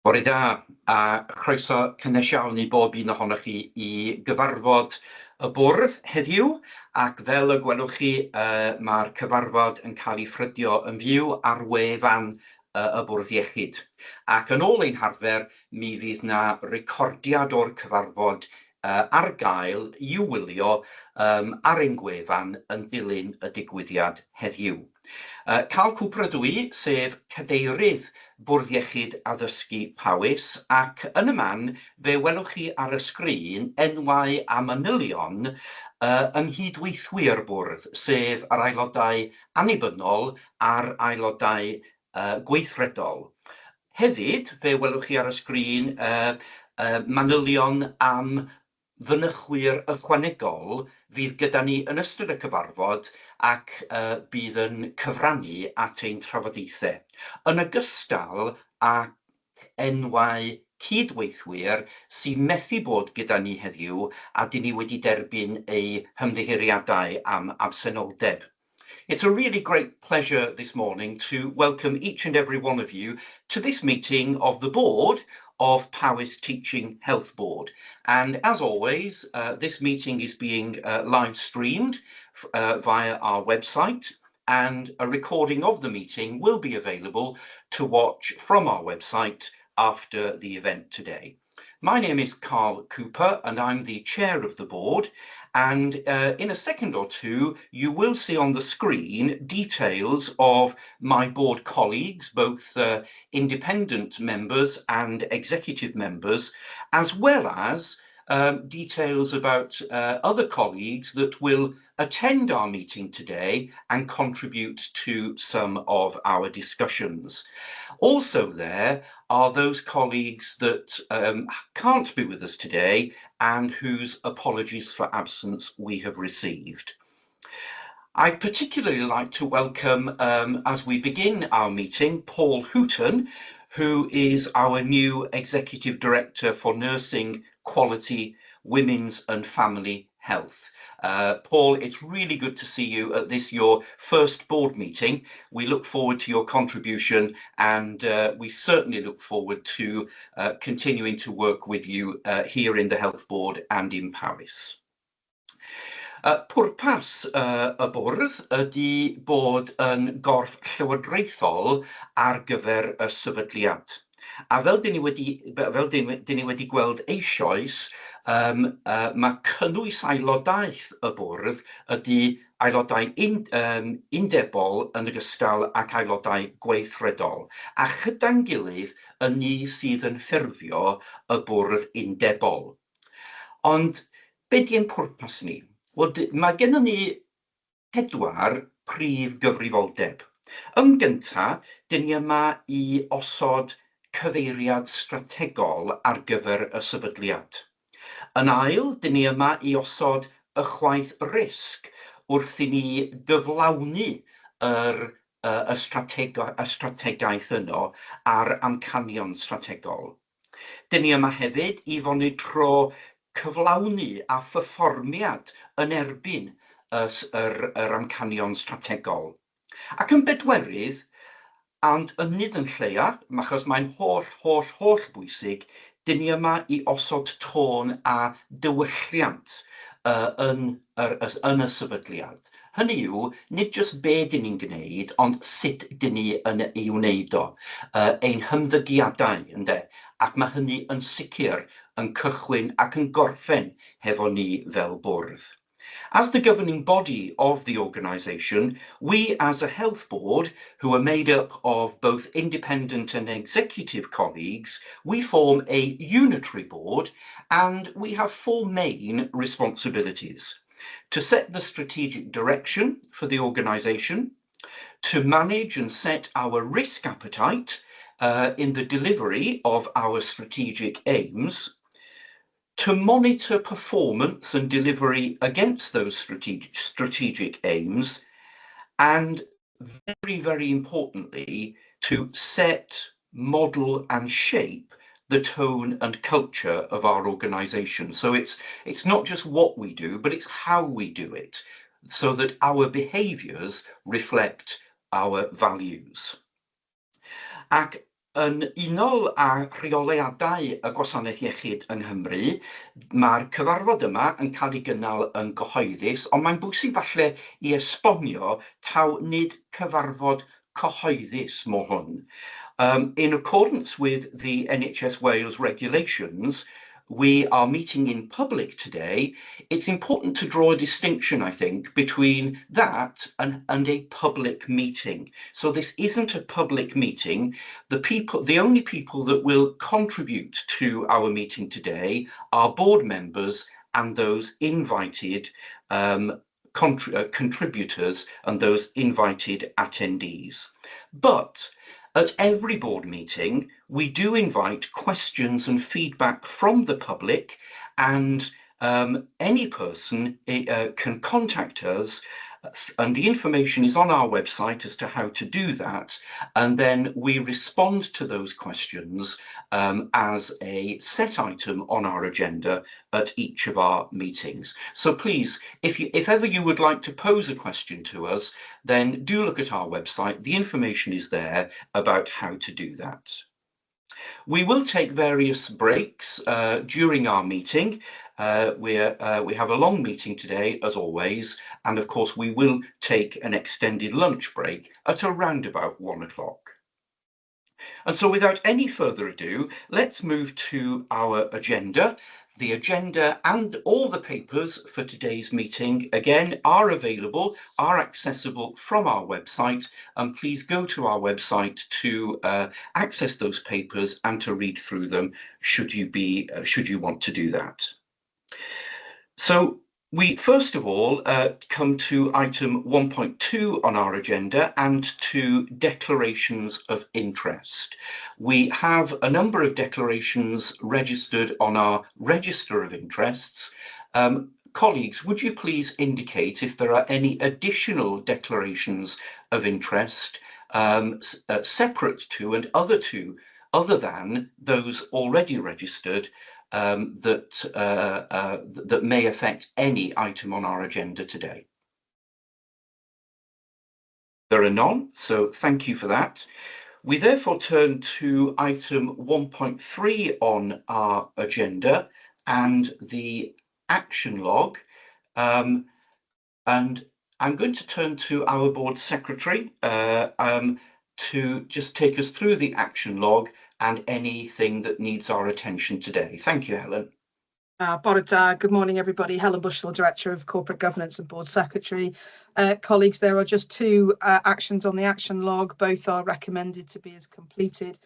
Bore da, a chroeso cynnes iawn i bob un ohonoch chi i gyfarfod y bwrdd heddiw, ac fel y gwelwch chi, mae'r cyfarfod yn cael ei ffrydio yn fyw ar wefan y bwrdd iechyd. Ac yn ôl ein harfer, mi fydd na recordiad o'r cyfarfod ar gael i'w wylio ar ein gwefan yn dilyn y digwyddiad heddiw. Cal Cwpr ydw i, sef cadeirydd Bwrdd Iechyd Addysgu Powys, ac yn y man fe welwch chi ar y sgrin enwau a manylion yng nghydweithwyr bwrdd, sef yr aelodau annibynnol a'r aelodau gweithredol. Hefyd, fe welwch chi ar y sgrin manylion am fynychwyr ychwanegol fydd gyda ni yn ystod y cyfarfod ac bydd yn cyfrannu at ein trafodaethau. Yn ogystal â enwau cydweithwyr sy'n methu bod gyda ni heddiw a dyn ni wedi derbyn eu hymddiheuriadau am absenoldeb. It's a really great pleasure this morning to welcome each and every one of you to this meeting of the board of Powys Teaching Health Board. And as always, this meeting is being live streamed via our website, and a recording of the meeting will be available to watch from our website after the event today. My name is Carl Cooper and I'm the chair of the board, and in a second or two you will see on the screen details of my board colleagues, both independent members and executive members, as well as details about other colleagues that will attend our meeting today and contribute to some of our discussions. Also there are those colleagues that can't be with us today and whose apologies for absence we have received. I'd particularly like to welcome, as we begin our meeting, Paul Hooton, who is our new Executive Director for Nursing, Quality, Women's and Family Health. Paul, it's really good to see you at this, your first board meeting. We look forward to your contribution, and we certainly look forward to continuing to work with you here in the Health Board and in Powys. Pwrpas y bwrdd ydy bod yn gorff llywodraethol ar gyfer y sefydliad. A fel dyn ni wedi gweld eisoes, mae cynnwys aelodaeth y bwrdd ydy aelodau undebol yn ogystal ac aelodau gweithredol, a chyda'n gilydd yn ni sydd yn ffurfio y bwrdd undebol. Ond be di'n pwrpas ni? Wel, mae gennym ni 4 prif gyfrifoldeb. Yn gyntaf, dyn ni yma i osod cyfeiriad strategol ar gyfer y sefydliad. Yn ail, dyn ni yma i osod ychwaith risg wrth i ni gyflawni y strategaeth yno a'r amcanion strategol. Dyn ni yma hefyd i fonitro cyflawni a pherfformiad yn erbyn yr amcanion strategol. Ac yn bedwerydd, ond yn nid yn lleia, achos mae'n holl bwysig, dyn ni yma i osod tôn a diwylliant yn y sefydliad. Hynny yw, nid jyst be dyn ni'n gwneud, ond sut dyn ni yn ei wneud o, ein hymddygiadau, ynde? Ac mae hynny yn sicr yn cychwyn ac yn gorffen hefo ni fel bwrdd. As the governing body of the organisation, we as a health board, who are made up of both independent and executive colleagues, we form a unitary board, and we have 4 main responsibilities: to set the strategic direction for the organisation, to manage and set our risk appetite in the delivery of our strategic aims, to monitor performance and delivery against those strategic aims, and very, very importantly, to set, model and shape the tone and culture of our organisation. So it's not just what we do, but it's how we do it, so that our behaviours reflect our values. Ac Yn unol â rheoliadau y Gwasanaeth Iechyd yng Nghymru, mae'r cyfarfod yma yn cael ei gynnal yn gyhoeddus, ond mae'n bwysig falle i esbonio taw nid cyfarfod cyhoeddus mo hwn. In accordance with the NHS Wales regulations, we are meeting in public today. It's important to draw a distinction, I think, between that and a public meeting. So this isn't a public meeting. The only people that will contribute to our meeting today are board members and those invited contributors and those invited attendees. But at every board meeting, we do invite questions and feedback from the public, and any person can contact us, and the information is on our website as to how to do that, and then we respond to those questions as a set item on our agenda at each of our meetings. So please, if ever you would like to pose a question to us, then do look at our website. The information is there about how to do that. We will take various breaks during our meeting. We have a long meeting today, as always, and of course we will take an extended lunch break at around about 1 o'clock. And so without any further ado, let's move to our agenda. The agenda and all the papers for today's meeting, again, are accessible from our website, and please go to our website to access those papers and to read through them should you want to do that. So we first of all come to item 1.2 on our agenda and to declarations of interest. We have a number of declarations registered on our register of interests. Colleagues, would you please indicate if there are any additional declarations of interest separate to and other than those already registered that may affect any item on our agenda today? There are none, so thank you for that. We therefore turn to item 1.3 on our agenda and the action log. And I'm going to turn to our board secretary to just take us through the action log and anything that needs our attention today. Thank you, Helen. Bore da. Good morning, everybody. Helen Bushnell, Director of Corporate Governance and Board Secretary. Colleagues, there are just two actions on the action log. Both are recommended to be as completed.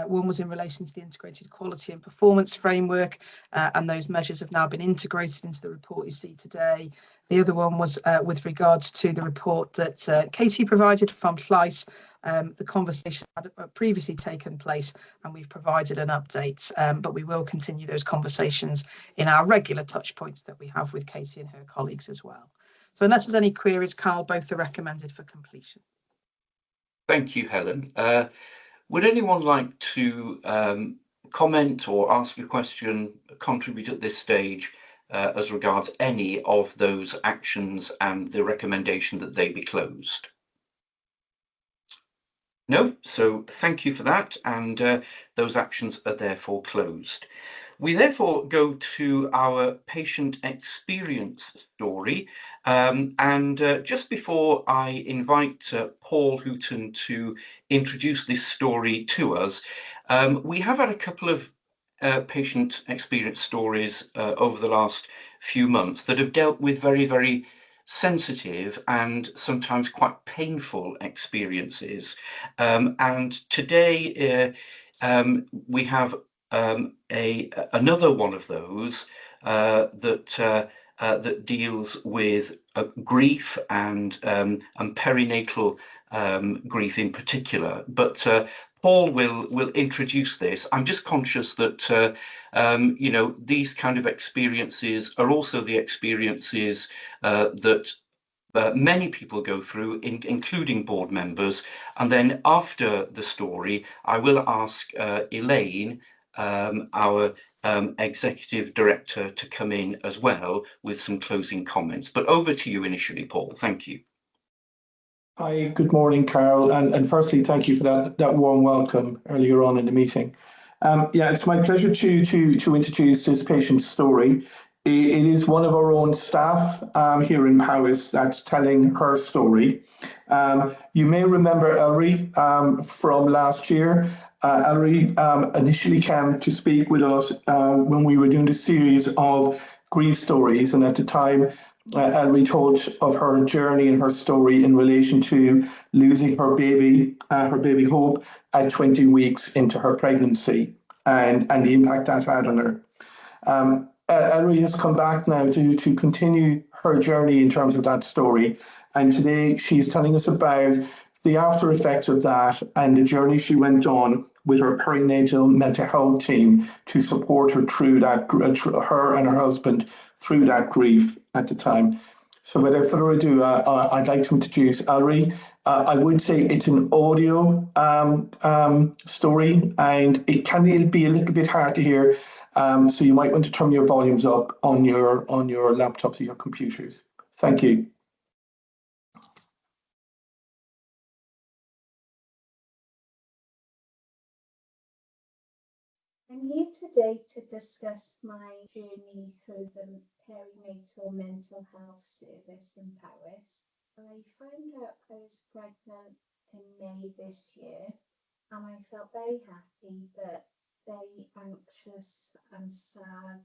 One was in relation to the Integrated Quality and Performance Framework, and those measures have now been integrated into the report you see today. The other one was with regards to the report that Katie provided from Llais. The conversation had previously taken place and we've provided an update, but we will continue those conversations in our regular touch points that we have with Katie and her colleagues as well. So unless there's any queries, Carl, both are recommended for completion. Thank you, Helen. Would anyone like to comment or ask a question, contribute at this stage as regards any of those actions and the recommendation that they be closed? No, so thank you for that, and those actions are therefore closed. We therefore go to our patient experience story, and just before I invite Paul Hooton to introduce this story to us, we have had a couple of patient experience stories over the last few months that have dealt with very, very sensitive and sometimes quite painful experiences. And today we have another one of those that deals with grief and perinatal grief in particular. But Paul will introduce this. I'm just conscious that you know, these kind of experiences are also the experiences that many people go through, including board members. And then after the story, I will ask Elaine, our executive director, to come in as well with some closing comments. But over to you initially, Paul. Thank you. Hi, good morning, Carol. And firstly, thank you for that warm welcome earlier on in the meeting. Yeah, it's my pleasure to introduce this patient's story. It is one of our own staff here in Powys that's telling her story. You may remember Ellery from last year. Ellery initially came to speak with us when we were doing the series of grief stories, and at the time, Ellery told of her journey and her story in relation to losing her baby Hope, at 20 weeks into her pregnancy, and the impact that had on her. Ellery has come back now to continue her journey in terms of that story. And today she is telling us about the after effects of that and the journey she went on with her perinatal mental health team to support her through that, her and her husband through that grief at the time. So without further ado, I'd like to introduce Ellery. I would say it's an audio story, and it can be a little bit hard to hear. So you might want to turn your volumes up on your laptops or your computers. Thank you. I'm here today to discuss my journey through the perinatal mental health service in Powys. I found out I was pregnant in May this year, and I felt very happy but very anxious and sad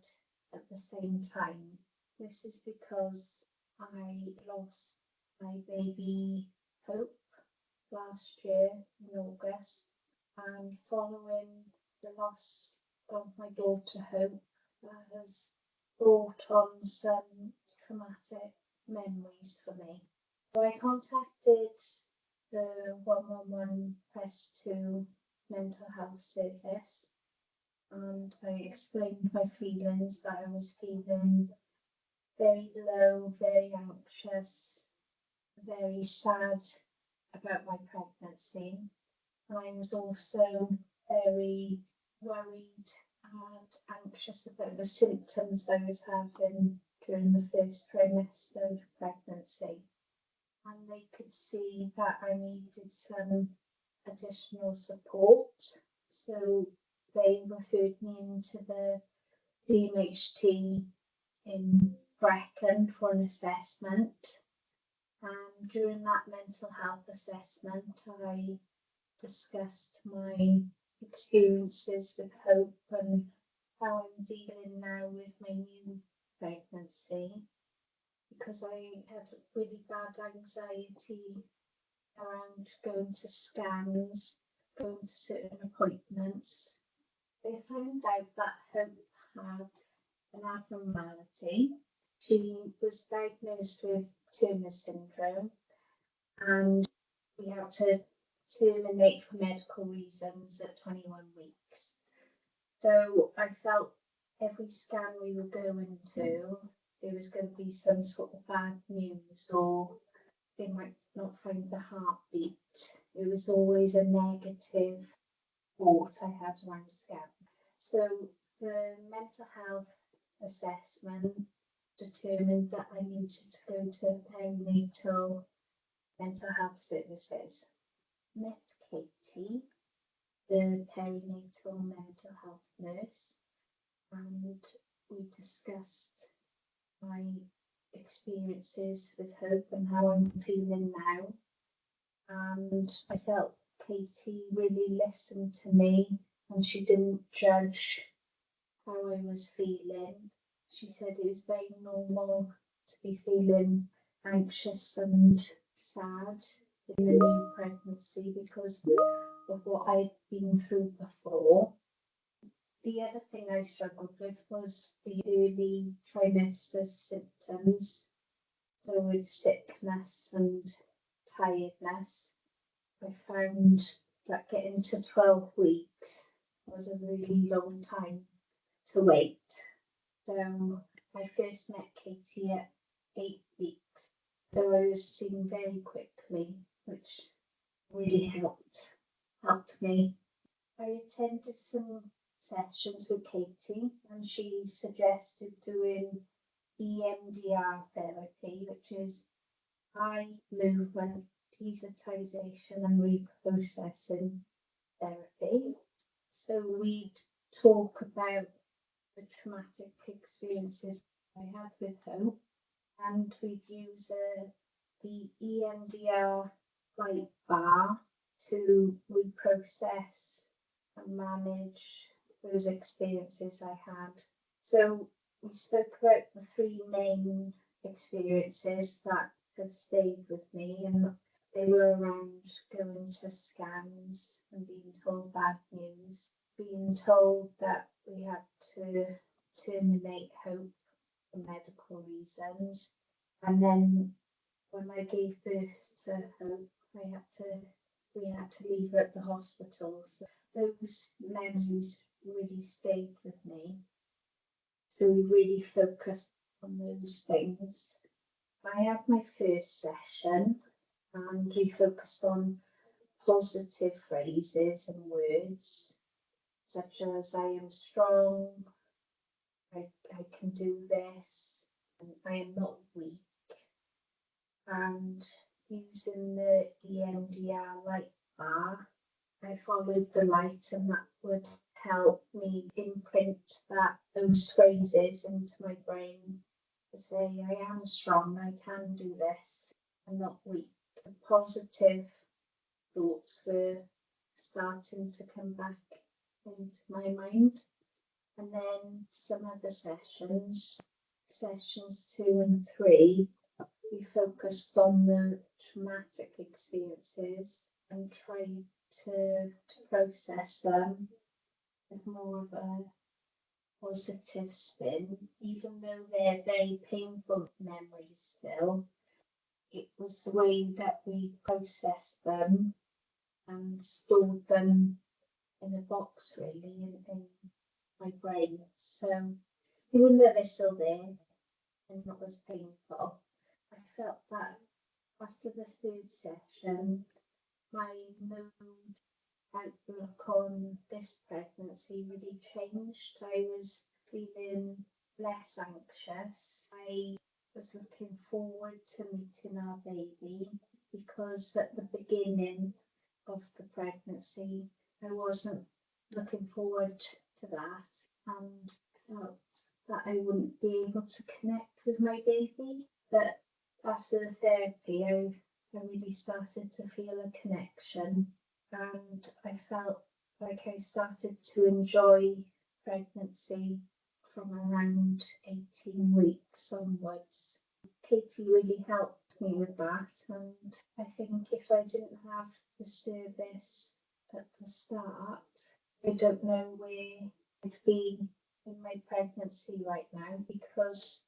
at the same time. This is because I lost my baby Hope last year in August, and following the loss of my daughter Hope, that has brought on some traumatic memories for me. So I contacted the 111 Press 2 mental health service, and I explained my feelings, that I was feeling very low, very anxious, very sad about my pregnancy. And I was also very worried and anxious about the symptoms I was having during the first trimester of pregnancy. And they could see that I needed some additional support. So they referred me into the DMHT in Brecon for an assessment. And during that mental health assessment, I discussed my experiences with Hope and how I'm dealing now with my new pregnancy, because I had really bad anxiety around going to scans, going to certain appointments. They found out that Hope had an abnormality. She was diagnosed with Turner syndrome, and we had to terminate for medical reasons at 21 weeks. So I felt every scan we were going to, there was going to be some sort of bad news, or they might not find the heartbeat. It was always a negative thought I had around scan. So the mental health assessment determined that I needed to go to perinatal mental health services. Met Katie, the perinatal mental health nurse, and we discussed my experiences with Hope and how I'm feeling now. And I felt Katie really listened to me, and she didn't judge how I was feeling. She said it was very normal to be feeling anxious and sad in the new pregnancy because of what I'd been through before. The other thing I struggled with was the early trimester symptoms, so with sickness and tiredness. I found that getting to 12 weeks was a really long time to wait. So I first met Katie at 8 weeks, so I was seen very quickly, which really helped me. I attended some sessions with Katie, and she suggested doing EMDR therapy, which is eye movement desensitization and reprocessing therapy. So we'd talk about the traumatic experiences I had with Hope, and we'd use the EMDR light bar to reprocess and manage those experiences I had. So we spoke about the three main experiences that have stayed with me, and they were around going to scans and being told bad news, being told that we had to terminate Hope for medical reasons, and then when I gave birth to Hope, we had to leave her at the hospital. So those memories really stayed with me. So we really focused on those things. I had my first session and we focused on positive phrases and words, such as I am strong, I can do this, and I am not weak. And using the EMDR light bar, I followed the light, and that would help me imprint those phrases into my brain to say I am strong, I can do this, I'm not weak. The positive thoughts were starting to come back into my mind. And then some of the sessions 2 and 3, we focused on the traumatic experiences and tried to process them with more of a positive spin, even though they're very painful memories still. It was the way that we processed them and stored them in a box, really, in my brain. So even though they're still there and not as painful, I felt that after the 3rd session, my mood outlook on this pregnancy really changed. I was feeling less anxious. I was looking forward to meeting our baby, because at the beginning of the pregnancy I wasn't looking forward to that, and felt that I wouldn't be able to connect with my baby. But after the therapy, I really started to feel a connection, and I felt like I started to enjoy pregnancy from around 18 weeks onwards. Katie really helped me with that, and I think if I didn't have the service at the start, I don't know where I'd be in my pregnancy right now, because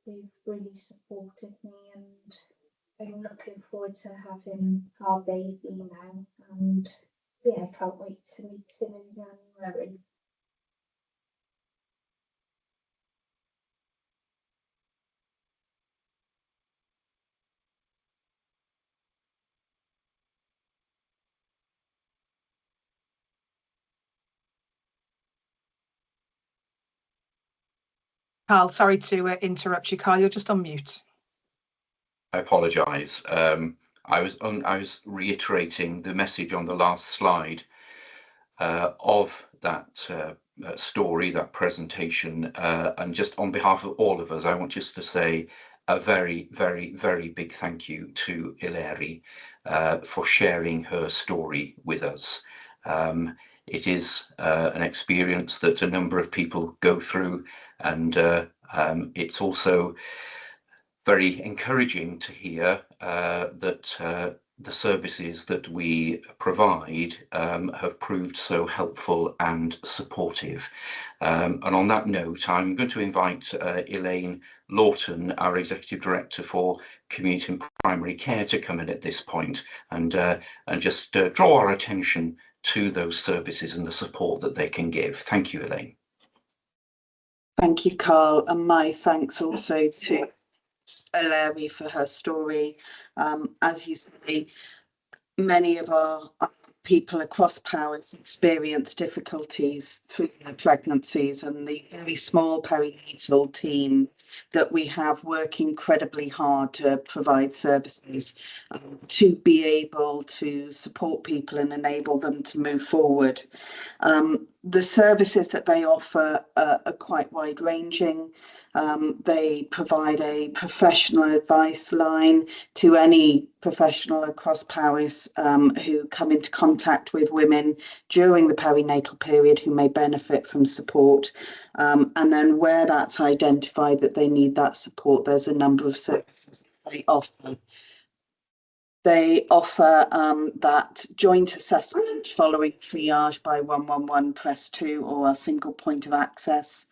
they've really supported me, and I'm looking forward to having our baby now, and yeah, I can't wait to meet him in January. Carl, sorry to interrupt you, Carl, you're just on mute. I apologise. I was reiterating the message on the last slide of that story, that presentation, and just on behalf of all of us, I want just to say a very, very, very big thank you to Ileri for sharing her story with us. It is an experience that a number of people go through, and it's also very encouraging to hear that the services that we provide have proved so helpful and supportive. And on that note, I'm going to invite Elaine Lawton, our Executive Director for Community and Primary Care, to come in at this point and just draw our attention to those services and the support that they can give. Thank you, Elaine. Thank you, Carl, and my thanks also to Ileri for her story. As you say, many of our people across Powys experience difficulties through their pregnancies, and the very small perinatal team that we have work incredibly hard to provide services to be able to support people and enable them to move forward. The services that they offer are quite wide-ranging. They provide a professional advice line to any professional across Powys who come into contact with women during the perinatal period who may benefit from support. And then where that's identified that they need that support, there's a number of services that they offer. They offer that joint assessment following triage by 111 press 2 or a single point of access.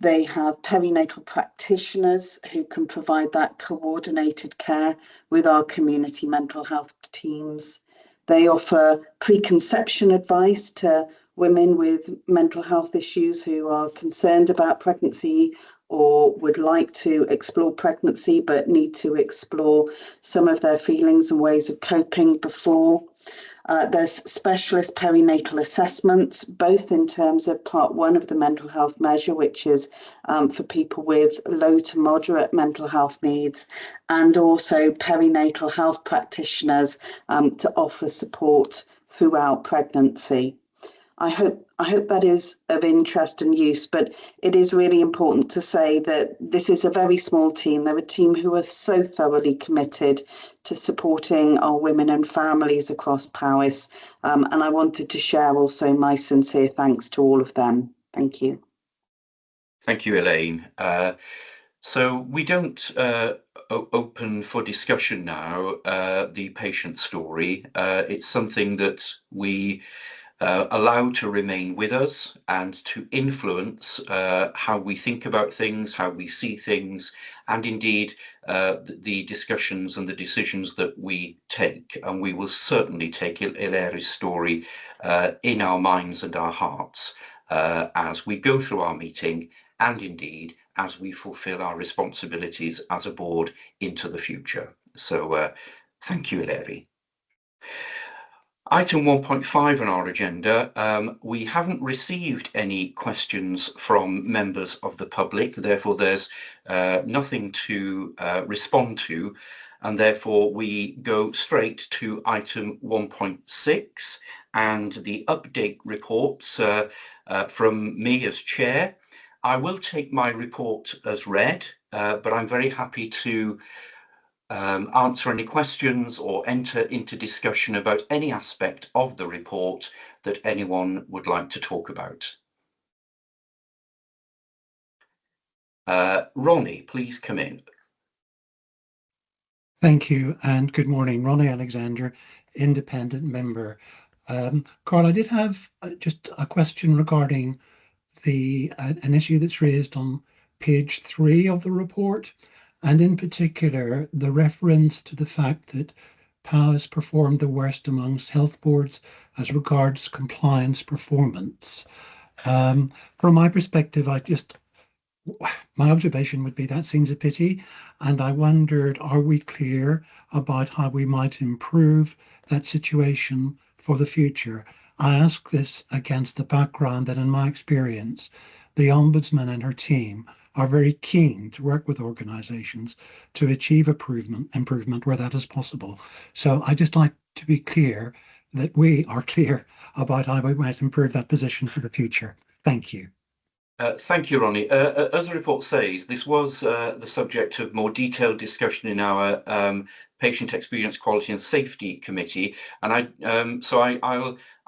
They have perinatal practitioners who can provide that coordinated care with our community mental health teams. They offer preconception advice to women with mental health issues who are concerned about pregnancy or would like to explore pregnancy but need to explore some of their feelings and ways of coping before. There's specialist perinatal assessments, both in terms of part 1 of the mental health measure, which is for people with low to moderate mental health needs, and also perinatal health practitioners to offer support throughout pregnancy. I hope that is of interest and use, but it is really important to say that this is a very small team. They're a team who are so thoroughly committed to supporting our women and families across Powys. And I wanted to share also my sincere thanks to all of them. Thank you. Thank you, Elaine. So we don't open for discussion now the patient story. It's something that we allow to remain with us and to influence how we think about things, how we see things, and indeed the discussions and the decisions that we take. And we will certainly take Ileri's story in our minds and our hearts as we go through our meeting, and indeed as we fulfill our responsibilities as a board into the future. So thank you, Ileri. Item 1.5 on our agenda, we haven't received any questions from members of the public, therefore there's nothing to respond to, and therefore we go straight to item 1.6 and the update reports from me as chair. I will take my report as read, but I'm very happy to answer any questions or enter into discussion about any aspect of the report that anyone would like to talk about. Ronnie, please come in. Thank you and good morning. Ronnie Alexander, independent member. Carl, I did have just a question regarding an issue that's raised on page 3 of the report, and in particular the reference to the fact that Powys performed the worst amongst health boards as regards compliance performance. From my perspective, my observation would be that seems a pity, and I wondered, are we clear about how we might improve that situation for the future? I ask this against the background that in my experience, the Ombudsman and her team are very keen to work with organisations to achieve improvement where that is possible. So I just like to be clear that we are clear about how we might improve that position for the future. Thank you. Thank you, Ronnie. As the report says, this was the subject of more detailed discussion in our Patient Experience, Quality and Safety Committee, and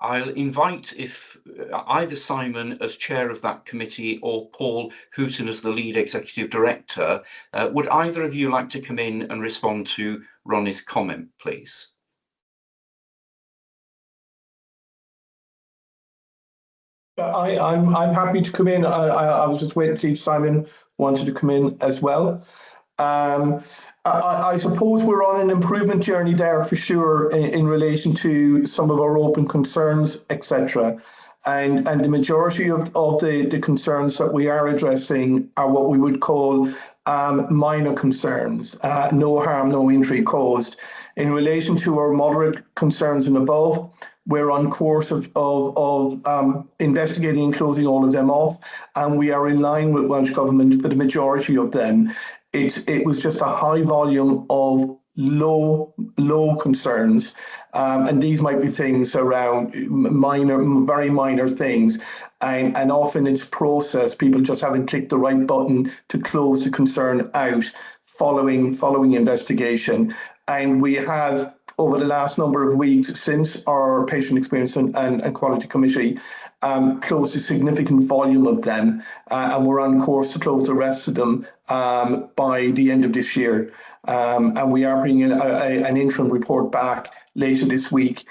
I'll invite if either Simon as chair of that committee or Paul Hooton as the lead executive director, would either of you like to come in and respond to Ronnie's comment, please? I'm happy to come in. I was just waiting to see if Simon wanted to come in as well. I suppose we're on an improvement journey there for sure in relation to some of our open concerns, etc. And the majority of the concerns that we are addressing are what we would call minor concerns, no harm, no injury caused. In relation to our moderate concerns and above, We're on course of investigating and closing all of them off, and we are in line with Welsh Government for the majority of them. It was just a high volume of low concerns, and these might be things around very minor things, and often it's process. People just haven't clicked the right button to close the concern out following investigation. And we have, over the last number of weeks since our Patient Experience and Quality Committee, closed a significant volume of them, and we're on course to close the rest of them by the end of this year. And we are bringing an interim report back later this week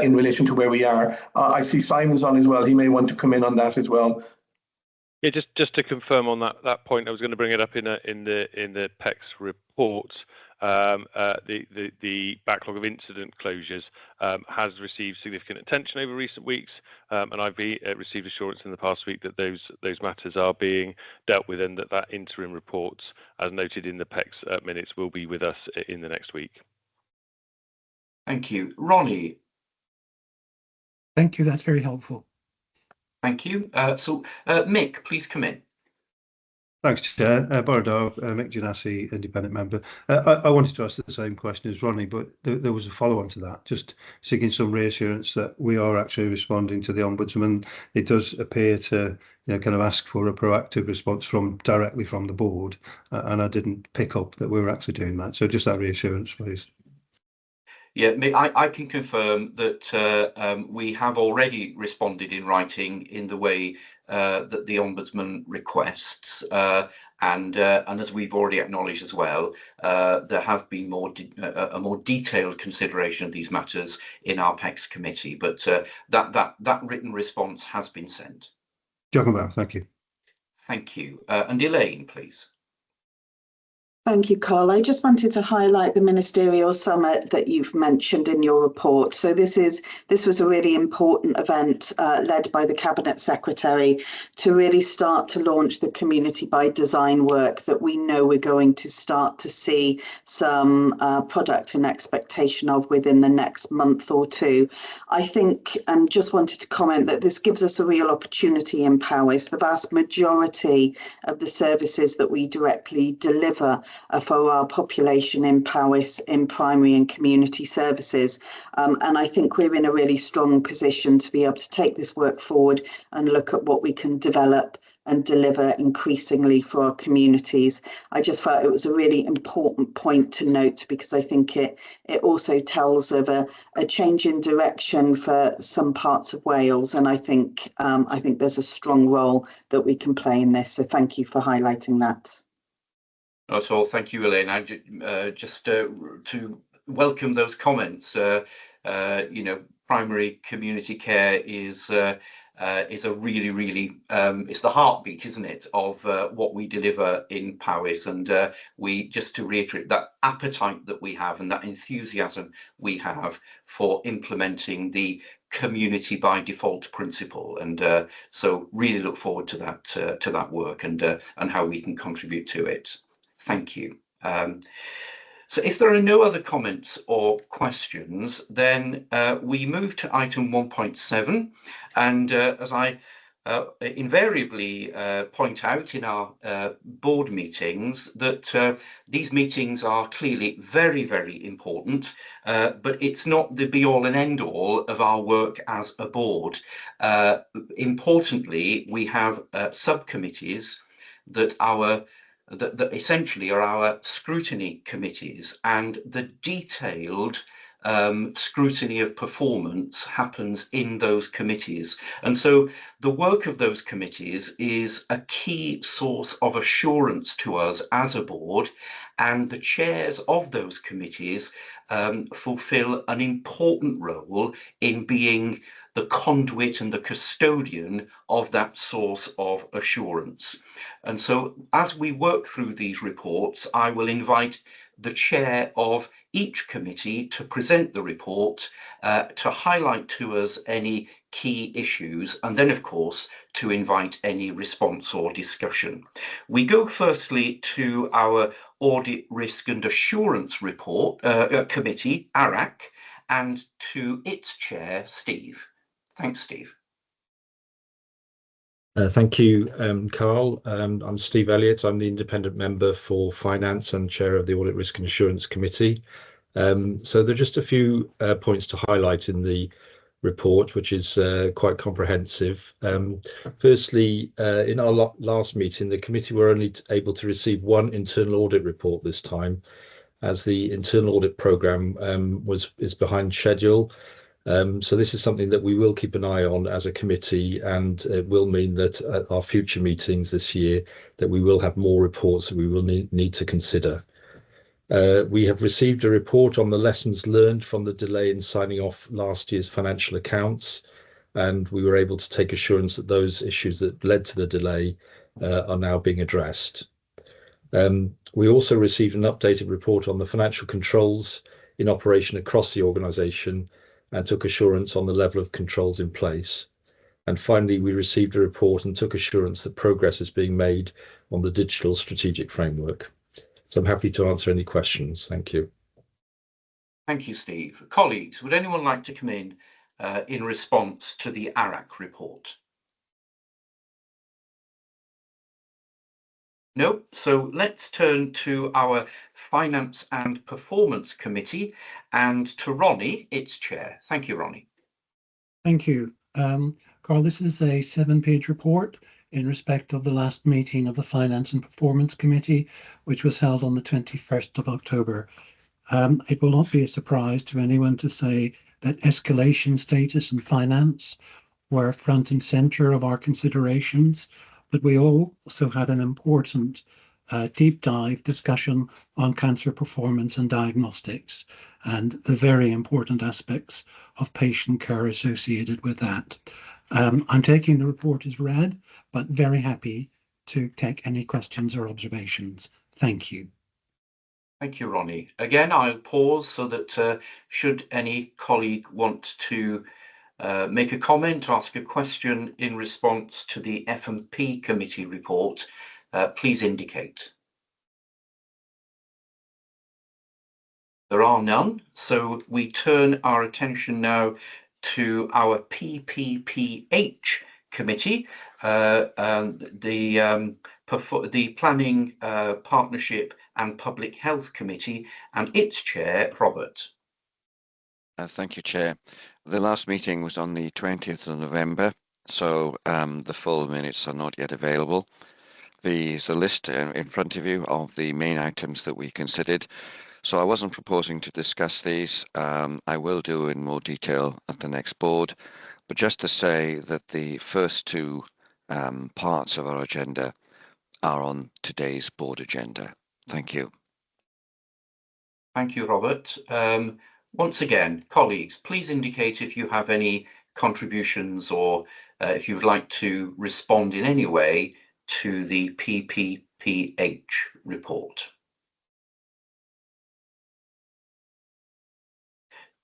in relation to where we are. I see Simon's on as well. He may want to come in on that as well. Yeah, just to confirm on that point, I was going to bring it up in the PEC's report. The backlog of incident closures has received significant attention over recent weeks, and I've received assurance in the past week that those matters are being dealt with, and that interim report, as noted in the PEC's minutes, will be with us in the next week. Thank you. Ronnie. Thank you, that's very helpful. Thank you. So Mick, please come in. Thanks, Chair. Borodar, Mick Janassi, independent member. I wanted to ask the same question as Ronnie, but there was a follow-on to that, just seeking some reassurance that we are actually responding to the Ombudsman. It does appear to, kind of ask for a proactive response directly from the board, and I didn't pick up that we were actually doing that. So just that reassurance, please. Yeah, I can confirm that we have already responded in writing in the way that the Ombudsman requests, and as we've already acknowledged as well, there have been a more detailed consideration of these matters in our PEC's committee, but that written response has been sent. Thank you. Thank you. And Elaine, please. Thank you, Carl. I just wanted to highlight the ministerial summit that you've mentioned in your report. So this was a really important event led by the Cabinet Secretary to really start to launch the community by design work that we know we're going to start to see some product and expectation of within the next month or two. I think, and just wanted to comment that this gives us a real opportunity in Powys. The vast majority of the services that we directly deliver for our population in Powys in primary and community services. And I think we're in a really strong position to be able to take this work forward and look at what we can develop and deliver increasingly for our communities. I just felt it was a really important point to note, because I think it also tells of a change in direction for some parts of Wales, and I think there's a strong role that we can play in this. So thank you for highlighting that. So thank you, Elaine. I just to welcome those comments. Primary community care is a really it's the heartbeat, isn't it, of what we deliver in Powys, and we, just to reiterate, that appetite that we have and that enthusiasm we have for implementing the community by default principle, and so really look forward to that work and how we can contribute to it. Thank you. So if there are no other comments or questions, then we move to item 1.7. And as I invariably point out in our board meetings, that these meetings are clearly very important, but it's not the be-all and end-all of our work as a board. Importantly, we have subcommittees that essentially are our scrutiny committees, and the detailed scrutiny of performance happens in those committees. And so the work of those committees is a key source of assurance to us as a board, and the chairs of those committees fulfill an important role in being the conduit and the custodian of that source of assurance. And so as we work through these reports, I will invite the chair of each committee to present the report, to highlight to us any key issues, and then of course to invite any response or discussion. We go firstly to our Audit, Risk and Assurance report committee, ARAC, and to its chair, Steve. Thanks, Steve. Thank you, Carl. I'm Steve Elliott. I'm the independent member for Finance and chair of the Audit Risk and Assurance Committee. So there are just a few points to highlight in the report, which is quite comprehensive. Firstly, in our last meeting, the committee were only able to receive one internal audit report this time, as the internal audit programme is behind schedule. So this is something that we will keep an eye on as a committee, and it will mean that at our future meetings this year that we will have more reports that we will need to consider. We have received a report on the lessons learned from the delay in signing off last year's financial accounts, and we were able to take assurance that those issues that led to the delay are now being addressed. We also received an updated report on the financial controls in operation across the organisation and took assurance on the level of controls in place. And finally, we received a report and took assurance that progress is being made on the digital strategic framework. So I'm happy to answer any questions. Thank you. Thank you, Steve. Colleagues, would anyone like to come in response to the ARAC report? No, so let's turn to our Finance and Performance Committee and to Ronnie, its chair. Thank you, Ronnie. Thank you. Carl, this is a 7-page report in respect of the last meeting of the Finance and Performance Committee, which was held on the 21st of October. It will not be a surprise to anyone to say that escalation status and finance were front and centre of our considerations, but we also had an important deep dive discussion on cancer performance and diagnostics and the very important aspects of patient care associated with that. I'm taking the report as read, but very happy to take any questions or observations. Thank you. Thank you, Ronnie. Again, I'll pause so that should any colleague want to make a comment, ask a question in response to the F&P committee report, please indicate. There are none, so we turn our attention now to our PPPH committee, the Planning, Partnership and Public Health Committee, and its chair, Robert. Thank you, Chair. The last meeting was on the 20th of November, so the full minutes are not yet available. There's a list in front of you of the main items that we considered. So I wasn't proposing to discuss these. I will do in more detail at the next board, but just to say that the first two parts of our agenda are on today's board agenda. Thank you. Thank you, Robert. Once again, colleagues, please indicate if you have any contributions or if you would like to respond in any way to the PPPH report.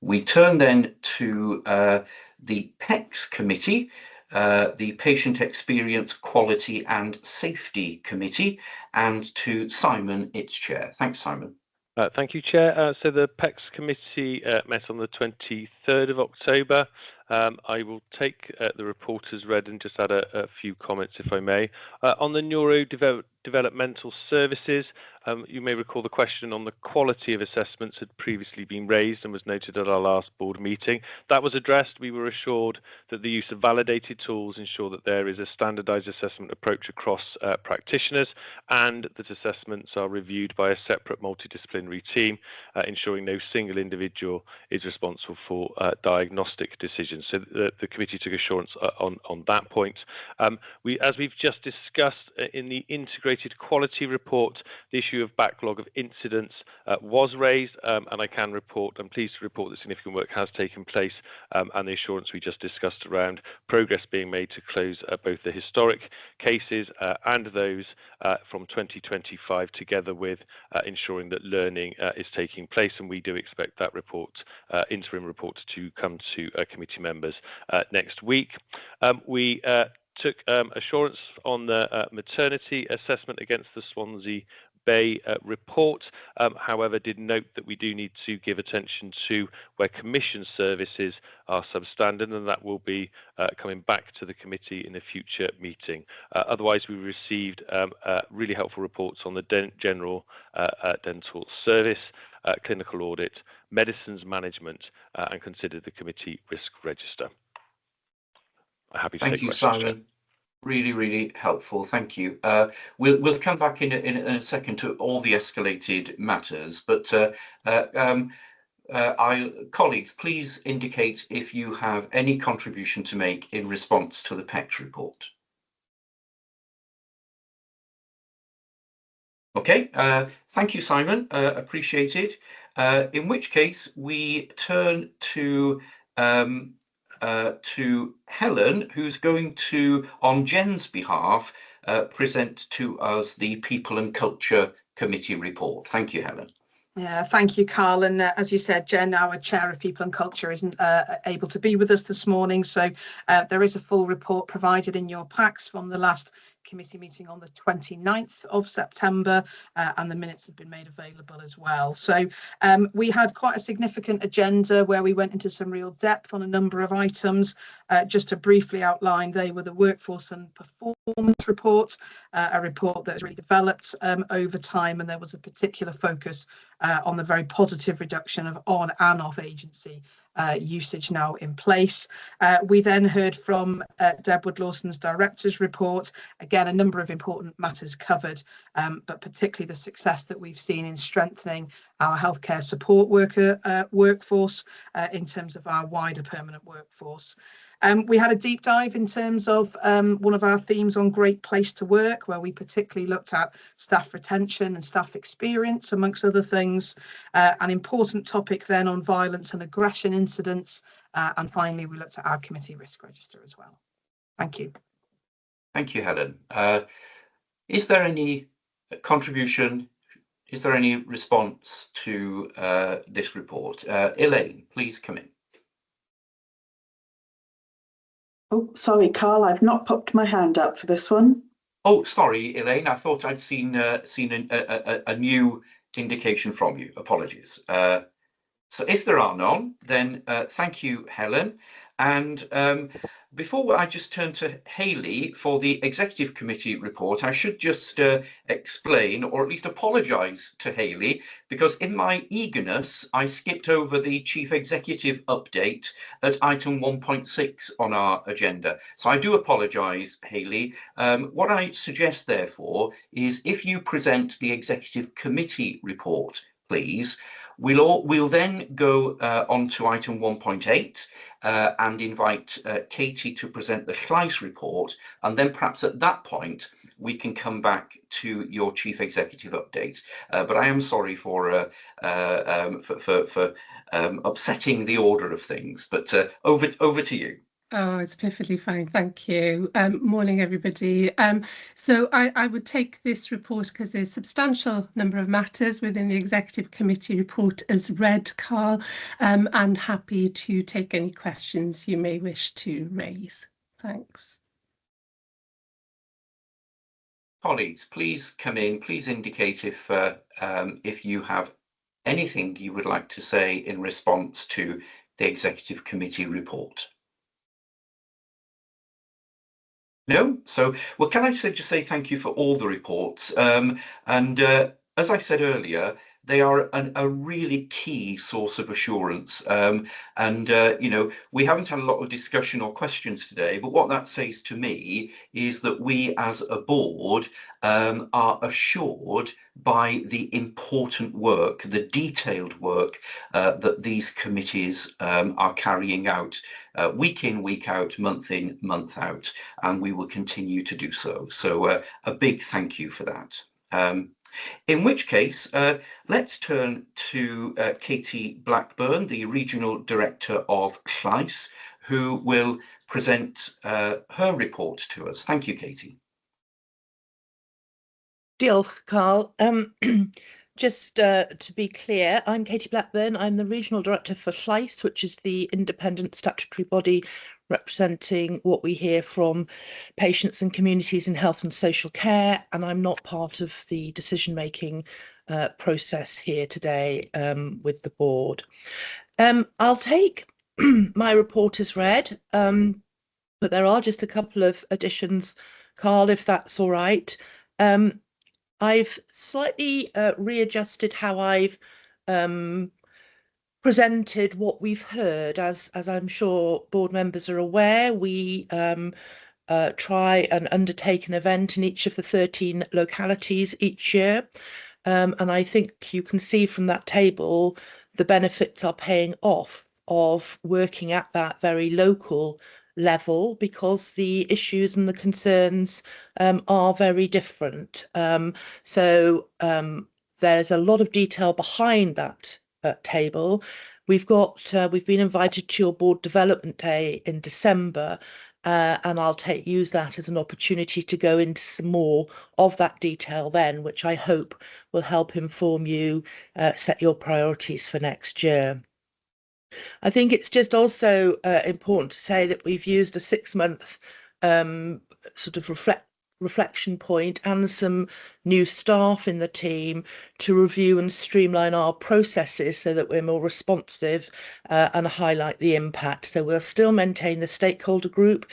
We turn then to the PECS committee, the Patient Experience, Quality and Safety Committee, and to Simon, its chair. Thanks, Simon. Thank you, Chair. So the PECS committee met on the 23rd of October. I will take the report as read and just add a few comments, if I may. On the neurodevelopmental services, you may recall the question on the quality of assessments had previously been raised and was noted at our last board meeting. That was addressed. We were assured that the use of validated tools ensure that there is a standardised assessment approach across practitioners, and that assessments are reviewed by a separate multidisciplinary team, ensuring no single individual is responsible for diagnostic decisions. So the committee took assurance on that point. As we've just discussed in the integrated quality report, the issue of backlog of incidents was raised, and I'm pleased to report that significant work has taken place, and the assurance we just discussed around progress being made to close both the historic cases and those from 2025, together with ensuring that learning is taking place, and we do expect that report, interim report, to come to committee members next week. We took assurance on the maternity assessment against the Swansea Bay report. However, did note that we do need to give attention to where commission services are substandard, and that will be coming back to the committee in a future meeting. Otherwise, we received really helpful reports on the general dental service, clinical audit, medicines management, and considered the committee risk register. I'm happy to take questions. Thank you, Simon. Really, really helpful. Thank you. We'll come back in a second to all the escalated matters, but colleagues, please indicate if you have any contribution to make in response to the PECS report. Okay, thank you, Simon. Appreciated. In which case, we turn to Helen, who's going to, on Jen's behalf, present to us the People and Culture Committee report. Thank you, Helen. Yeah, thank you, Carl. And as you said, Jen, our Chair of People and Culture, isn't able to be with us this morning. So there is a full report provided in your packs from the last committee meeting on the 29th of September, and the minutes have been made available as well. So we had quite a significant agenda where we went into some real depth on a number of items. Just to briefly outline, they were the workforce and performance report, a report that has really developed over time, and there was a particular focus on the very positive reduction of on and off agency usage now in place. We then heard from Deb Wood-Lawson's director's report. Again, a number of important matters covered, but particularly the success that we've seen in strengthening our healthcare support worker workforce in terms of our wider permanent workforce. We had a deep dive in terms of one of our themes on Great Place to Work, where we particularly looked at staff retention and staff experience, amongst other things. An important topic then on violence and aggression incidents. And finally, we looked at our committee risk register as well. Thank you. Thank you, Helen. Is there any contribution? Is there any response to this report? Elaine, please come in. Oh, sorry, Carl, I've not popped my hand up for this one. Oh, sorry, Elaine. I thought I'd seen a new indication from you. Apologies. So if there are none, then thank you, Helen. And before I just turn to Hayley for the Executive Committee report, I should just explain, or at least apologise to Hayley, because in my eagerness, I skipped over the Chief Executive update at item 1.6 on our agenda. So I do apologise, Hayley. What I suggest, therefore, is if you present the Executive Committee report, please, we'll then go on to item 1.8 and invite Katie to present the Schleiss report, and then perhaps at that point we can come back to your Chief Executive update. But I am sorry for upsetting the order of things. But over to you. Oh, it's perfectly fine. Thank you. Morning, everybody. So I would take this report because there's a substantial number of matters within the Executive Committee report as read, Carl, and happy to take any questions you may wish to raise. Thanks. Colleagues, please come in. Please indicate if you have anything you would like to say in response to the Executive Committee report. No? So, well, can I just say thank you for all the reports? As I said earlier, they are a really key source of assurance. You know, we haven't had a lot of discussion or questions today, but what that says to me is that we as a board are assured by the important work, the detailed work that these committees are carrying out week in, week out, month in, month out, and we will continue to do so. So a big thank you for that. In which case, let's turn to Katie Blackburn, the Regional Director of Schleiss, who will present her report to us. Thank you, Katie. Diolch, Carl. Just to be clear, I'm Katie Blackburn. I'm the Regional Director for Llais, which is the independent statutory body representing what we hear from patients and communities in health and social care, and I'm not part of the decision-making process here today with the board. I'll take my report as read, but there are just a couple of additions, Carl, if that's all right. I've slightly readjusted how I've presented what we've heard. As I'm sure board members are aware, we try and undertake an event in each of the 13 localities each year. And I think you can see from that table the benefits are paying off of working at that very local level, because the issues and the concerns are very different. So there's a lot of detail behind that table. We've been invited to your board development day in December, and I'll use that as an opportunity to go into some more of that detail then, which I hope will help inform you set your priorities for next year. I think it's just also important to say that we've used a 6-month sort of reflection point and some new staff in the team to review and streamline our processes so that we're more responsive and highlight the impact. So we'll still maintain the stakeholder group,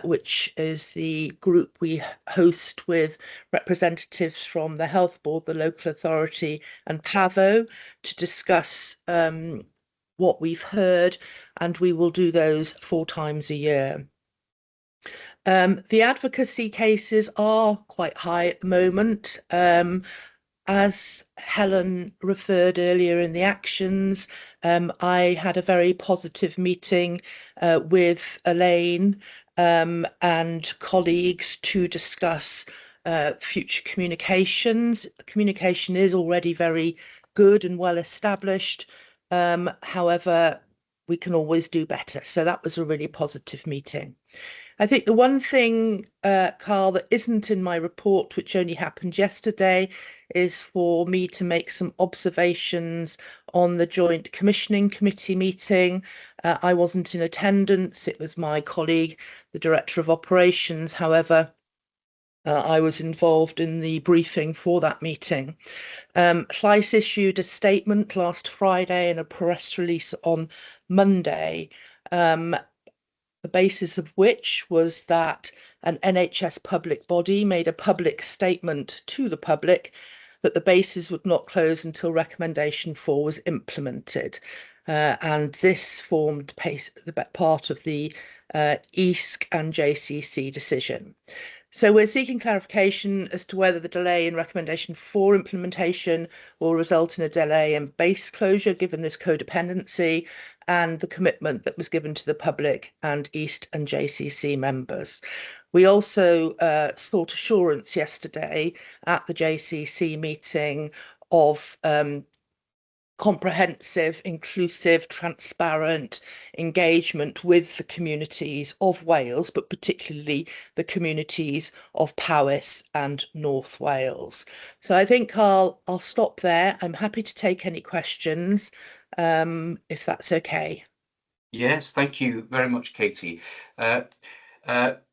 which is the group we host with representatives from the Health Board, the local authority and PAVO to discuss what we've heard, and we will do those 4 times a year. The advocacy cases are quite high at the moment. As Helen referred earlier in the actions, I had a very positive meeting with Elaine and colleagues to discuss future communications. The communication is already very good and well established. However, we can always do better. So that was a really positive meeting. I think the one thing, Carl, that isn't in my report, which only happened yesterday, is for me to make some observations on the joint commissioning committee meeting. I wasn't in attendance. It was my colleague, the Director of Operations. However, I was involved in the briefing for that meeting. Llais issued a statement last Friday and a press release on Monday, the basis of which was that an NHS public body made a public statement to the public that the bases would not close until recommendation 4 was implemented. And this formed part of the EASC and JCC decision. So we're seeking clarification as to whether the delay in recommendation 4 implementation will result in a delay in base closure given this codependency and the commitment that was given to the public and EAST and JCC members. We also sought assurance yesterday at the JCC meeting of comprehensive, inclusive, transparent engagement with the communities of Wales, but particularly the communities of Powys and North Wales. So I think I'll stop there. I'm happy to take any questions, if that's okay. Yes, thank you very much, Katie.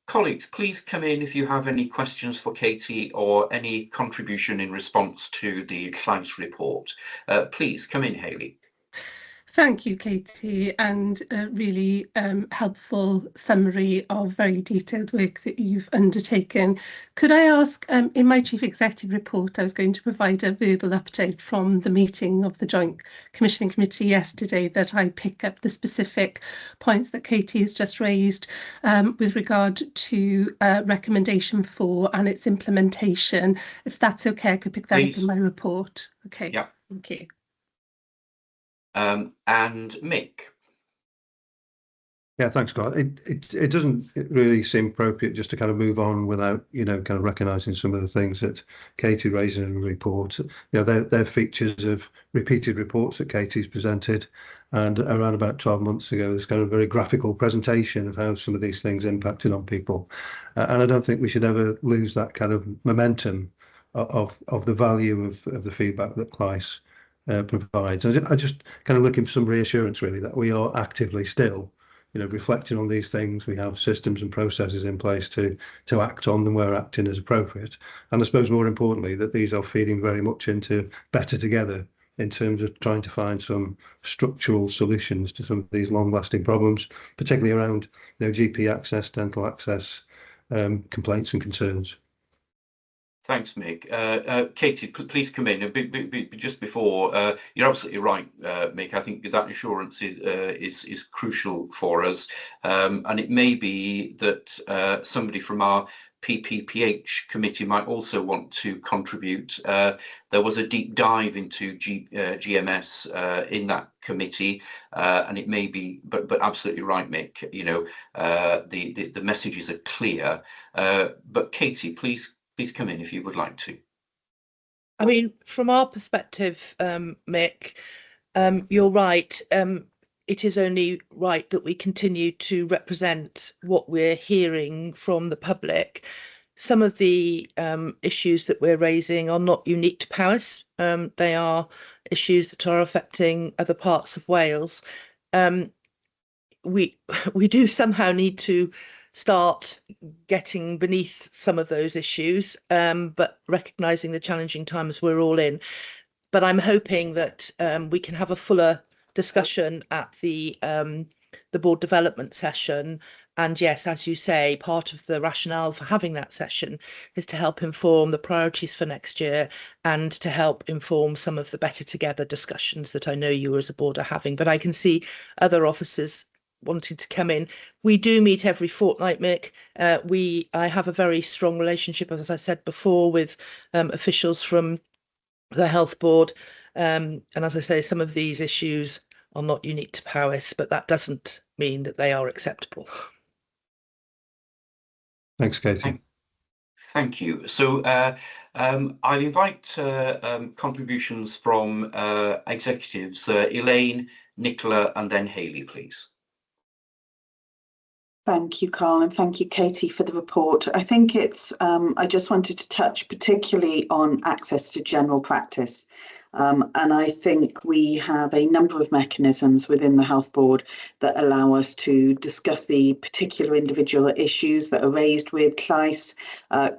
Colleagues, please come in if you have any questions for Katie or any contribution in response to the Llais report. Please come in, Hayley. Thank you, Katie, and a really helpful summary of very detailed work that you've undertaken. Could I ask, in my Chief Executive report, I was going to provide a verbal update from the meeting of the Joint Commissioning Committee yesterday, that I pick up the specific points that Katie has just raised with regard to recommendation 4 and its implementation. If that's okay, I could pick that up in my report. Okay, yeah. Thank you. And Mick. Yeah, thanks, Scott. It doesn't really seem appropriate just to kind of move on without, kind of recognising some of the things that Katie raised in the report. They're features of repeated reports that Katie's presented, and around about 12 months ago, there's kind of a very graphical presentation of how some of these things impacted on people. And I don't think we should ever lose that kind of momentum of the value of the feedback that CLICE provides. I just kind of looking for some reassurance really that we are actively still, reflecting on these things. We have systems and processes in place to act on them where acting is appropriate. And I suppose more importantly, that these are feeding very much into better together in terms of trying to find some structural solutions to some of these long-lasting problems, particularly around GP access, dental access, complaints and concerns. Thanks, Mick. Katie, please come in. Just before, you're absolutely right, Mick. I think that assurance is crucial for us, and it may be that somebody from our PPPH committee might also want to contribute. There was a deep dive into GMS in that committee, and it may be, but absolutely right, Mick. The messages are clear. But Katie, please come in if you would like to. I mean, from our perspective, Mick, you're right. It is only right that we continue to represent what we're hearing from the public. Some of the issues that we're raising are not unique to Powys. They are issues that are affecting other parts of Wales. We do somehow need to start getting beneath some of those issues, but recognising the challenging times we're all in. But I'm hoping that we can have a fuller discussion at the board development session. And yes, as you say, part of the rationale for having that session is to help inform the priorities for next year and to help inform some of the better together discussions that I know you as a board are having. But I can see other officers wanting to come in. We do meet every fortnight, Mick. I have a very strong relationship, as I said before, with officials from the health board. And as I say, some of these issues are not unique to Powys, but that doesn't mean that they are acceptable. Thanks, Katie. Thank you. So I'll invite contributions from executives, Elaine, Nicola, and then Hayley, please. Thank you, Carl, and thank you, Katie, for the report. I think it's, I just wanted to touch particularly on access to general practice. And I think we have a number of mechanisms within the Health Board that allow us to discuss the particular individual issues that are raised with CLICE,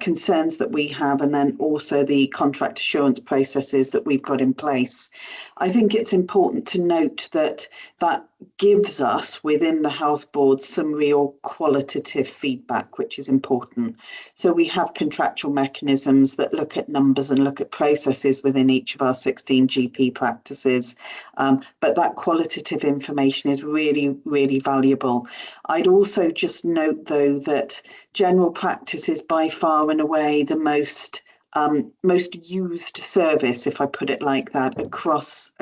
concerns that we have, and then also the contract assurance processes that we've got in place. I think it's important to note that that gives us within the Health Board some real qualitative feedback, which is important. So we have contractual mechanisms that look at numbers and look at processes within each of our 16 GP practices. But that qualitative information is really, really valuable. I'd also just note, though, that general practice is by far and away the most used service, if I put it like that, across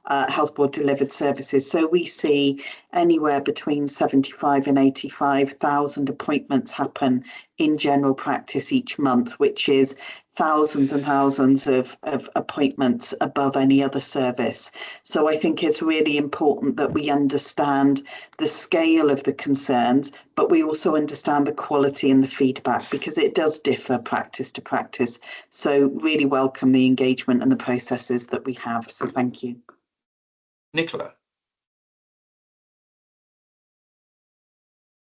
Health Board delivered services. So we see anywhere between 75 and 85,000 appointments happen in general practice each month, which is thousands and thousands of appointments above any other service. So I think it's really important that we understand the scale of the concerns, but we also understand the quality and the feedback, because it does differ practice to practice. So really welcome the engagement and the processes that we have. So thank you. Nicola.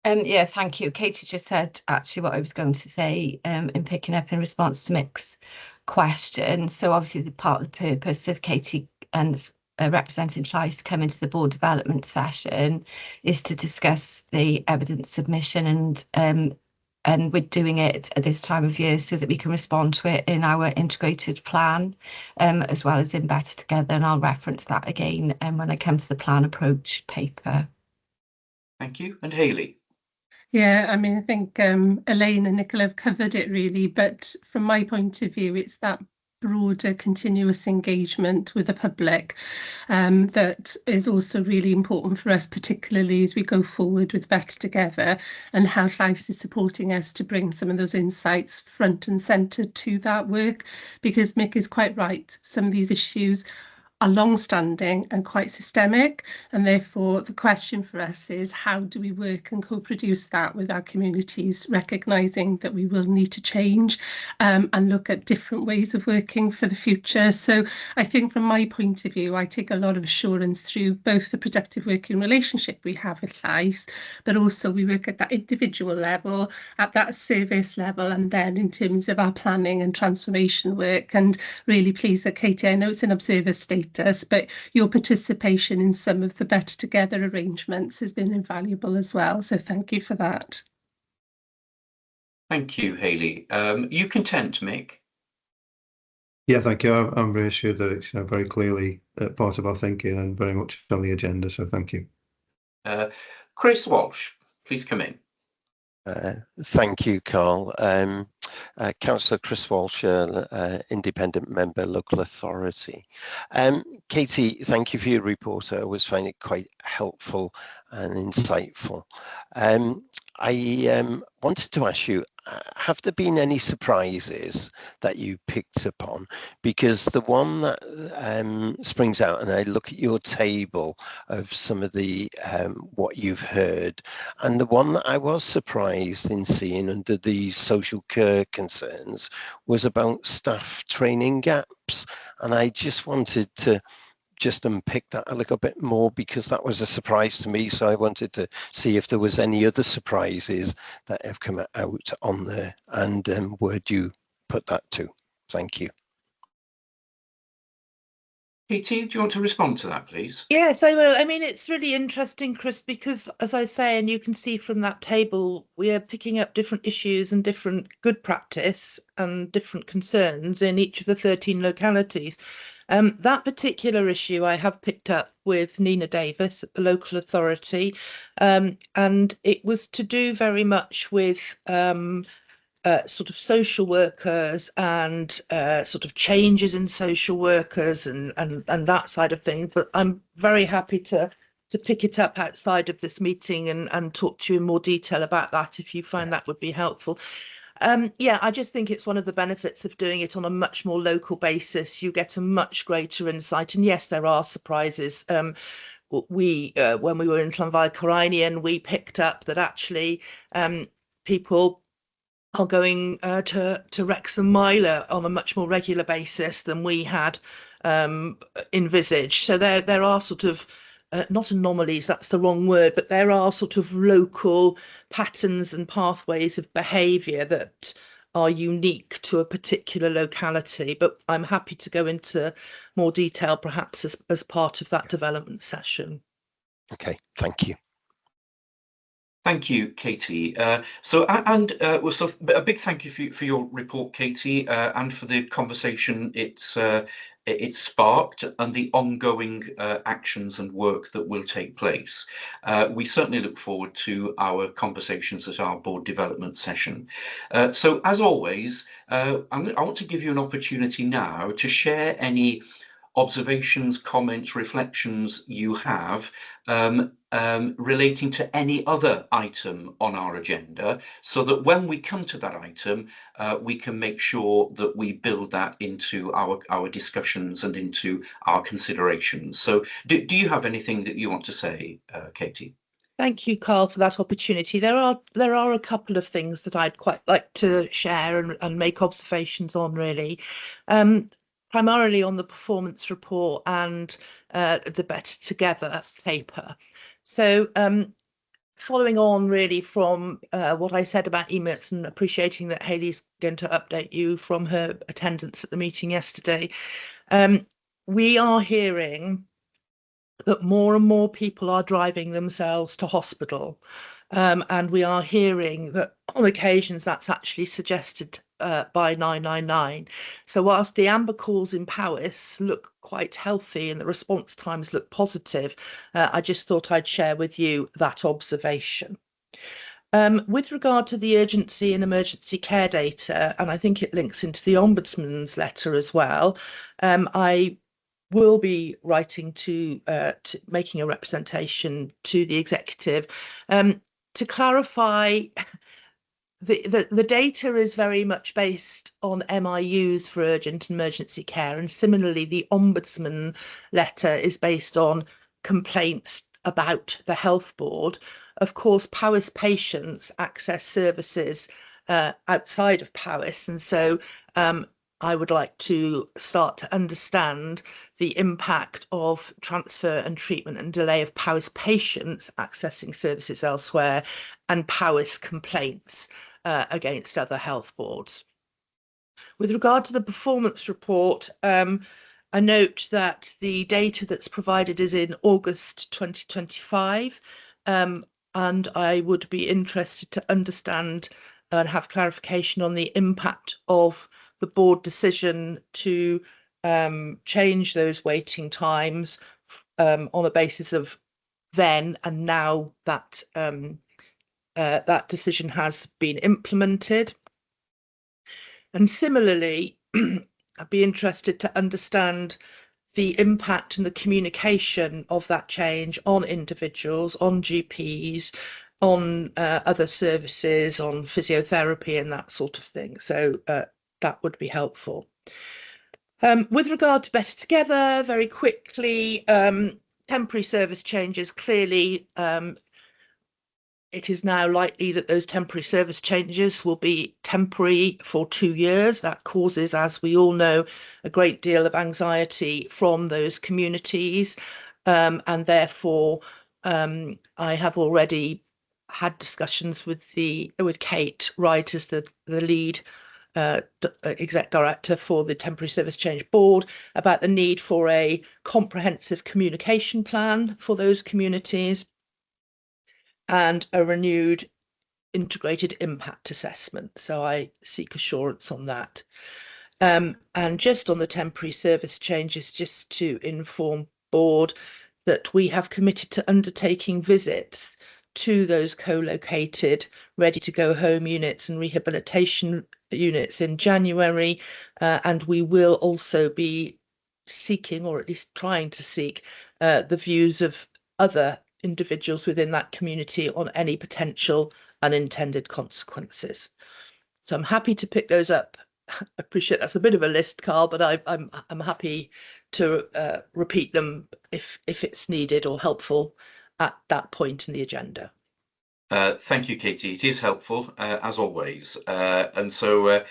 Yeah, thank you. Katie just said actually what I was going to say in picking up in response to Mick's question. So obviously the part of the purpose of Katie and representing CLICE coming to the board development session is to discuss the evidence submission, and we're doing it at this time of year so that we can respond to it in our integrated plan, as well as in Better Together, and I'll reference that again when I come to the plan approach paper. Thank you. And Hayley. Yeah, I mean, I think Elaine and Nicola have covered it really, but from my point of view, it's that broader continuous engagement with the public that is also really important for us, particularly as we go forward with Better Together, and how CLICE is supporting us to bring some of those insights front and centre to that work, because Mick is quite right. Some of these issues are long-standing and quite systemic, and therefore the question for us is how do we work and co-produce that with our communities, recognising that we will need to change and look at different ways of working for the future. So I think from my point of view, I take a lot of assurance through both the productive working relationship we have with Llais, but also we work at that individual level, at that service level, and then in terms of our planning and transformation work. And really pleased that Katie, I know it's an observer status, but your participation in some of the Better Together arrangements has been invaluable as well. So thank you for that. Thank you, Hayley. You content, Mick? Yeah, thank you. I'm reassured that it's very clearly part of our thinking and very much on the agenda. So thank you. Chris Walsh, please come in. Thank you, Carl. Councillor Chris Walsh, independent member, local authority. Katie, thank you for your report. I always find it quite helpful and insightful. I wanted to ask you, have there been any surprises that you picked up on? Because the one that springs out, and I look at your table of some of the what you've heard, and the one that I was surprised in seeing under the social care concerns was about staff training gaps. And I just wanted to just unpick that a little bit more because that was a surprise to me. So I wanted to see if there was any other surprises that have come out on there, and where do you put that to? Thank you. Katie, do you want to respond to that, please? Yes, I will. I mean, it's really interesting, Chris, because as I say, and you can see from that table, we are picking up different issues and different good practice and different concerns in each of the 13 localities. That particular issue I have picked up with Nina Davis at the local authority, and it was to do very much with sort of social workers and sort of changes in social workers and that side of things. But I'm very happy to pick it up outside of this meeting and talk to you in more detail about that if you find that would be helpful. Yeah, I just think it's one of the benefits of doing it on a much more local basis. You get a much greater insight. And yes, there are surprises. When we were in Llanfair we picked up that actually people are going to Wrexham Miler on a much more regular basis than we had envisaged. So there are sort of not anomalies, that's the wrong word, but there are sort of local patterns and pathways of behaviour that are unique to a particular locality. But I'm happy to go into more detail perhaps as part of that development session. Okay, thank you. Thank you, Katie. So a big thank you for your report, Katie, and for the conversation it's sparked and the ongoing actions and work that will take place. We certainly look forward to our conversations at our board development session. So as always, I want to give you an opportunity now to share any observations, comments, reflections you have relating to any other item on our agenda, so that when we come to that item, we can make sure that we build that into our discussions and into our considerations. So do you have anything that you want to say, Katie? Thank you, Carl, for that opportunity. There are a couple of things that I'd quite like to share and make observations on, really. Primarily on the performance report and the Better Together paper. So following on really from what I said about EMITS and appreciating that Hayley's going to update you from her attendance at the meeting yesterday, we are hearing that more and more people are driving themselves to hospital. And we are hearing that on occasions that's actually suggested by 999. So whilst the amber calls in Powys look quite healthy and the response times look positive, I just thought I'd share with you that observation. With regard to the urgency and emergency care data, and I think it links into the Ombudsman's letter as well, I will be writing to making a representation to the executive to clarify the data is very much based on MIUs for urgent and emergency care, and similarly the Ombudsman letter is based on complaints about the health board. Of course, Powys patients access services outside of Powys, and so I would like to start to understand the impact of transfer and treatment and delay of Powys patients accessing services elsewhere and Powys complaints against other health boards. With regard to the performance report, I note that the data that's provided is in August 2025, and I would be interested to understand and have clarification on the impact of the board decision to change those waiting times on the basis of then and now that that decision has been implemented. And similarly, I'd be interested to understand the impact and the communication of that change on individuals, on GPs, on other services, on physiotherapy and that sort of thing. So that would be helpful. With regard to Better Together, very quickly, temporary service changes, clearly it is now likely that those temporary service changes will be temporary for 2 years. That causes, as we all know, a great deal of anxiety from those communities. And therefore, I have already had discussions with Kate Wright as the lead exec director for the Temporary Service Change Board about the need for a comprehensive communication plan for those communities and a renewed integrated impact assessment. So I seek assurance on that. And just on the temporary service changes, just to inform board that we have committed to undertaking visits to those co-located ready to go home units and rehabilitation units in January, and we will also be seeking, or at least trying to seek, the views of other individuals within that community on any potential unintended consequences. So I'm happy to pick those up. I appreciate that's a bit of a list, Carl, but I'm happy to repeat them if it's needed or helpful at that point in the agenda. Thank you, Katie. It is helpful, as always. And so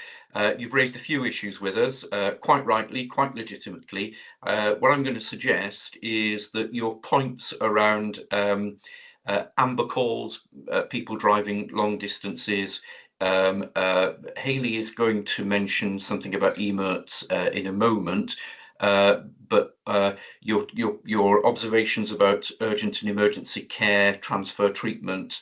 you've raised a few issues with us, quite rightly, quite legitimately. What I'm going to suggest is that your points around amber calls, people driving long distances, Hayley is going to mention something about EMERTs in a moment. But your observations about urgent and emergency care, transfer treatment,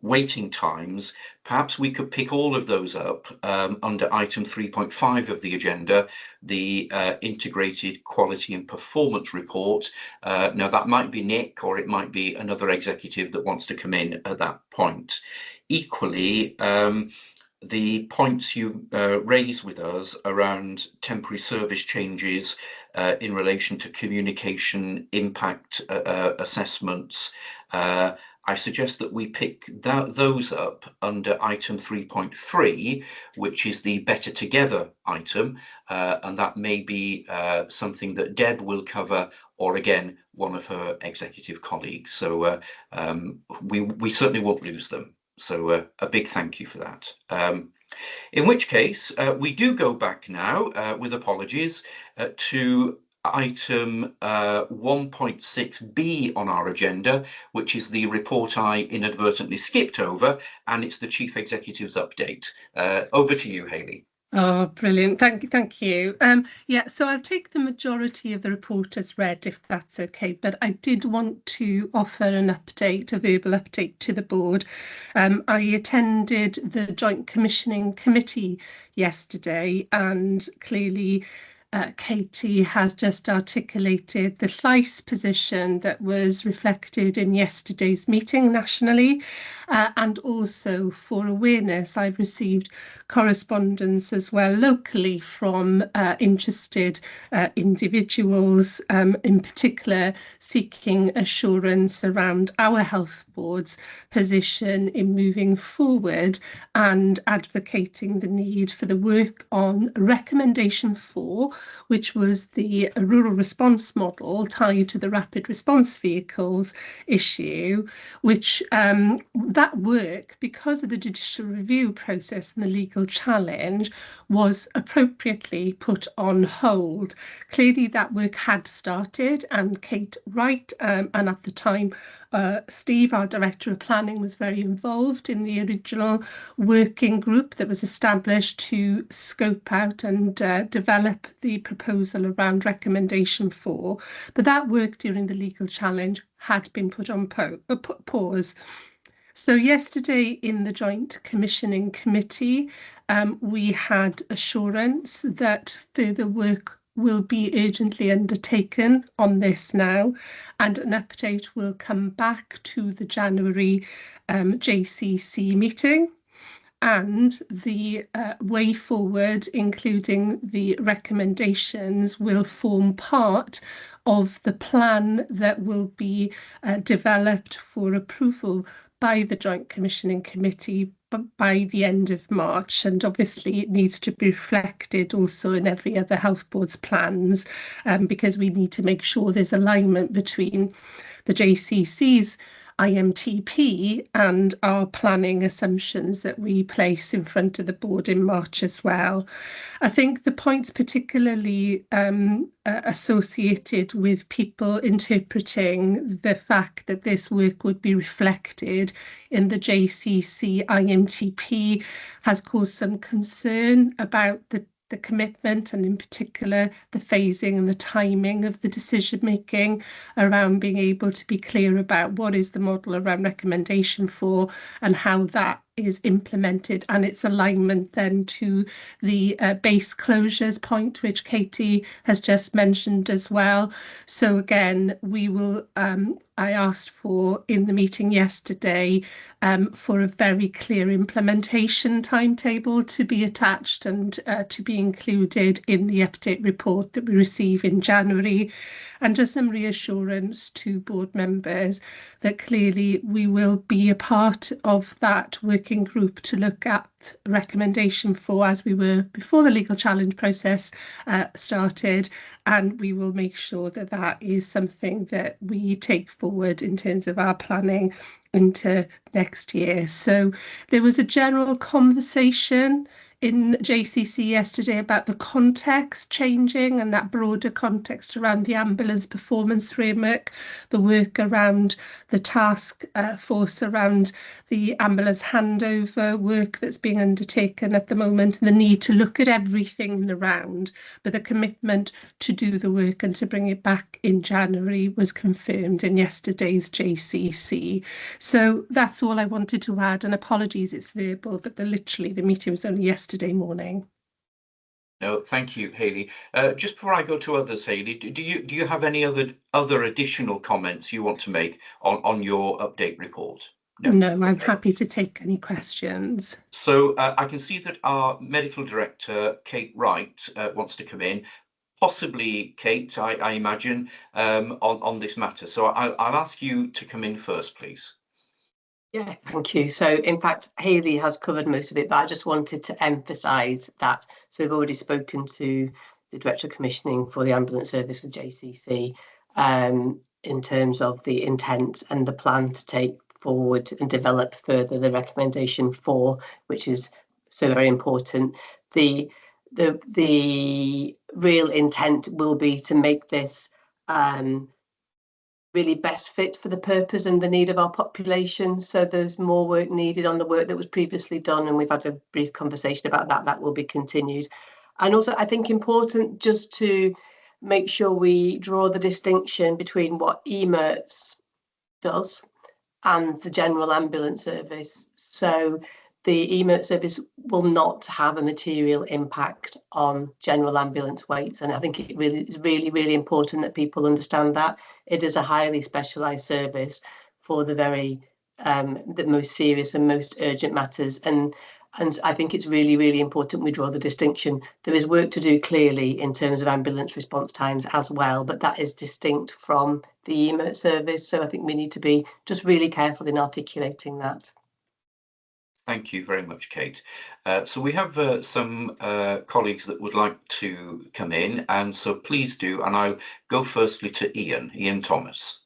waiting times, perhaps we could pick all of those up under item 3.5 of the agenda, the integrated quality and performance report. Now that might be Nick, or it might be another executive that wants to come in at that point. Equally, the points you raise with us around temporary service changes in relation to communication impact assessments, I suggest that we pick those up under item 3.3, which is the Better Together item, and that may be something that Deb will cover, or again, one of her executive colleagues. So we certainly won't lose them. So a big thank you for that. In which case, we do go back now, with apologies, to item 1.6b on our agenda, which is the report I inadvertently skipped over, and it's the Chief Executive's update. Over to you, Hayley. Oh, brilliant. Thank you. Yeah, so I'll take the majority of the report as read, if that's okay, but I did want to offer an update, a verbal update to the board. I attended the Joint Commissioning Committee yesterday, and clearly Katie has just articulated the Llais position that was reflected in yesterday's meeting nationally, and also for awareness, I've received correspondence as well locally from interested individuals, in particular seeking assurance around our health Board's position in moving forward and advocating the need for the work on recommendation 4, which was the rural response model tied to the rapid response vehicles issue, which that work, because of the judicial review process and the legal challenge, was appropriately put on hold. Clearly that work had started, and Kate Wright and at the time Steve, our Director of Planning, was very involved in the original working group that was established to scope out and develop the proposal around recommendation 4. But that work during the legal challenge had been put on pause. So yesterday in the Joint Commissioning Committee, we had assurance that further work will be urgently undertaken on this now, and an update will come back to the January JCC meeting. And the way forward, including the recommendations, will form part of the plan that will be developed for approval by the Joint Commissioning Committee by the end of March. And obviously it needs to be reflected also in every other health board's plans, because we need to make sure there's alignment between the JCC's IMTP and our planning assumptions that we place in front of the board in March as well. I think the points particularly associated with people interpreting the fact that this work would be reflected in the JCC IMTP has caused some concern about the commitment, and in particular the phasing and the timing of the decision making around being able to be clear about what is the model around recommendation 4 and how that is implemented, and its alignment then to the base closures point, which Katie has just mentioned as well. So again, we will I asked for in the meeting yesterday for a very clear implementation timetable to be attached and to be included in the update report that we receive in January, and just some reassurance to board members that clearly we will be a part of that working group to look at recommendation 4 as we were before the legal challenge process started, and we will make sure that that is something that we take forward in terms of our planning into next year. So there was a general conversation in JCC yesterday about the context changing and that broader context around the ambulance performance framework, the work around the task force around the ambulance handover work that's being undertaken at the moment, and the need to look at everything around, but the commitment to do the work and to bring it back in January was confirmed in yesterday's JCC. So that's all I wanted to add, and apologies it's verbal, but literally the meeting was only yesterday morning. No, thank you, Hayley. Just before I go to others, Hayley, do you have any other additional comments you want to make on your update report? No, I'm happy to take any questions. So I can see that our medical director, Kate Wright, wants to come in. Possibly, Kate, I imagine, on this matter. So I'll ask you to come in first, please. Yeah, thank you. So in fact, Hayley has covered most of it, but I just wanted to emphasise that. So we've already spoken to the Director of Commissioning for the Ambulance Service with JCC in terms of the intent and the plan to take forward and develop further the recommendation 4, which is so very important. The real intent will be to make this really best fit for the purpose and the need of our population. So there's more work needed on the work that was previously done, and we've had a brief conversation about that. That will be continued. And also I think important just to make sure we draw the distinction between what EMERTS does and the general ambulance service. So the EMERT service will not have a material impact on general ambulance weights. And I think it is really important that people understand that. It is a highly specialised service for the very the most serious and most urgent matters. And And I think it's really, really important we draw the distinction. There is work to do clearly in terms of ambulance response times as well, but that is distinct from the EMERT service. So I think we need to be just really careful in articulating that. Thank you very much, Kate. So we have some colleagues that would like to come in, and so please do. And I'll go firstly to Ian Thomas.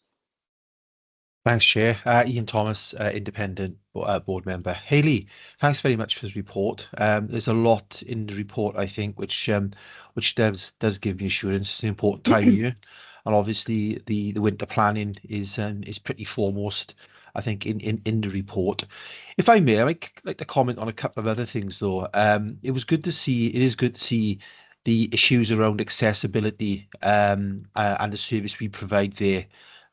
Thanks, Chair. Ian Thomas, Independent Board Member. Hayley, thanks very much for this report. There's a lot in the report, I think, which does give me assurance. It's an important time of year, and obviously the winter planning is pretty foremost, I think, in the report. If I may, I'd like to comment on a couple of other things, though. It is good to see the issues around accessibility and the service we provide there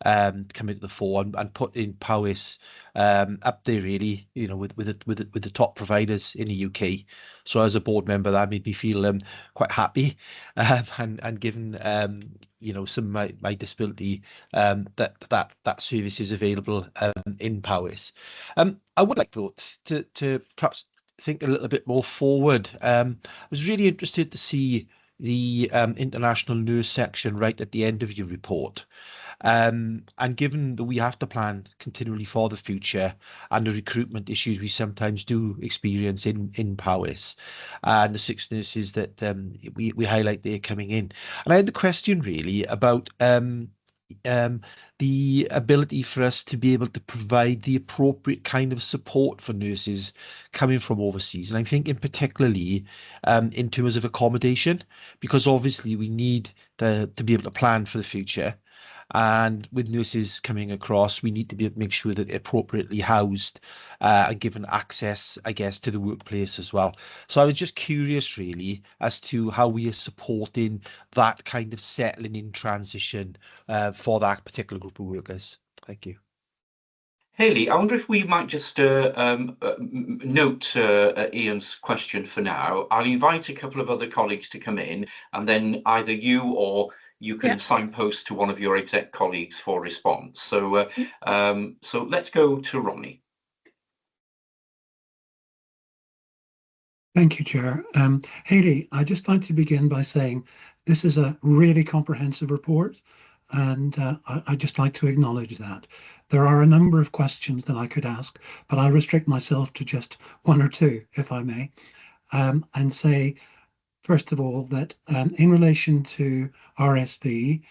come into the fore and put in Powys up there, really, with the top providers in the UK. So as a board member, that made me feel quite happy, and given some of my disability, that service is available in Powys. I would like to perhaps think a little bit more forward. I was really interested to see the international nurse section right at the end of your report. And given that we have to plan continually for the future and the recruitment issues we sometimes do experience in Powys, and the 6 nurses that we highlight there coming in. And I had the question really about the ability for us to be able to provide the appropriate kind of support for nurses coming from overseas. And I'm thinking particularly in terms of accommodation, because obviously we need to be able to plan for the future. And with nurses coming across, we need to make sure that they're appropriately housed and given access, I guess, to the workplace as well. So I was just curious, really, as to how we are supporting that kind of settling in transition for that particular group of workers. Thank you. Hayley, I wonder if we might just note Ian's question for now. I'll invite a couple of other colleagues to come in, and then either you or you can signpost to one of your exec colleagues for response. So, so let's go to Ronnie. Thank you, Chair. Hayley, I'd just like to begin by saying this is a really comprehensive report, and I'd just like to acknowledge that. There are a number of questions that I could ask, but I'll restrict myself to just one or two, if I may, and say, first of all, that in relation to RSV,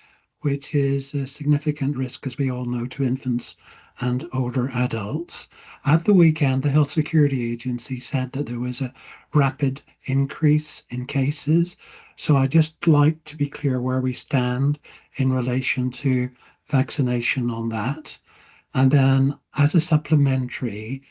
which is a significant risk, as we all know, to infants and older adults, at the weekend, the Health Security Agency said that there was a rapid increase in cases. So I'd just like to be clear where we stand in relation to vaccination on that. And then as a supplementary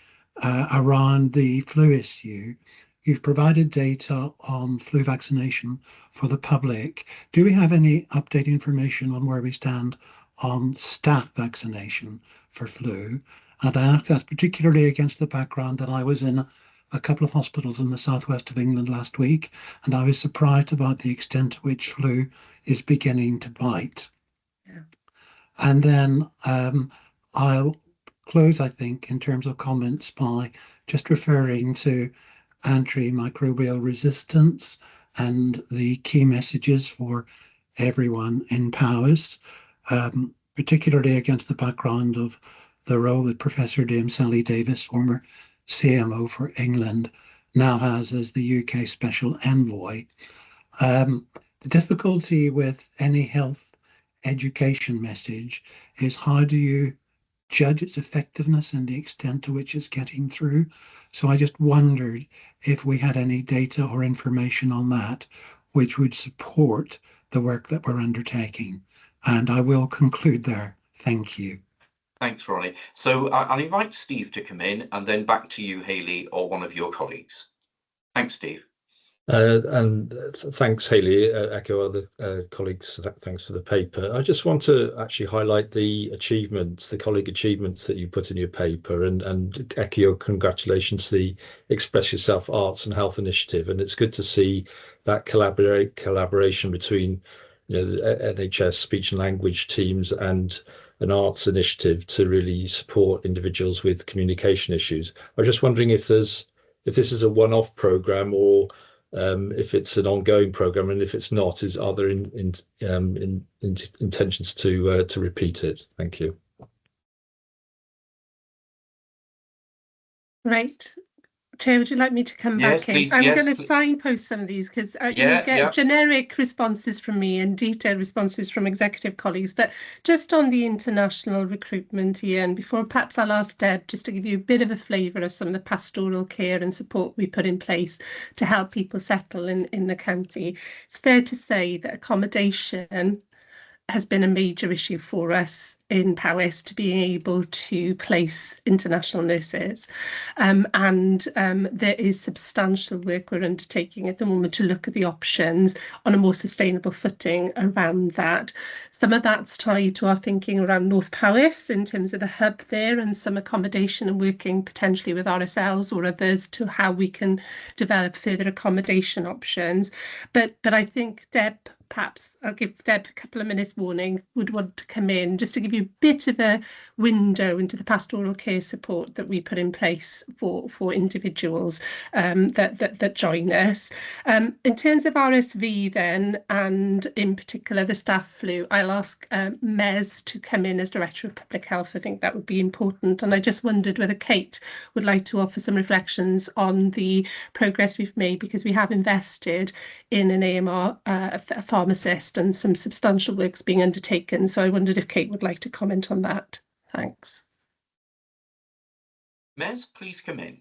around the flu issue, you've provided data on flu vaccination for the public. Do we have any update information on where we stand on staff vaccination for flu? And I ask that particularly against the background that I was in a couple of hospitals in the southwest of England last week, and I was surprised about the extent to which flu is beginning to bite. Yeah. And then I'll close, I think, in terms of comments by just referring to antimicrobial resistance and the key messages for everyone in Powys, particularly against the background of the role that Professor Dame Sally Davis, former CMO for England, now has as the UK Special Envoy. The difficulty with any health education message is how do you judge its effectiveness and the extent to which it's getting through. So I just wondered if we had any data or information on that which would support the work that we're undertaking. And I will conclude there. Thank you. Thanks, Ronnie. So I'll invite Steve to come in and then back to you, Hayley, or one of your colleagues. Thanks, Steve. And thanks, Hayley. Echo other colleagues. Thanks for the paper. I just want to actually highlight the achievements, the colleague achievements that you put in your paper, and echo your congratulations to the Express Yourself Arts and Health Initiative. And it's good to see that collaboration between, the NHS speech and language teams and an arts initiative to really support individuals with communication issues. I'm just wondering if there's if this is a one-off programme or if it's an ongoing programme, and if it's not, are there intentions to repeat it? Thank you. Right. Chair, would you like me to come Yes, back in? please. I'm Yes, going to signpost some of these because you'll get yeah. generic responses from me and detailed responses from executive colleagues. But just on the international recruitment, Ian, before perhaps I'll ask Deb just to give you a bit of a flavour of some of the pastoral care and support we put in place to help people settle in the county. It's fair to say that accommodation has been a major issue for us in Powys to being able to place international nurses. There is substantial work we're undertaking at the moment to look at the options on a more sustainable footing around that. Some of that's tied to our thinking around North Powys in terms of the hub there and some accommodation and working potentially with RSLs or others to how we can develop further accommodation options. But I think Deb, perhaps I'll give Deb a couple of minutes warning, would want to come in just to give you a bit of a window into the pastoral care support that we put in place for individuals that join us. In terms of RSV then, and in particular the staff flu, I'll ask Mez to come in as Director of Public Health. I think that would be important. And I just wondered whether Kate would like to offer some reflections on the progress we've made, because we have invested in an AMR, a pharmacist, and some substantial work's being undertaken. So I wondered if Kate would like to comment on that. Thanks. Mez, please come in.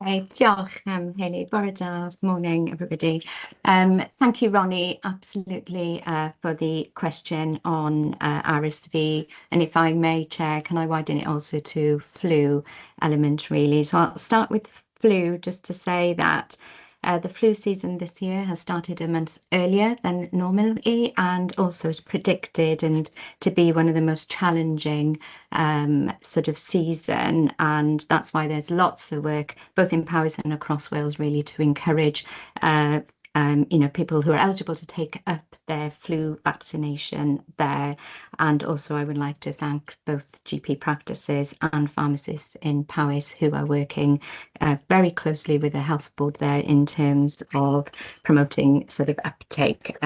Diolch, Hayley. Bore da. Morning, everybody. Thank you, Ronnie, absolutely, for the question on RSV. And if I may, Chair, can I widen it also to flu element, really? So I'll start with flu, just to say that the flu season this year has started a month earlier than normally, and also is predicted and to be one of the most challenging sort of season. And that's why there's lots of work, both in Powys and across Wales, really, to encourage people who are eligible to take up their flu vaccination there. And also I would like to thank both GP practices and pharmacists in Powys who are working very closely with the health board there in terms of promoting sort of uptake.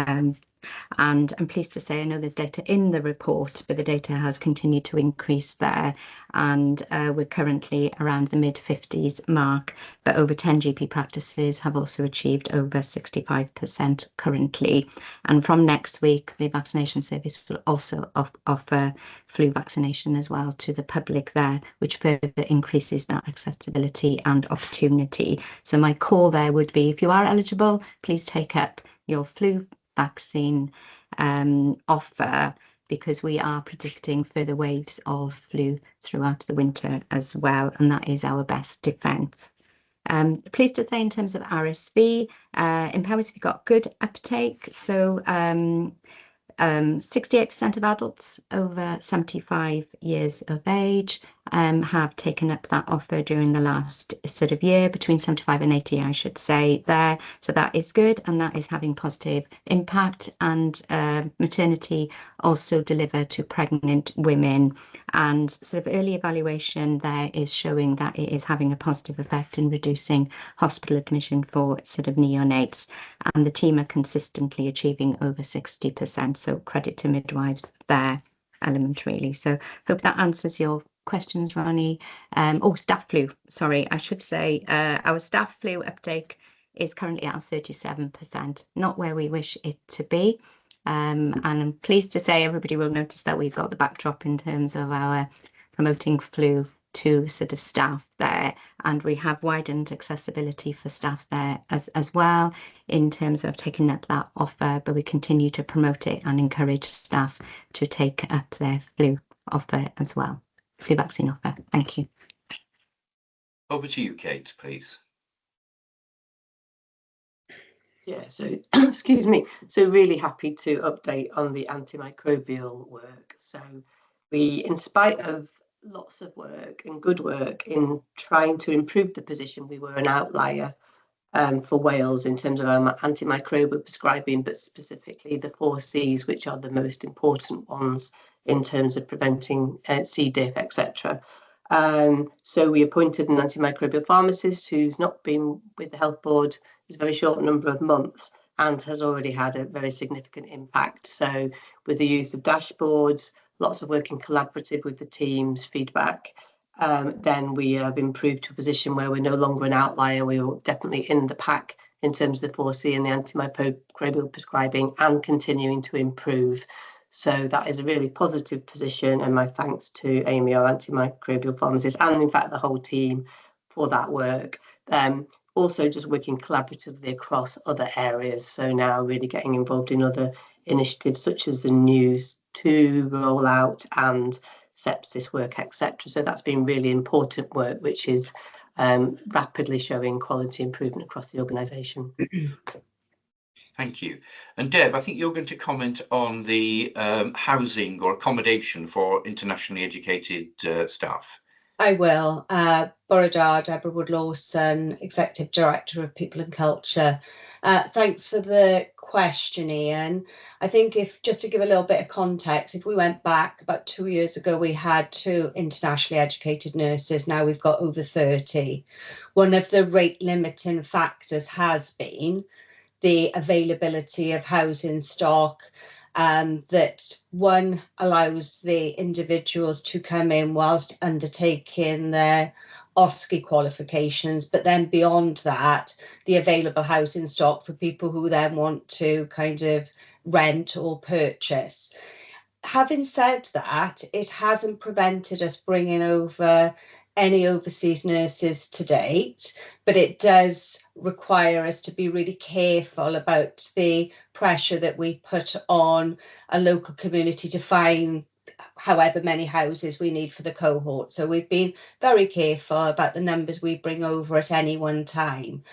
And I'm pleased to say, I know there's data in the report, but the data has continued to increase there. And we're currently around the mid-50s mark, but over 10 GP practices have also achieved over 65% currently. And from next week, the vaccination service will also offer flu vaccination as well to the public there, which further increases that accessibility and opportunity. So my call there would be, if you are eligible, please take up your flu vaccine offer, because we are predicting further waves of flu throughout the winter as well, and that is our best defence. Pleased to say, in terms of RSV, in Powys we've got good uptake. So 68% of adults over 75 years of age have taken up that offer during the last sort of year, between 75 and 80, I should say there. So that is good, and that is having positive impact. And maternity also delivered to pregnant women, and sort of early evaluation there is showing that it is having a positive effect in reducing hospital admission for sort of neonates, and the team are consistently achieving over 60%. So credit to midwives there element, really. So hope that answers your questions, Ronnie. Staff flu, sorry, I should say our staff flu uptake is currently at 37%, not where we wish it to be. And I'm pleased to say everybody will notice that we've got the backdrop in terms of our promoting flu to sort of staff there, and we have widened accessibility for staff there as well in terms of taking up that offer, but we continue to promote it and encourage staff to take up their flu offer as well, flu vaccine offer. Thank you. Over to you, Kate, please. Yeah, so excuse me. So really happy to update on the antimicrobial work. So we, in spite of lots of work and good work in trying to improve the position, we were an outlier for Wales in terms of our antimicrobial prescribing, but specifically the 4 Cs, which are the most important ones in terms of preventing C. diff, etc. So we appointed an antimicrobial pharmacist who's not been with the health board a very short number of months and has already had a very significant impact. So with the use of dashboards, lots of working collaborative with the team's feedback, then we have improved to a position where we're no longer an outlier. We're definitely in the pack in terms of the 4C and the antimicrobial prescribing, and continuing to improve. So that is a really positive position, and my thanks to Amy, our antimicrobial pharmacist, and in fact the whole team for that work. Also just working collaboratively across other areas. So now really getting involved in other initiatives such as the News 2 rollout and sepsis work, etc. So that's been really important work, which is rapidly showing quality improvement across the organisation. Thank you. And Deb, I think you're going to comment on the housing or accommodation for internationally educated staff. I will. Borodar, Deborah Wood-Lawson, Executive Director of People and Culture. Thanks for the question, Ian. I think just to give a little bit of context, if we went back about 2 years ago, we had 2 internationally educated nurses. Now we've got over 30. One of the rate limiting factors has been the availability of housing stock, that one allows the individuals to come in whilst undertaking their OSCE qualifications, but then beyond that, the available housing stock for people who then want to kind of rent or purchase. Having said that, it hasn't prevented us bringing over any overseas nurses to date, but it does require us to be really careful about the pressure that we put on a local community to find however many houses we need for the cohort. So we've been very careful about the numbers we bring over at any one time.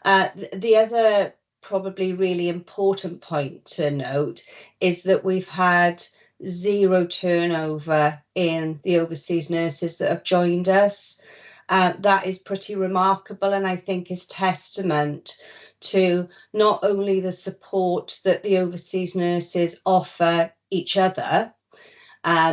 The other probably really important point to note is that we've had 0 turnover in the overseas nurses that have joined us. That is pretty remarkable, and I think is testament to not only the support that the overseas nurses offer each other,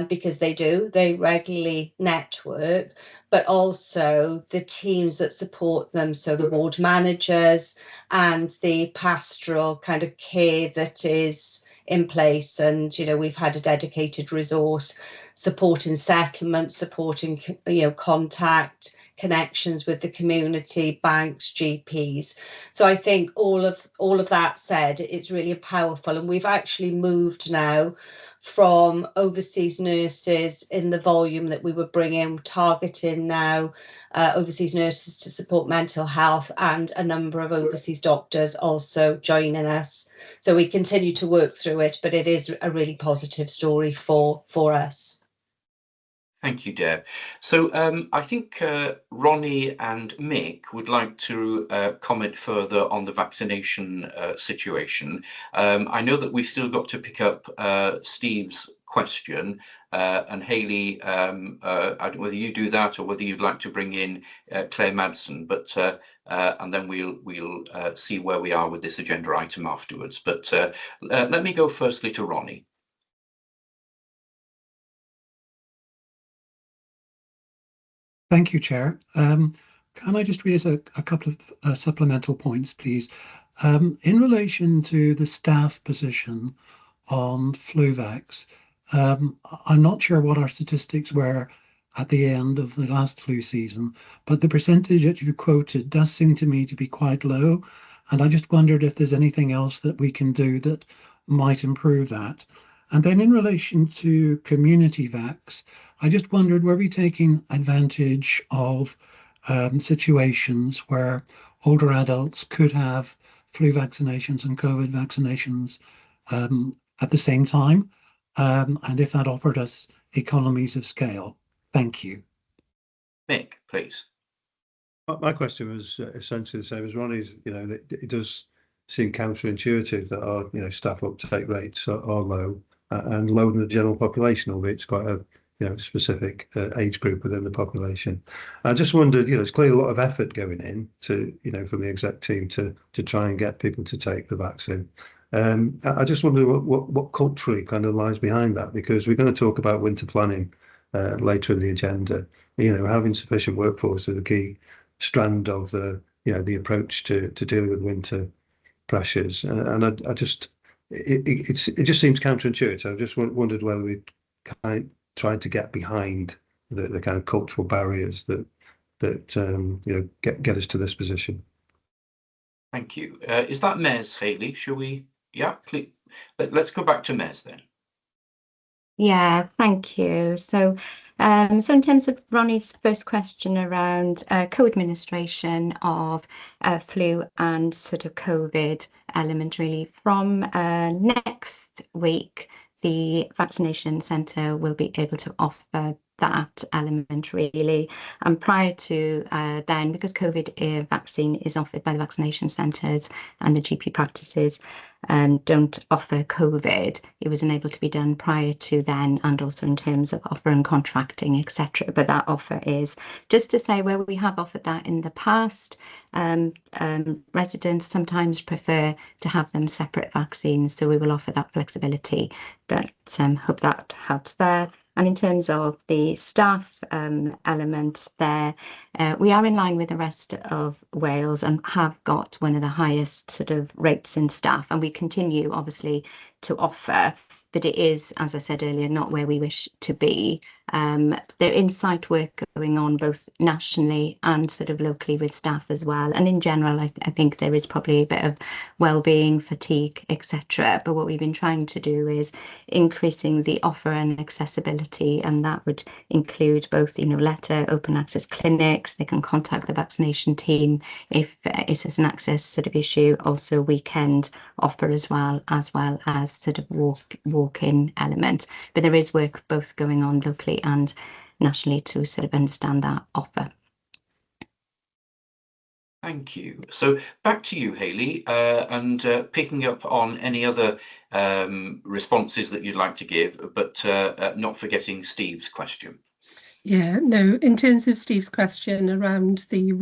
because they regularly network, but also the teams that support them. So the ward managers and the pastoral kind of care that is in place. And, you know, we've had a dedicated resource supporting settlement, supporting, contact, connections with the community, banks, GPs. So I think all of that said, it's really powerful. And we've actually moved now from overseas nurses in the volume that we were bringing, targeting now overseas nurses to support mental health, and a number of overseas doctors also joining us. So we continue to work through it, but it is a really positive story for us. Thank you, Deb. So I think Ronnie and Mick would like to comment further on the vaccination situation. I know that we still got to pick up Steve's question, and Hayley, I don't know whether you do that or whether you'd like to bring in Claire Madsen, but and then we'll see where we are with this agenda item afterwards. But let me go firstly to Ronnie. Thank you, Chair. Can I just raise a couple of supplemental points, please? In relation to the staff position on Fluvax, I'm not sure what our statistics were at the end of the last flu season, but the percentage that you quoted does seem to me to be quite low. And I just wondered if there's anything else that we can do that might improve that. And then in relation to community vax, I just wondered, were we taking advantage of situations where older adults could have flu vaccinations and COVID vaccinations at the same time? And if that offered us economies of scale? Thank you. Mick, please. My question was essentially the same as Ronnie's. It does seem counterintuitive that our staff uptake rates are low and lower than the general population, albeit it's quite a specific age group within the population. I just wondered, there's clearly a lot of effort going in to, from the exec team to try and get people to take the vaccine. I just wonder what culturally kind of lies behind that, because we're going to talk about winter planning later in the agenda. having sufficient workforce is a key strand of the approach to dealing with winter pressures. And I just it just seems counterintuitive. I just wondered whether we tried to get behind the kind of cultural barriers that get us to this position. Thank you. Is that Mez, Hayley? Shall we? Yeah, please. Let's go back to Mez then. Yeah, thank you. So in terms of Ronnie's first question around co-administration of flu and sort of COVID element, really, from next week, the vaccination centre will be able to offer that element, really. And prior to then, because COVID vaccine is offered by the vaccination centres and the GP practices, don't offer COVID, it was unable to be done prior to then, and also in terms of offer and contracting, etc. But that offer is, just to say, where we have offered that in the past, residents sometimes prefer to have them separate vaccines, so we will offer that flexibility. But hope that helps there. And in terms of the staff element there, we are in line with the rest of Wales and have got one of the highest sort of rates in staff, and we continue obviously to offer, but it is, as I said earlier, not where we wish to be. There insight work going on both nationally and sort of locally with staff as well. And in general, I think there is probably a bit of well-being, fatigue, etc. But what we've been trying to do is increasing the offer and accessibility, and that would include both, letter, open access clinics. They can contact the vaccination team if it is an access sort of issue. Also weekend offer as well as sort of walk-in element. But there is work both going on locally and nationally to sort of understand that offer. Thank you. So back to you, Hayley, and picking up on any other responses that you'd like to give, but not forgetting Steve's question. Yeah, no, in terms of Steve's question around the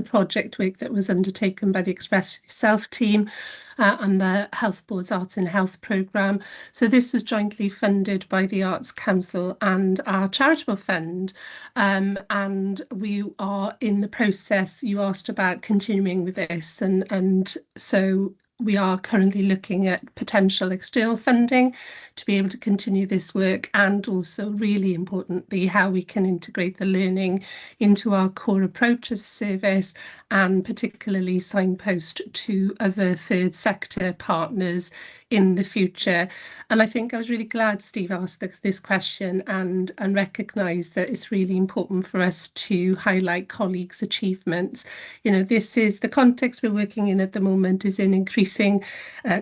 project work that was undertaken by the Express Yourself team and the Health Board's Arts and Health programme. So this was jointly funded by the Arts Council and our charitable fund. And we are in the process, you asked about continuing with this, and so we are currently looking at potential external funding to be able to continue this work, and also, really importantly, how we can integrate the learning into our core approach as a service, and particularly signpost to other third sector partners in the future. And I think I was really glad Steve asked this question and recognised that it's really important for us to highlight colleagues' achievements. This is the context we're working in at the moment, is in increasing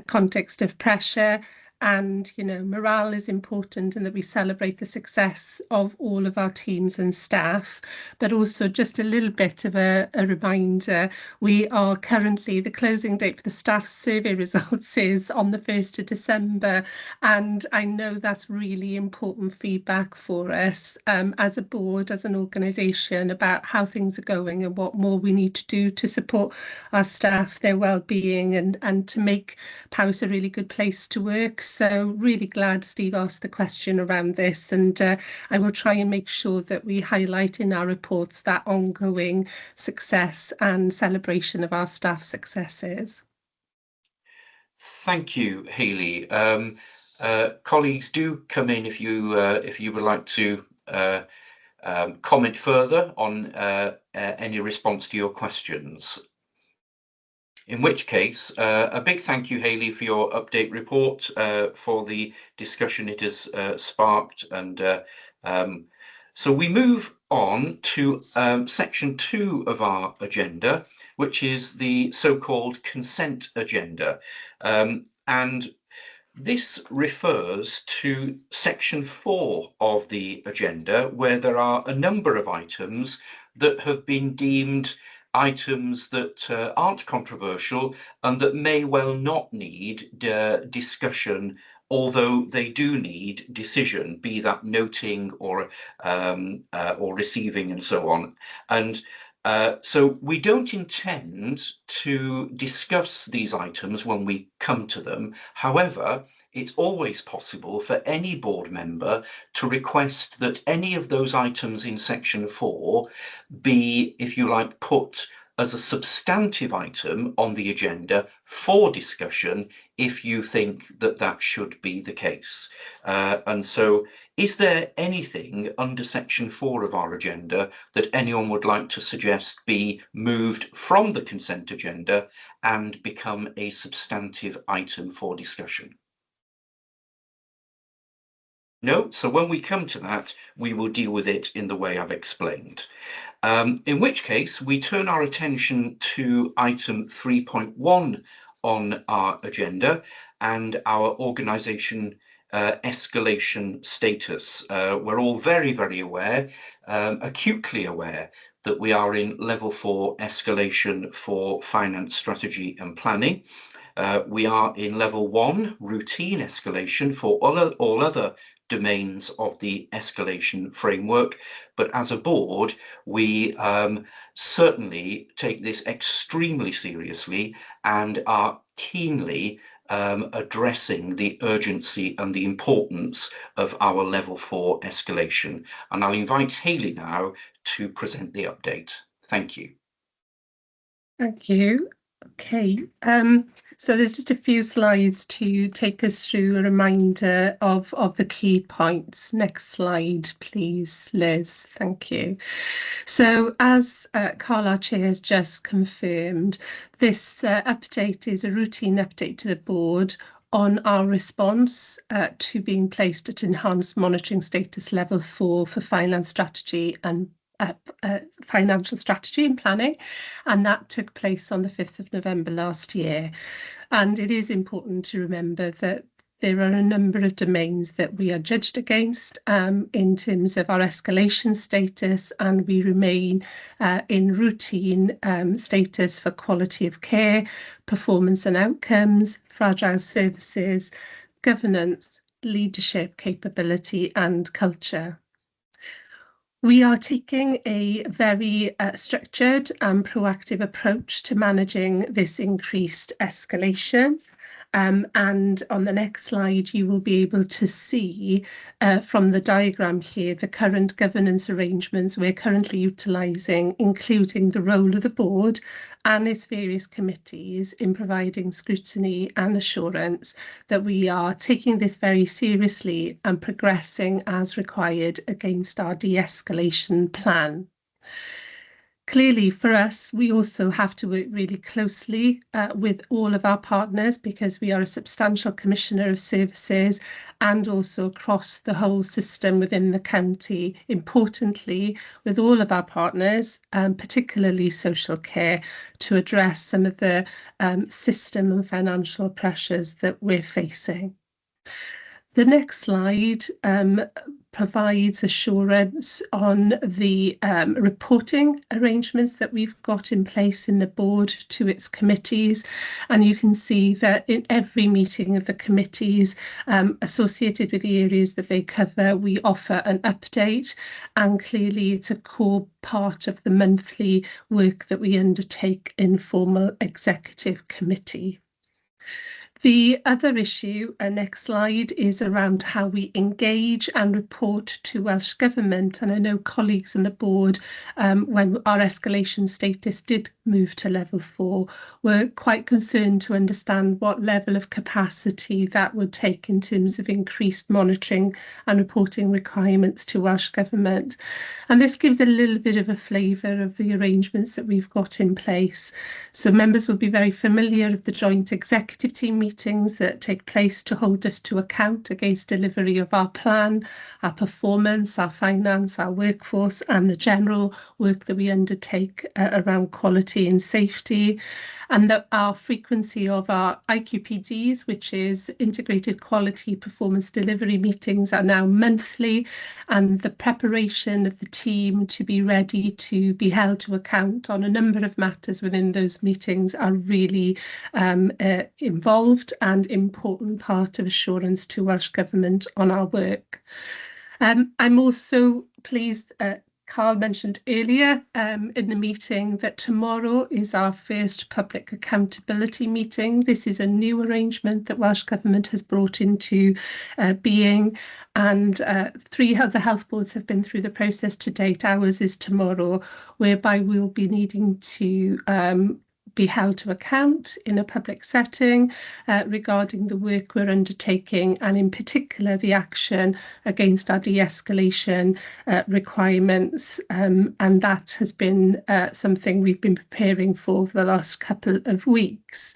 context of pressure. And, morale is important, and that we celebrate the success of all of our teams and staff. But also just a little bit of a reminder, we are currently, the closing date for the staff survey results is on the 1st of December. And I know that's really important feedback for us as a board, as an organisation, about how things are going and what more we need to do to support our staff, their well-being, and to make Powys a really good place to work. So really glad Steve asked the question around this, and I will try and make sure that we highlight in our reports that ongoing success and celebration of our staff successes. Thank you, Hayley. Colleagues, do come in if you would like to comment further on any response to your questions. In which case, a big thank you, Hayley, for your update report, for the discussion it has sparked. And so we move on to section 2 of our agenda, which is the so-called consent agenda. And this refers to section 4 of the agenda, where there are a number of items that have been deemed items that aren't controversial and that may well not need discussion, although they do need decision, be that noting or receiving and so on. And So we don't intend to discuss these items when we come to them. However, it's always possible for any board member to request that any of those items in section 4 be, if you like, put as a substantive item on the agenda for discussion if you think that that should be the case. And so is there anything under section 4 of our agenda that anyone would like to suggest be moved from the consent agenda and become a substantive item for discussion? No, so when we come to that, we will deal with it in the way I've explained. In which case, we turn our attention to item 3.1 on our agenda and our organisation escalation status. We're all very, very aware, acutely aware, that we are in level 4 escalation for finance, strategy and planning. We are in level 1 routine escalation for all other domains of the escalation framework, but as a board we certainly take this extremely seriously and are keenly addressing the urgency and the importance of our level 4 escalation. And I'll invite Hayley now to present the update. Thank you. Thank you. Okay, so there's just a few slides to take us through a reminder of the key points. Next slide, please, Liz. Thank you. So as Carl, our chair, has just confirmed, this update is a routine update to the board on our response to being placed at enhanced monitoring status level 4 for finance strategy and financial strategy and planning, and that took place on the 5th of November last year. And it is important to remember that there are a number of domains that we are judged against in terms of our escalation status, and we remain in routine status for quality of care, performance and outcomes, fragile services, governance, leadership capability and culture. We are taking a very structured and proactive approach to managing this increased escalation. And on the next slide, you will be able to see from the diagram here the current governance arrangements we're currently utilising, including the role of the board and its various committees in providing scrutiny and assurance that we are taking this very seriously and progressing as required against our de-escalation plan. Clearly, for us, we also have to work really closely with all of our partners because we are a substantial commissioner of services and also across the whole system within the county, importantly, with all of our partners, particularly social care, to address some of the system and financial pressures that we're facing. The next slide provides assurance on the reporting arrangements that we've got in place in the board to its committees, and you can see that in every meeting of the committees associated with the areas that they cover, we offer an update, and clearly it's a core part of the monthly work that we undertake in formal executive committee. The other issue, next slide, is around how we engage and report to Welsh Government. And I know colleagues on the board, when our escalation status did move to level 4, were quite concerned to understand what level of capacity that would take in terms of increased monitoring and reporting requirements to Welsh Government. And this gives a little bit of a flavour of the arrangements that we've got in place. So members will be very familiar of the joint executive team meetings that take place to hold us to account against delivery of our plan, our performance, our finance, our workforce, and the general work that we undertake around quality and safety. And that our frequency of our IQPDs, which is integrated quality performance delivery meetings, are now monthly, and the preparation of the team to be ready to be held to account on a number of matters within those meetings are really involved and important part of assurance to Welsh Government on our work. I'm also pleased, Carl mentioned earlier in the meeting that tomorrow is our first public accountability meeting. This is a new arrangement that Welsh Government has brought into being, and 3 other health boards have been through the process to date. Ours is tomorrow, whereby we'll be needing to be held to account in a public setting regarding the work we're undertaking, and in particular the action against our de-escalation requirements, and that has been something we've been preparing for the last couple of weeks.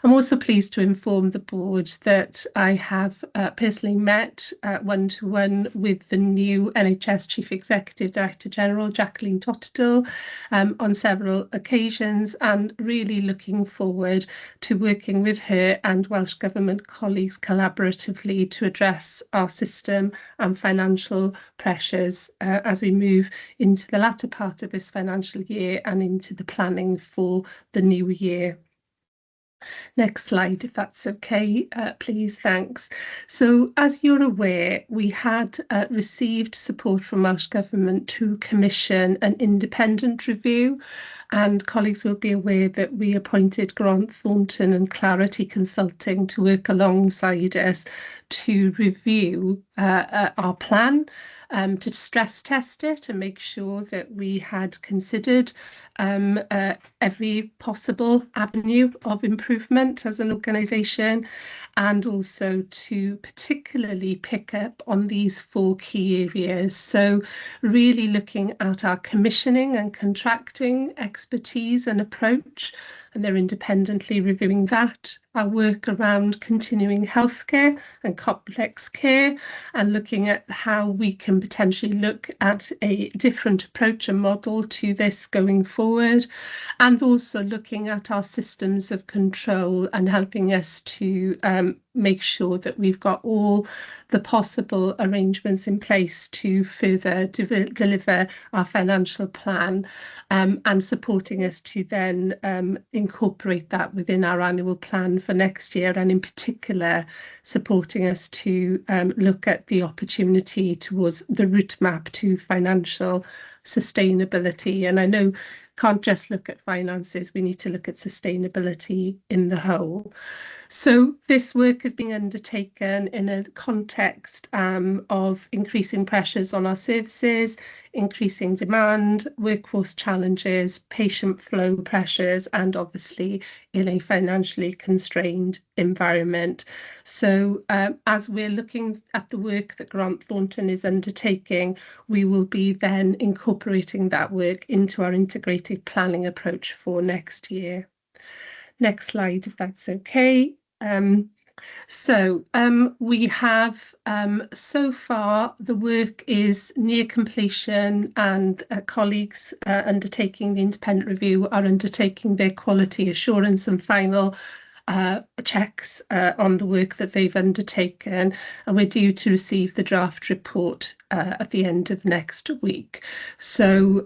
I'm also pleased to inform the board that I have personally met one-to-one with the new NHS Chief Executive Director General, Jacqueline Tottedal, on several occasions, and really looking forward to working with her and Welsh Government colleagues collaboratively to address our system and financial pressures as we move into the latter part of this financial year and into the planning for the new year. Next slide, if that's okay, please, thanks. So as you're aware, we had received support from Welsh Government to commission an independent review, and colleagues will be aware that we appointed Grant Thornton and Clarity Consulting to work alongside us to review our plan, to stress test it and make sure that we had considered every possible avenue of improvement as an organisation, and also to particularly pick up on these 4 key areas. So really looking at our commissioning and contracting expertise and approach, and they're independently reviewing that, our work around continuing healthcare and complex care, and looking at how we can potentially look at a different approach and model to this going forward, and also looking at our systems of control and helping us to make sure that we've got all the possible arrangements in place to further deliver our financial plan, and supporting us to then incorporate that within our annual plan for next year, and in particular supporting us to look at the opportunity towards the route map to financial sustainability. And I know can't just look at finances, we need to look at sustainability in the whole. So this work is being undertaken in a context of increasing pressures on our services, increasing demand, workforce challenges, patient flow pressures, and obviously in a financially constrained environment. So as we're looking at the work that Grant Thornton is undertaking, we will be then incorporating that work into our integrated planning approach for next year. Next slide, if that's okay. We have so far the work is near completion, and colleagues undertaking the independent review are undertaking their quality assurance and final checks on the work that they've undertaken, and we're due to receive the draft report at the end of next week. So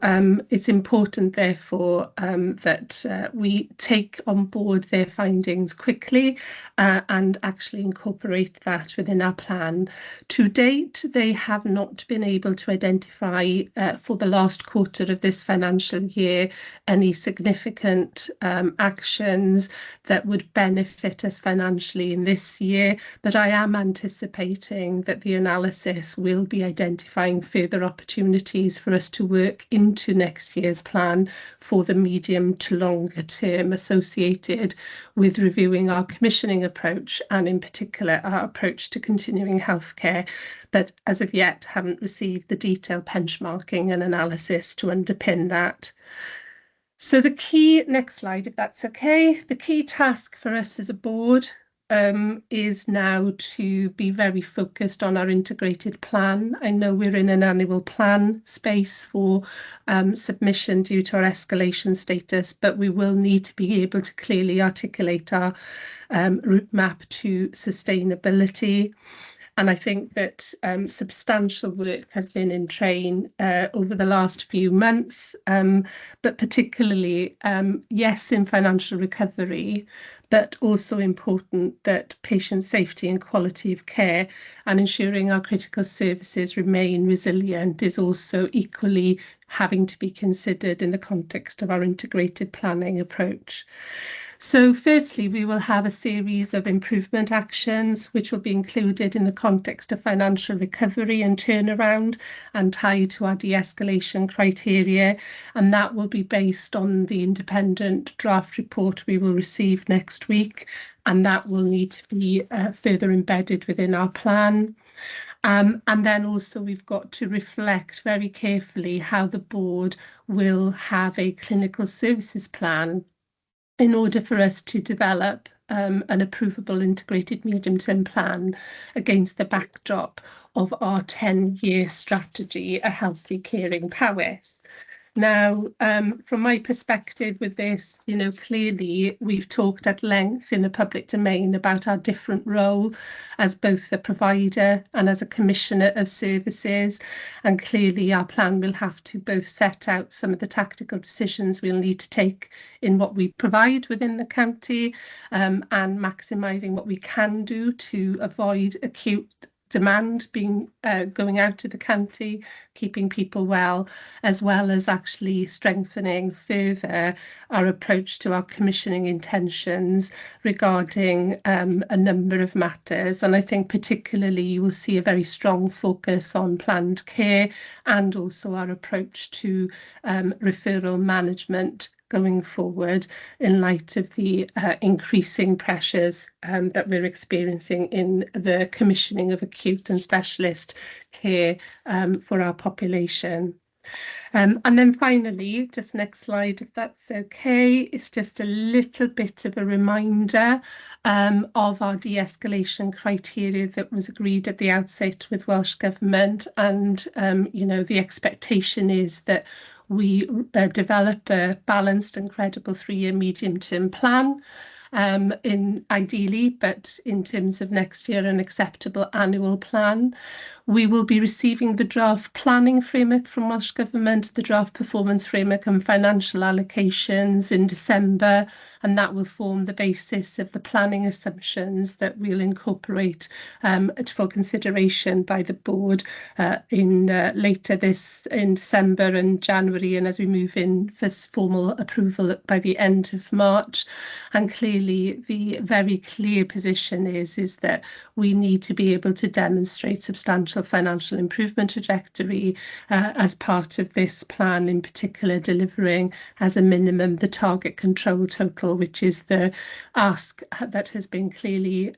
it's important, therefore, that we take on board their findings quickly and actually incorporate that within our plan. To date, they have not been able to identify for the last quarter of this financial year any significant actions that would benefit us financially in this year, but I am anticipating that the analysis will be identifying further opportunities for us to work into next year's plan for the medium to longer term associated with reviewing our commissioning approach, and in particular our approach to continuing healthcare, but as of yet haven't received the detailed benchmarking and analysis to underpin that. So the key, next slide if that's okay, the key task for us as a board is now to be very focused on our integrated plan. I know we're in an annual plan space for submission due to our escalation status, but we will need to be able to clearly articulate our route map to sustainability. And I think that substantial work has been in train over the last few months, but particularly, yes, in financial recovery, but also important that patient safety and quality of care and ensuring our critical services remain resilient is also equally having to be considered in the context of our integrated planning approach. So firstly, we will have a series of improvement actions which will be included in the context of financial recovery and turnaround and tied to our de-escalation criteria, and that will be based on the independent draft report we will receive next week, and that will need to be further embedded within our plan. And then also we've got to reflect very carefully how the board will have a clinical services plan in order for us to develop an approvable integrated medium-term plan against the backdrop of our 10-year strategy, A Healthy Caring Powys. Now, from my perspective with this, you know, clearly we've talked at length in the public domain about our different role as both a provider and as a commissioner of services. And clearly our plan will have to both set out some of the tactical decisions we'll need to take in what we provide within the county, and maximising what we can do to avoid acute demand being going out to the county, keeping people well as actually strengthening further our approach to our commissioning intentions regarding a number of matters. And I think particularly you will see a very strong focus on planned care and also our approach to referral management going forward in light of the increasing pressures that we're experiencing in the commissioning of acute and specialist care for our population. And then finally, just next slide, if that's okay, it's just a little bit of a reminder of our de-escalation criteria that was agreed at the outset with Welsh Government. And, you know, the expectation is that we develop a balanced and credible 3-year medium-term plan ideally, but in terms of next year, an acceptable annual plan. We will be receiving the draft planning framework from Welsh Government, the draft performance framework and financial allocations in December, and that will form the basis of the planning assumptions that we'll incorporate for consideration by the board later in December and January, and as we move in for formal approval by the end of March. And clearly the very clear position is that we need to be able to demonstrate substantial financial improvement trajectory as part of this plan, in particular delivering as a minimum the target control total, which is the ask that has been clearly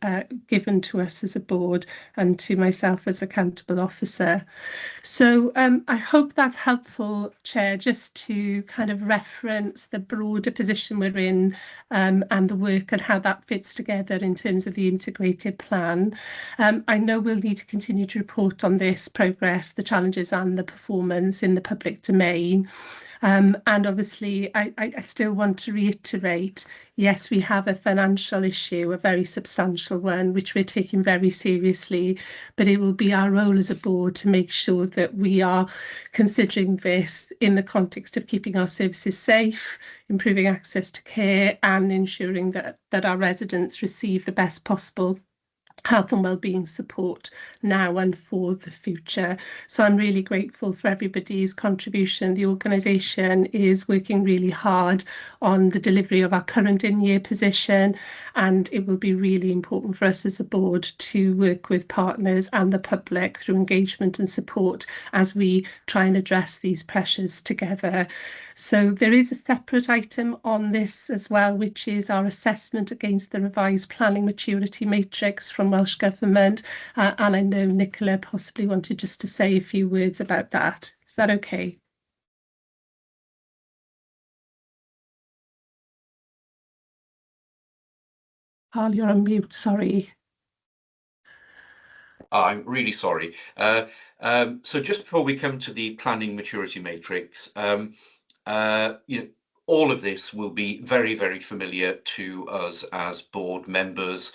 given to us as a board and to myself as accountable officer. So I hope that's helpful, Chair, just to kind of reference the broader position we're in and the work and how that fits together in terms of the integrated plan. I know we'll need to continue to report on this progress, the challenges and the performance in the public domain. And obviously, I still want to reiterate, yes, we have a financial issue, a very substantial one, which we're taking very seriously, but it will be our role as a board to make sure that we are considering this in the context of keeping our services safe, improving access to care and ensuring that our residents receive the best possible health and wellbeing support now and for the future. So I'm really grateful for everybody's contribution. The organisation is working really hard on the delivery of our current in-year position, and it will be really important for us as a board to work with partners and the public through engagement and support as we try and address these pressures together. So there is a separate item on this as well, which is our assessment against the revised planning maturity matrix from Welsh Government, and I know Nicola possibly wanted just to say a few words about that. Is that okay? Carl, you're on mute, sorry. I'm really sorry. So just before we come to the planning maturity matrix, you know, all of this will be very, very familiar to us as board members.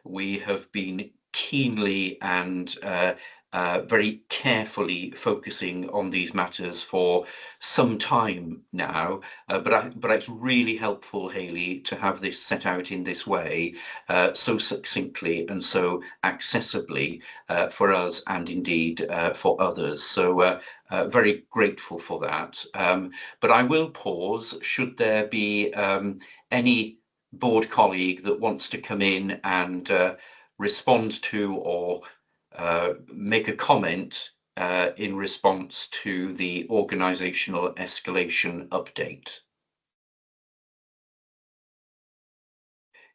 We have been keenly and very carefully focusing on these matters for some time now, but it's really helpful, Hayley, to have this set out in this way, so succinctly and so accessibly for us and indeed for others. So very grateful for that. But I will pause should there be any board colleague that wants to come in and respond to or make a comment in response to the organisational escalation update.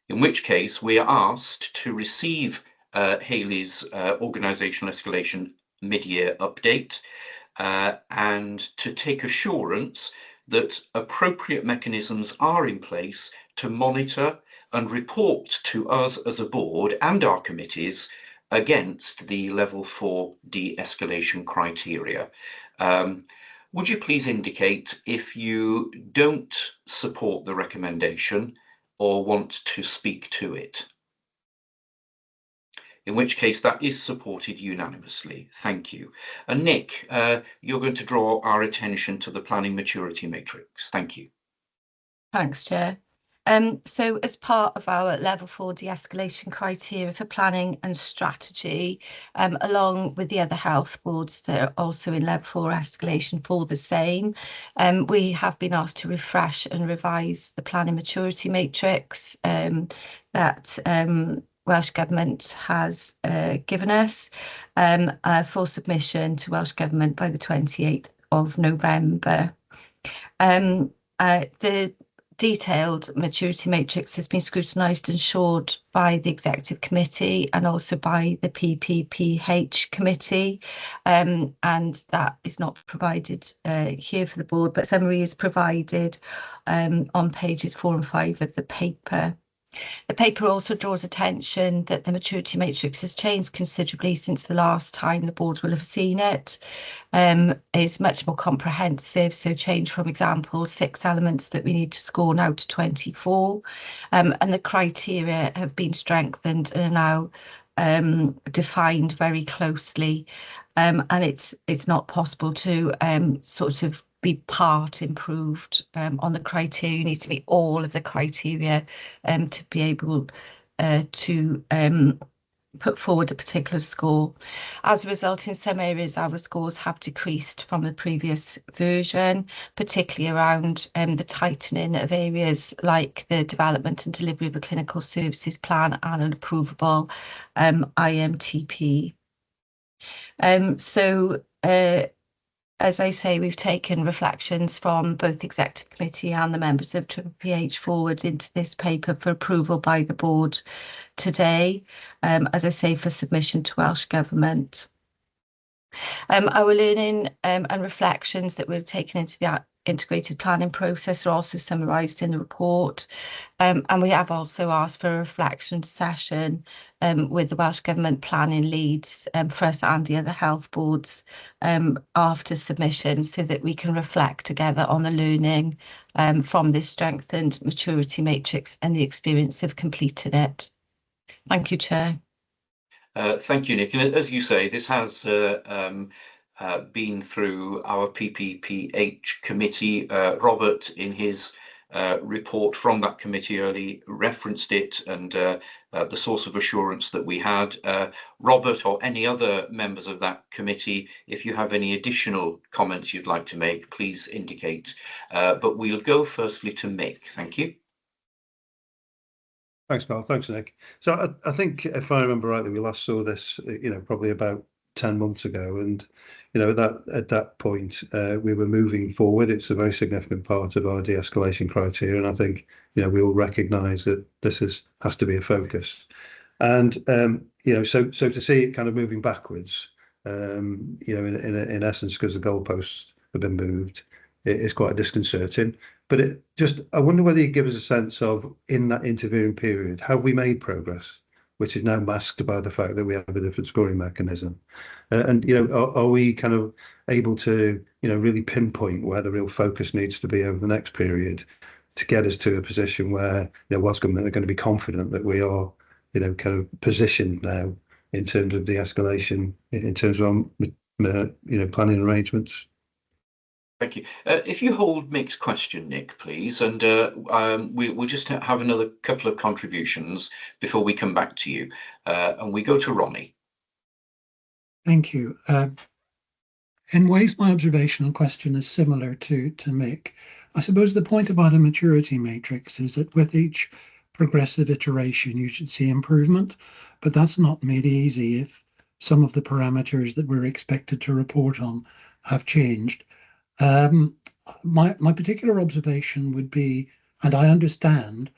In which case we are asked to receive Hayley's organisational escalation mid-year update and to take assurance that appropriate mechanisms are in place to monitor and report to us as a board and our committees against the level 4 de-escalation criteria. Would you please indicate if you don't support the recommendation or want to speak to it? In which case that is supported unanimously. Thank you. And Nick, you're going to draw our attention to the planning maturity matrix. Thank you. Thanks, Chair. So as part of our level 4 de-escalation criteria for planning and strategy, along with the other health boards that are also in level 4 escalation for the same, we have been asked to refresh and revise the planning maturity matrix that Welsh Government has given us for submission to Welsh Government by the 28th of November. The detailed maturity matrix has been scrutinised and assured by the Executive Committee and also by the PPPH Committee, and that is not provided here for the board, but summary is provided on pages 4 and 5 of the paper. The paper also draws attention that the maturity matrix has changed considerably since the last time the board will have seen it. Is much more comprehensive, so change from example 6 elements that we need to score now to 24, and the criteria have been strengthened and are now defined very closely, and it's not possible to sort of be part improved on the criteria. You need to meet all of the criteria to be able to put forward a particular score. As a result, in some areas our scores have decreased from the previous version, particularly around the tightening of areas like the development and delivery of a clinical services plan and an approvable IMTP. As I say, we've taken reflections from both the Executive Committee and the members of PPPH forward into this paper for approval by the board today, as I say, for submission to Welsh Government. Our learning and reflections that were taken into the integrated planning process are also summarised in the report, and we have also asked for a reflection session with the Welsh Government planning leads for us and the other health boards after submission, so that we can reflect together on the learning from this strengthened maturity matrix and the experience of completing it. Thank you, Chair. Thank you, Nick. And as you say, this has been through our PPPH committee. Robert, in his report from that committee early, referenced it and the source of assurance that we had. Robert or any other members of that committee, if you have any additional comments you'd like to make, please indicate. But we'll go firstly to Mick. Thank you. Thanks, Carl. Thanks, Nick. So I think, if I remember rightly, we last saw this, probably about 10 months ago, and at that point we were moving forward. It's a very significant part of our de-escalation criteria, and I think we all recognise that this has to be a focus. And so to see it kind of moving backwards, in essence, because the goalposts have been moved, it is quite disconcerting. But I wonder whether you give us a sense of, in that intervening period, have we made progress, which is now masked by the fact that we have a different scoring mechanism? And are we kind of able to really pinpoint where the real focus needs to be over the next period to get us to a position where Welsh Government are going to be confident that we are kind of positioned now in terms of the escalation, in terms of planning arrangements. Thank you. If you hold Mick's question, Nick, please, and we'll just have another couple of contributions before we come back to you. And we go to Ronnie. Thank you. In ways, my observation and question is similar to Mick. I suppose the point about a maturity matrix is that with each progressive iteration, you should see improvement, but that's not made easy if some of the parameters that we're expected to report on have changed. My particular observation would be, and I understand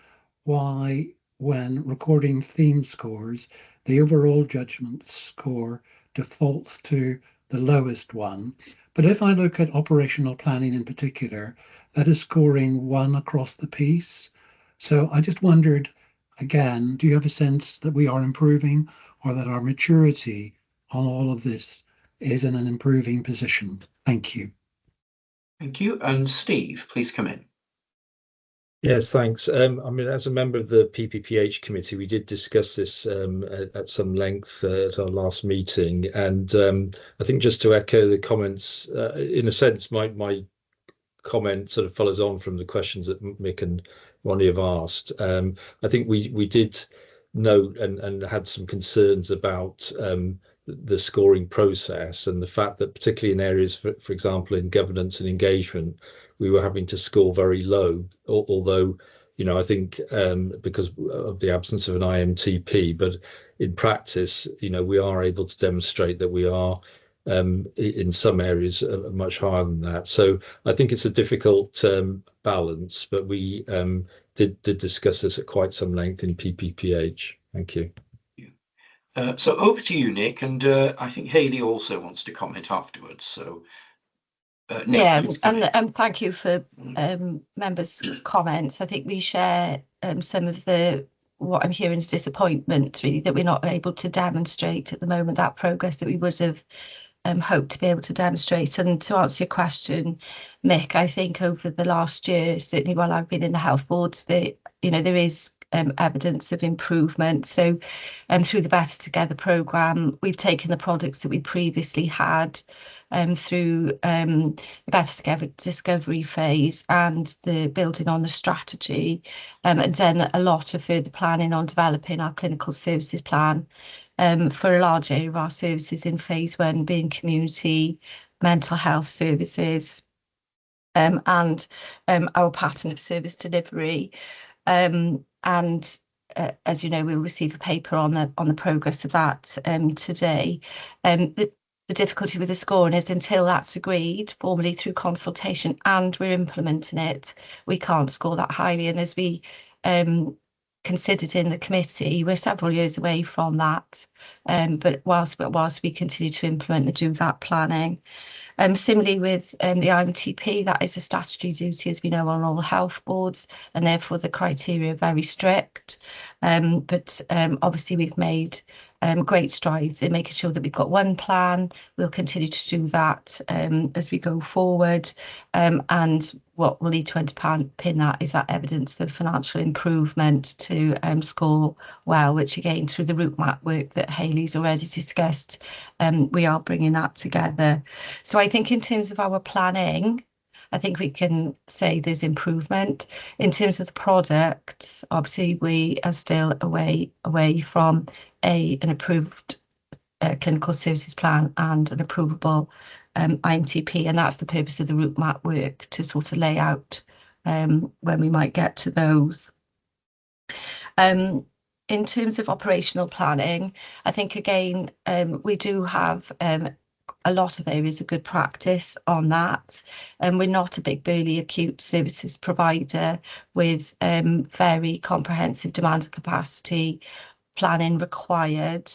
why when recording theme scores, the overall judgment score defaults to the lowest one. But if I look at operational planning in particular, that is scoring 1 across the piece. So I just wondered, again, do you have a sense that we are improving or that our maturity on all of this is in an improving position? Thank you. Thank you. And Steve, please come in. Yes, thanks. I mean, as a member of the PPPH committee, we did discuss this at some length at our last meeting. And I think just to echo the comments, in a sense, my comment sort of follows on from the questions that Mick and Ronnie have asked. I think we did note and had some concerns about the scoring process and the fact that particularly in areas, for example, in governance and engagement, we were having to score very low, although, I think because of the absence of an IMTP, but in practice, we are able to demonstrate that we are in some areas much higher than that. So I think it's a difficult balance, but we did discuss this at quite some length in PPPH. Thank you. So over to you, Nick, and I think Hayley also wants to comment afterwards. So, Nick, and thank you for members' comments. I think we share some of what I'm hearing is disappointment, really, that we're not able to demonstrate at the moment that progress that we would have hoped to be able to demonstrate. And to answer your question, Mick, I think over the last year, certainly while I've been in the health boards, there is evidence of improvement. So through the Better Together programme, we've taken the products that we previously had through the Better Together discovery phase and the building on the strategy, and then a lot of further planning on developing our clinical services plan for a large area of our services in phase 1 being community mental health services and our pattern of service delivery. As you know, we'll receive a paper on the progress of that today. The difficulty with the scoring is until that's agreed formally through consultation and we're implementing it, we can't score that highly. And as we considered in the committee, we're several years away from that. But whilst we continue to implement and do that planning. Similarly with the IMTP, that is a statutory duty, as we know, on all health boards, and therefore the criteria are very strict. But obviously we've made great strides in making sure that we've got one plan. We'll continue to do that as we go forward. And what will need to underpin that is that evidence of financial improvement to score well, which again, through the route map work that Hayley's already discussed, we are bringing that together. So I think in terms of our planning, I think we can say there's improvement. In terms of the product, obviously we are still away from an approved clinical services plan and an approvable IMTP, and that's the purpose of the route map work, to sort of lay out when we might get to those. In terms of operational planning, I think again we do have a lot of areas of good practice on that, and we're not a big burly acute services provider with very comprehensive demand and capacity planning required.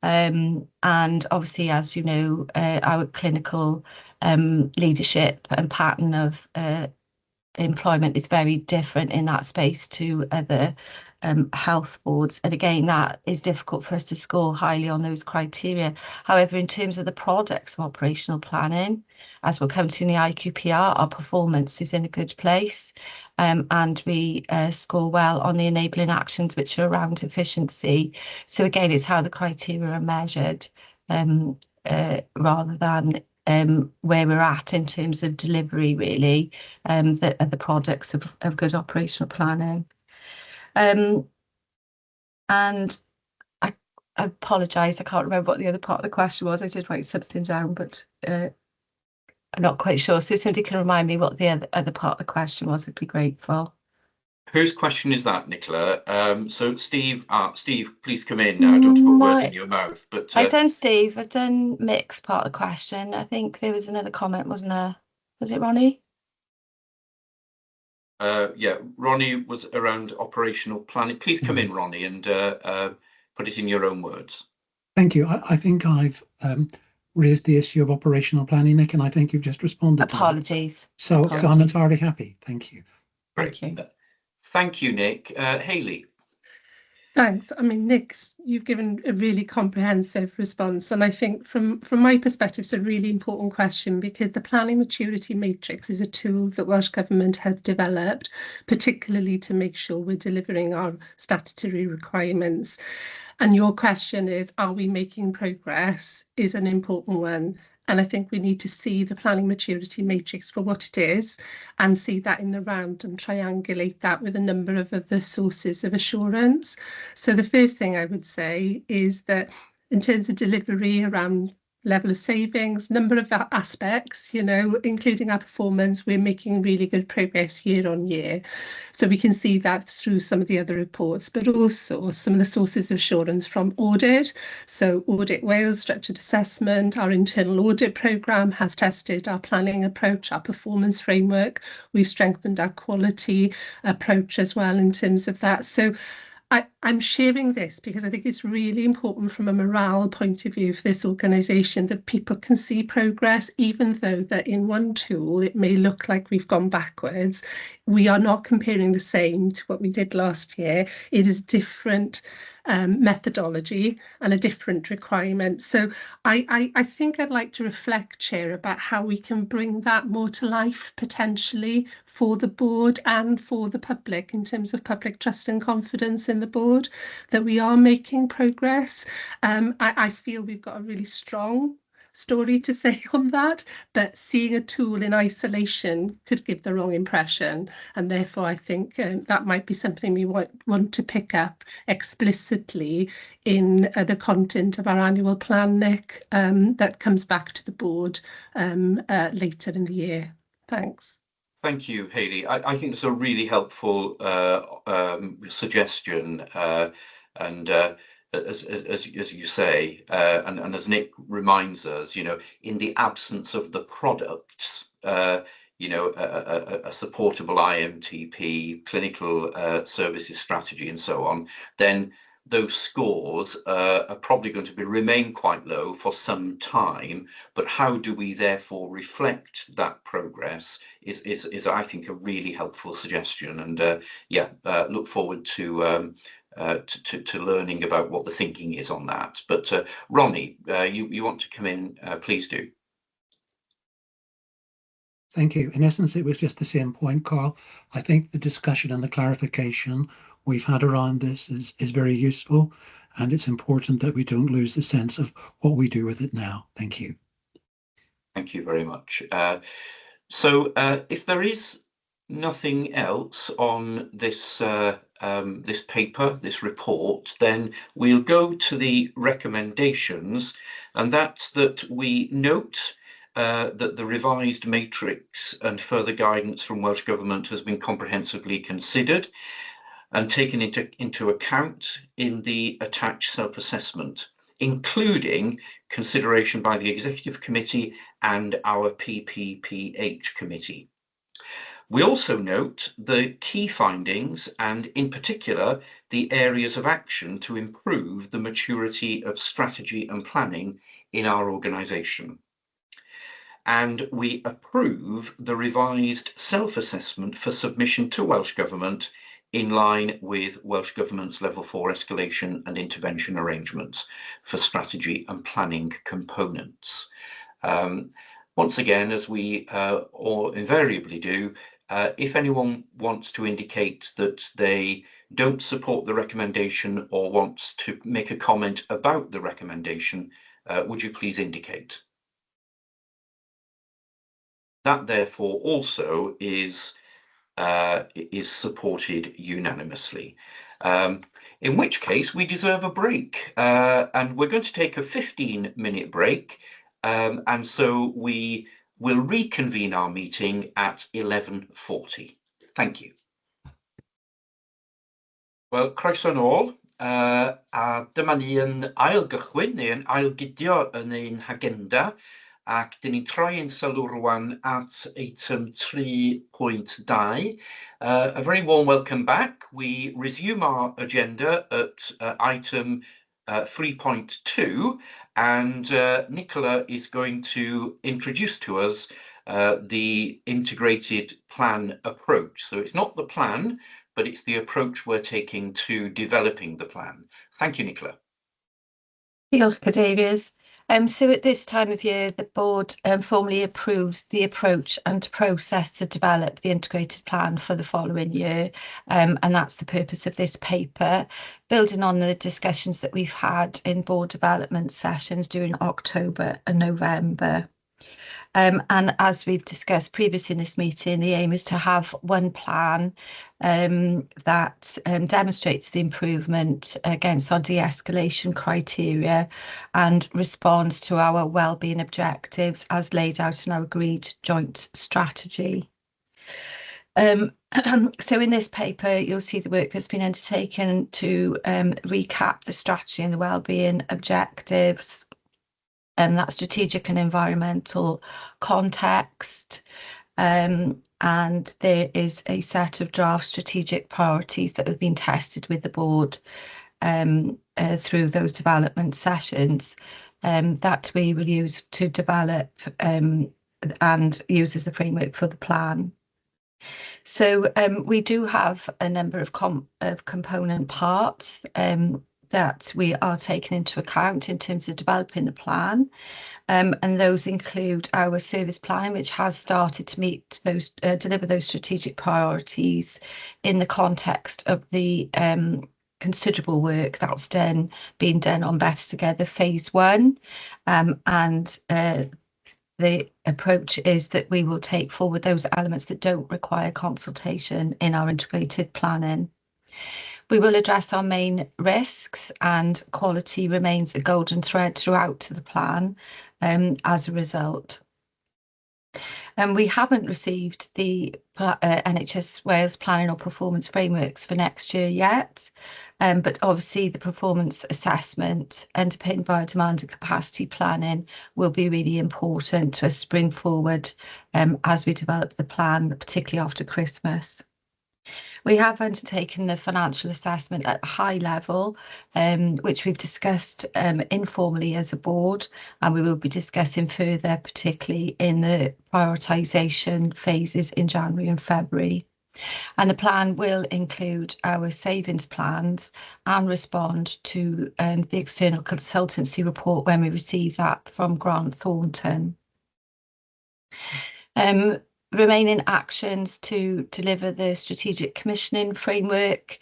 And obviously, as you know, our clinical leadership and pattern of employment is very different in that space to other health boards. And again, that is difficult for us to score highly on those criteria. However, in terms of the products of operational planning, as we'll come to in the IQPR, our performance is in a good place. And we score well on the enabling actions, which are around efficiency. So again, it's how the criteria are measured rather than where we're at in terms of delivery, really, that are the products of good operational planning. And I apologise, I can't remember what the other part of the question was. I did write something down, but I'm not quite sure. So if somebody can remind me what the other part of the question was, I'd be grateful. Whose question is that, Nicola? So Steve, please come in now. I don't want to put words in your mouth, but I've done Steve. I've done Mick's part of the question. I think there was another comment, wasn't there? Was it Ronnie? Yeah, Ronnie was around operational planning. Please come in, Ronnie, and put it in your own words. Thank you. I think I've raised the issue of operational planning, Nick, and I think you've just responded. Apologies. So I'm entirely happy. Thank you. Great. Thank you, Nick. Hayley. Thanks. I mean, Nick, you've given a really comprehensive response. And I think from my perspective, it's a really important question because the planning maturity matrix is a tool that Welsh Government have developed, particularly to make sure we're delivering our statutory requirements. And your question is, are we making progress, is an important one. And I think we need to see the planning maturity matrix for what it is and see that in the round and triangulate that with a number of other sources of assurance. So the first thing I would say is that in terms of delivery around level of savings, number of aspects, you know, including our performance, we're making really good progress year on year. So we can see that through some of the other reports, but also some of the sources of assurance from audit. So Audit Wales, structured assessment, our internal audit programme has tested our planning approach, our performance framework. We've strengthened our quality approach as well in terms of that. So I'm sharing this because I think it's really important from a morale point of view for this organisation that people can see progress, even though that in one tool it may look like we've gone backwards. We are not comparing the same to what we did last year. It is different methodology and a different requirement. So I think I'd like to reflect, Chair, about how we can bring that more to life potentially for the board and for the public in terms of public trust and confidence in the board, that we are making progress. I feel we've got a really strong story to say on that, but seeing a tool in isolation could give the wrong impression, and therefore I think that might be something we want to pick up explicitly in the content of our annual plan, Nick, that comes back to the board later in the year. Thanks. Thank you, Hayley. I think it's a really helpful suggestion, and as you say, and as Nick reminds us, you know, in the absence of the products, you know, a supportable IMTP, clinical services strategy, and so on, then those scores are probably going to remain quite low for some time. But how do we therefore reflect that progress is I think a really helpful suggestion, and yeah, look forward to learning about what the thinking is on that. But Ronnie, you want to come in, please do. Thank you. In essence, it was just the same point, Carl. I think the discussion and the clarification we've had around this is very useful, and it's important that we don't lose the sense of what we do with it now. Thank you. Thank you very much. So if there is nothing else on this this paper, this report, then we'll go to the recommendations, and that's that we note that the revised matrix and further guidance from Welsh Government has been comprehensively considered and taken into account in the attached self-assessment, including consideration by the Executive Committee and our PPPH Committee. We also note the key findings and, in particular, the areas of action to improve the maturity of strategy and planning in our organisation. and we approve the revised self-assessment for submission to Welsh Government in line with Welsh Government's Level 4 escalation and intervention arrangements for strategy and planning components. Once again, as we all invariably do, if anyone wants to indicate that they don't support the recommendation or wants to make a comment about the recommendation, would you please indicate? That therefore also is supported unanimously. In which case we deserve a break, and we're going to take a 15-minute break, and so we will reconvene our meeting at 11:40. Thank you. Wel, croeso nôl, a dyma ni yn ail-gychwyn neu yn ail-gudio yn ein hagenda, ac dyn ni'n troi ein sylw rwan at item 3.2. A very warm welcome back. We resume our agenda at item 3.2, and Nicola is going to introduce to us the integrated plan approach. So it's not the plan, but it's the approach we're taking to developing the plan. Thank you, Nicola. Diolch, Cadeirydd. So at this time of year, the board formally approves the approach and process to develop the integrated plan for the following year, and that's the purpose of this paper, building on the discussions that we've had in board development sessions during October and November. And as we've discussed previously in this meeting, the aim is to have one plan that demonstrates the improvement against our de-escalation criteria and responds to our wellbeing objectives as laid out in our agreed joint strategy. So in this paper, you'll see the work that's been undertaken to recap the strategy and the wellbeing objectives, that strategic and environmental context, and there is a set of draft strategic priorities that have been tested with the board through those development sessions that we will use to develop and use as the framework for the plan. So we do have a number of component parts that we are taking into account in terms of developing the plan, and those include our service plan, which has started to meet those, deliver those strategic priorities in the context of the considerable work that's being done on Better Together Phase 1, and the approach is that we will take forward those elements that don't require consultation in our integrated planning. We will address our main risks, and quality remains a golden thread throughout the plan as a result. And we haven't received the NHS Wales planning or performance frameworks for next year yet, but obviously the performance assessment underpinned by demand and capacity planning will be really important to us to bring forward as we develop the plan, particularly after Christmas. We have undertaken the financial assessment at a high level, which we've discussed informally as a board, and we will be discussing further, particularly in the prioritisation phases in January and February. And the plan will include our savings plans and respond to the external consultancy report when we receive that from Grant Thornton. Remaining actions to deliver the strategic commissioning framework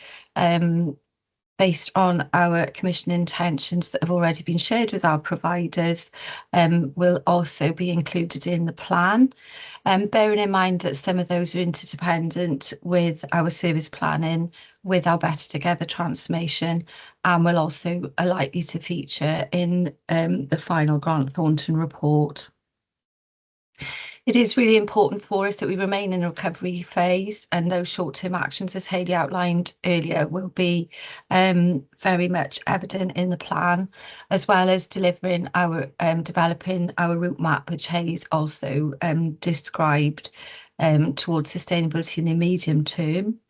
based on our commissioning intentions that have already been shared with our providers will also be included in the plan. Bearing in mind that some of those are interdependent with our service planning, with our Better Together transformation, and will also are likely to feature in the final Grant Thornton report. It is really important for us that we remain in a recovery phase, and those short-term actions, as Hayley outlined earlier, will be very much evident in the plan, as well as delivering our developing our route map, which Hayley's also described towards sustainability in the medium term.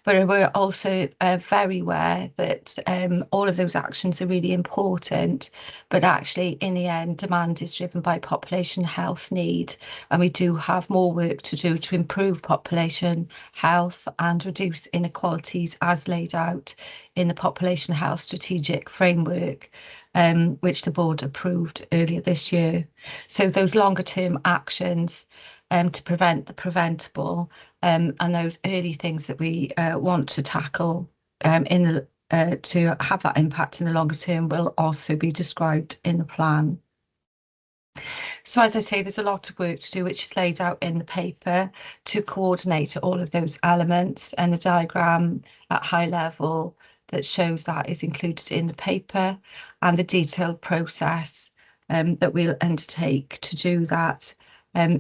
But we're also very aware that all of those actions are really important, but actually in the end, demand is driven by population health need, and we do have more work to do to improve population health and reduce inequalities as laid out in the population health strategic framework, which the board approved earlier this year. So those longer term actions to prevent the preventable, and those early things that we want to tackle to have that impact in the longer term will also be described in the plan. So as I say, there's a lot of work to do, which is laid out in the paper to coordinate all of those elements, and the diagram at high level that shows that is included in the paper, and the detailed process that we'll undertake to do that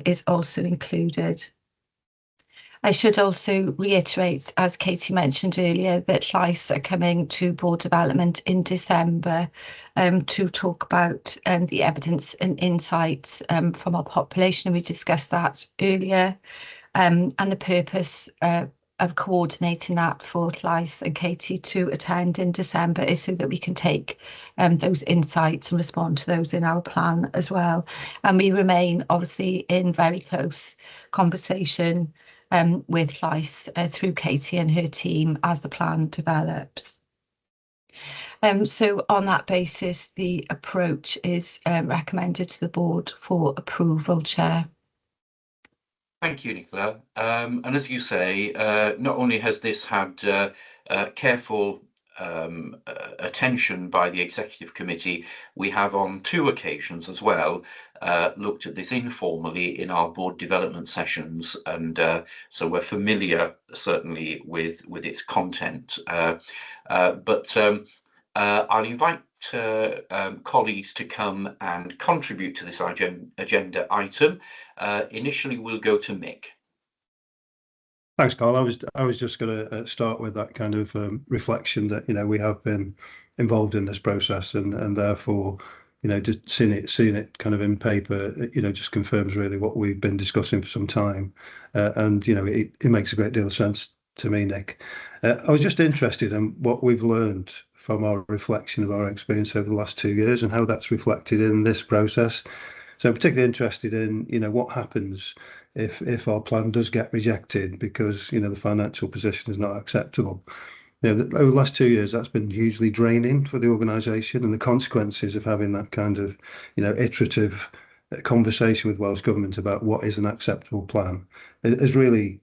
is also included. I should also reiterate, as Katie mentioned earlier, that Llais are coming to board development in December to talk about the evidence and insights from our population, and we discussed that earlier, and the purpose of coordinating that for Llais and Katie to attend in December is so that we can take those insights and respond to those in our plan as well. And we remain obviously in very close conversation with Llais through Katie and her team as the plan develops. So on that basis, the approach is recommended to the board for approval, Chair. Thank you, Nicola. And as you say, not only has this had careful attention by the Executive Committee, we have on 2 occasions as well looked at this informally in our board development sessions, and so we're familiar certainly with its content. But I'll invite colleagues to come and contribute to this agenda item. Initially, we'll go to Mick. Thanks, Carl. I was just going to start with that kind of reflection that we have been involved in this process, and therefore just seeing it kind of in paper just confirms really what we've been discussing for some time, and it makes a great deal of sense to me, Nick. I was just interested in what we've learned from our reflection of our experience over the last 2 years and how that's reflected in this process. So I'm particularly interested in what happens if our plan does get rejected because the financial position is not acceptable. Over the last 2 years, that's been hugely draining for the organisation, and the consequences of having that kind of iterative conversation with Welsh Government about what is an acceptable plan has really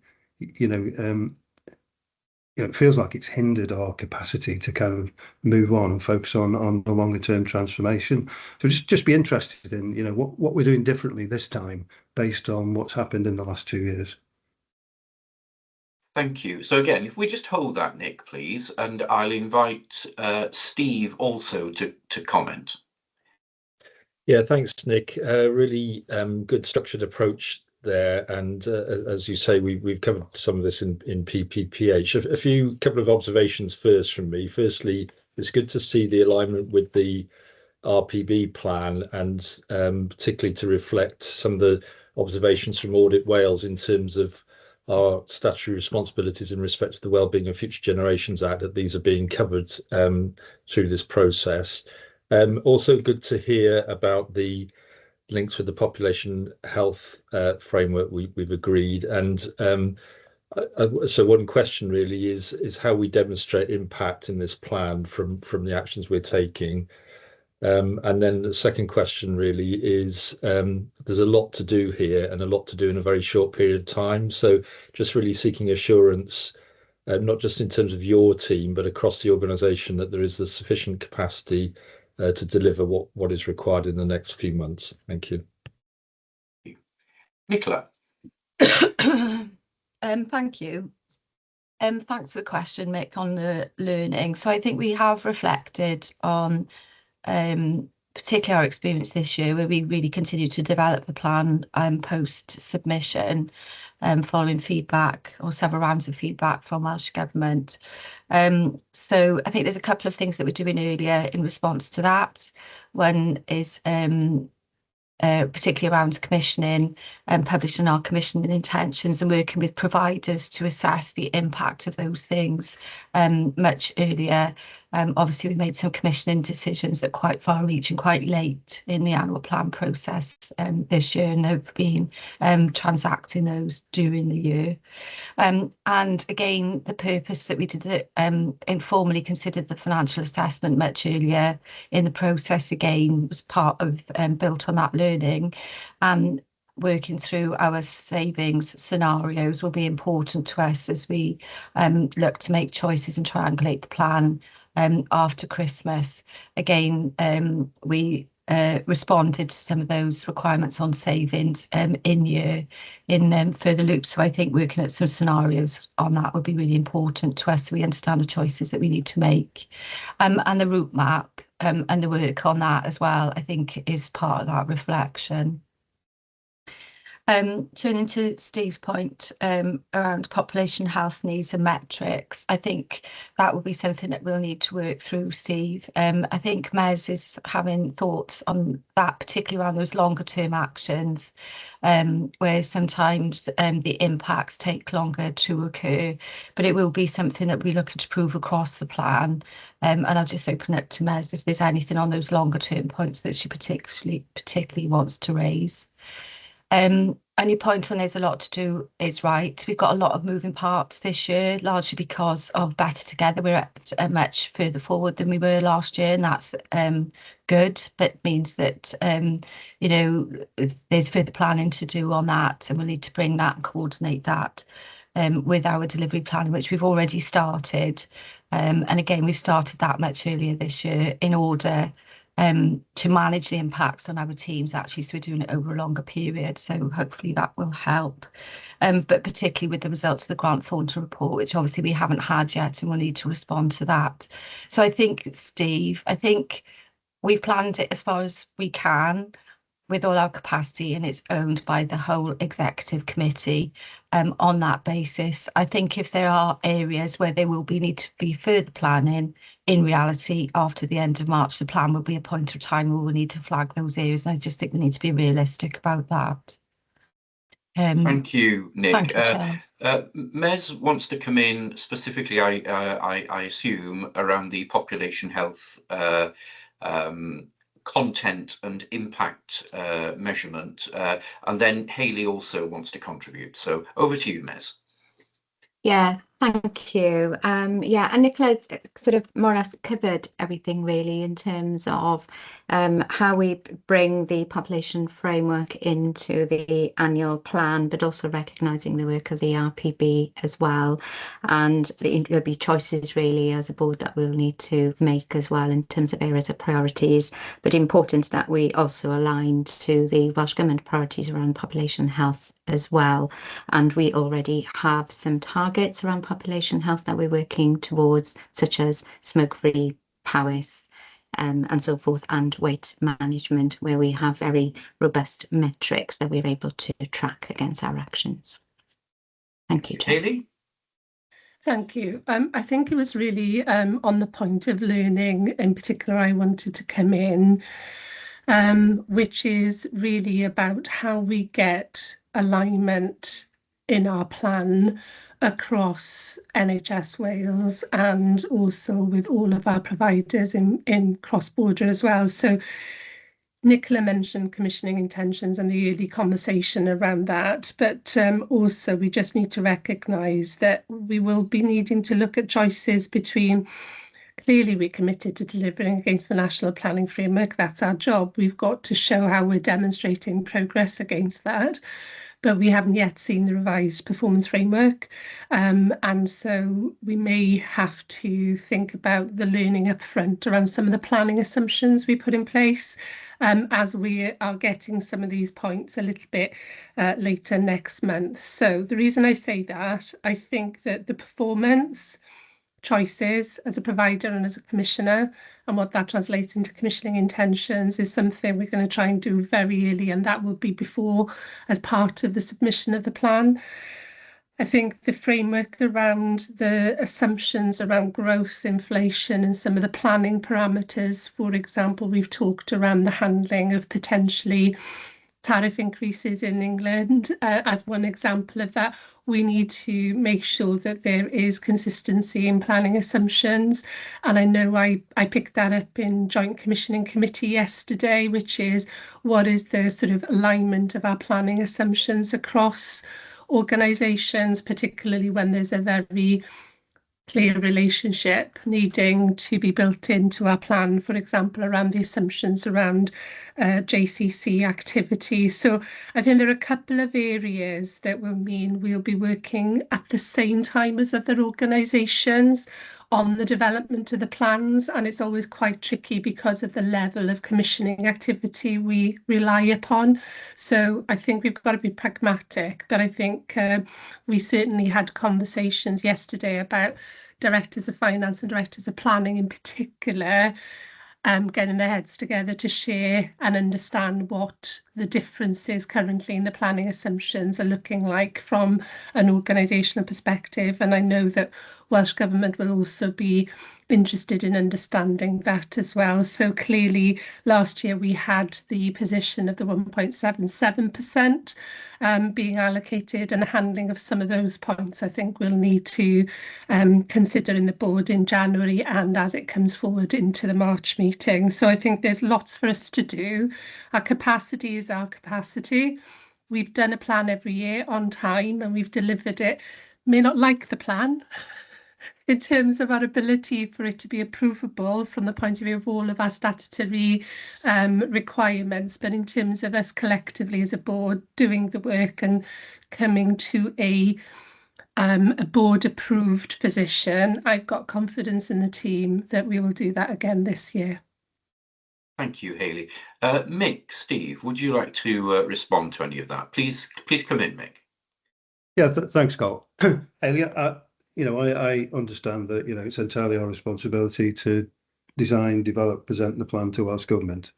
it feels like it's hindered our capacity to kind of move on and focus on the longer term transformation. So just be interested in what we're doing differently this time based on what's happened in the last 2 years. Thank you. So again, if we just hold that, Nick, please, and I'll invite Steve also to comment. Yeah, thanks, Nick. Really good structured approach there, and as you say, we've covered some of this in PPPH. A couple of observations first from me. Firstly, it's good to see the alignment with the RPB plan, and particularly to reflect some of the observations from Audit Wales in terms of our statutory responsibilities in respect to the Wellbeing of Future Generations Act, that these are being covered through this process. Also good to hear about the links with the population health framework we've agreed, and so one question really is how we demonstrate impact in this plan from the actions we're taking. And then the second question really is there's a lot to do here and a lot to do in a very short period of time, so just really seeking assurance, not just in terms of your team but across the organisation, that there is the sufficient capacity to deliver what is required in the next few months. Thank you. Nicola. Thank you. Thanks for the question, Mick, on the learning. So I think we have reflected on particularly our experience this year, where we really continue to develop the plan post-submission, following feedback or several rounds of feedback from Welsh Government. So I think there's a couple of things that we're doing earlier in response to that. One is particularly around commissioning and publishing our commissioning intentions and working with providers to assess the impact of those things much earlier. Obviously, we made some commissioning decisions that are quite far reaching, quite late in the annual plan process this year, and have been transacting those during the year. And again, the purpose that we did it informally considered the financial assessment much earlier in the process, again, was part of built on that learning. And working through our savings scenarios will be important to us as we look to make choices and triangulate the plan after Christmas. Again, we responded to some of those requirements on savings in further loops. So I think working at some scenarios on that would be really important to us so we understand the choices that we need to make. And the route map and the work on that as well, I think, is part of that reflection. Turning to Steve's point around population health needs and metrics, I think that will be something that we'll need to work through, Steve. I think Mez is having thoughts on that, particularly around those longer term actions, where sometimes the impacts take longer to occur, but it will be something that we're looking to prove across the plan. And I'll just open up to Mez if there's anything on those longer term points that she particularly wants to raise. And your point on there's a lot to do is right. We've got a lot of moving parts this year, largely because of Better Together. We're at much further forward than we were last year, and that's good, but means that you know, there's further planning to do on that, and we'll need to bring that and coordinate that with our delivery plan, which we've already started. And again, we've started that much earlier this year in order to manage the impacts on our teams, actually, so we're doing it over a longer period, so hopefully that will help. But particularly with the results of the Grant Thornton report, which obviously we haven't had yet, and we'll need to respond to that. So I think, Steve, I think we've planned it as far as we can with all our capacity, and it's owned by the whole executive committee on that basis. I think if there are areas where there will need to be further planning, in reality, after the end of March, the plan will be a point of time where we'll need to flag those areas. And I just think we need to be realistic about that. Thank you, Nick. Thank you, Chair. Mez wants to come in specifically, I assume, around the population health content and impact measurement, and then Hayley also wants to contribute. So over to you, Mez. Yeah, thank you. Yeah, and Nicola's sort of more or less covered everything really in terms of how we bring the population framework into the annual plan, but also recognising the work of the RPB as well. And there'll be choices really as a board that we'll need to make as well in terms of areas of priorities, but important that we also align to the Welsh Government priorities around population health as well. And we already have some targets around population health that we're working towards, such as smoke-free Powys and so forth, and weight management, where we have very robust metrics that we're able to track against our actions. Thank you, Chair. Hayley? Thank you. I think it was really on the point of learning in particular I wanted to come in, which is really about how we get alignment in our plan across NHS Wales and also with all of our providers in cross-border as well. So Nicola mentioned commissioning intentions and the early conversation around that, but also we just need to recognise that we will be needing to look at choices between, clearly we're committed to delivering against the National Planning Framework, that's our job. We've got to show how we're demonstrating progress against that, but we haven't yet seen the revised performance framework. And so we may have to think about the learning up front around some of the planning assumptions we put in place as we are getting some of these points a little bit later next month. So the reason I say that, I think that the performance choices as a provider and as a commissioner and what that translates into commissioning intentions is something we're going to try and do very early, and that will be before as part of the submission of the plan. I think the framework around the assumptions around growth, inflation, and some of the planning parameters, for example, we've talked around the handling of potentially tariff increases in England as one example of that. We need to make sure that there is consistency in planning assumptions. And I know I picked that up in Joint Commissioning Committee yesterday, which is what is the sort of alignment of our planning assumptions across organisations, particularly when there's a very clear relationship needing to be built into our plan, for example, around the assumptions around JCC activity. So I think there are a couple of areas that will mean we'll be working at the same time as other organisations on the development of the plans, and it's always quite tricky because of the level of commissioning activity we rely upon. So I think we've got to be pragmatic, but I think we certainly had conversations yesterday about directors of finance and directors of planning in particular getting their heads together to share and understand what the differences currently in the planning assumptions are looking like from an organisational perspective. And I know that Welsh Government will also be interested in understanding that as well. So clearly last year we had the position of the 1.77% being allocated, and the handling of some of those points I think we'll need to consider in the board in January and as it comes forward into the March meeting. So I think there's lots for us to do. Our capacity is our capacity. We've done a plan every year on time and we've delivered it. May not like the plan in terms of our ability for it to be approvable from the point of view of all of our statutory requirements, but in terms of us collectively as a board doing the work and coming to a board approved position, I've got confidence in the team that we will do that again this year. Thank you, Hayley. Mick, Steve, would you like to respond to any of that? Please come in, Mick. Yeah, thanks, Carl. Hayley, I understand that, it's entirely our responsibility to design, develop, present the plan to Welsh Government.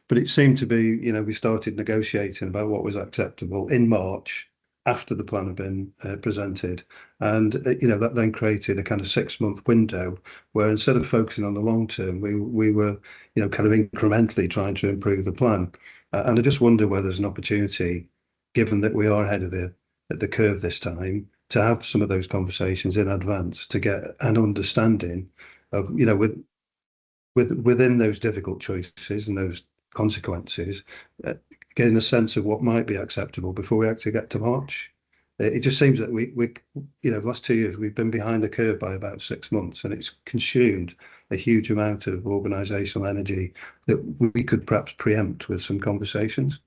But it seemed to be, we started negotiating about what was acceptable in March after the plan had been presented. And, that then created a kind of 6-month window where instead of focusing on the long term, we were, kind of incrementally trying to improve the plan. And I just wonder whether there's an opportunity, given that we are ahead of the curve this time, to have some of those conversations in advance to get an understanding of, within those difficult choices and those consequences, getting a sense of what might be acceptable before we actually get to March. It just seems that we the last 2 years we've been behind the curve by about 6 months, and it's consumed a huge amount of organisational energy that we could perhaps preempt with some conversations.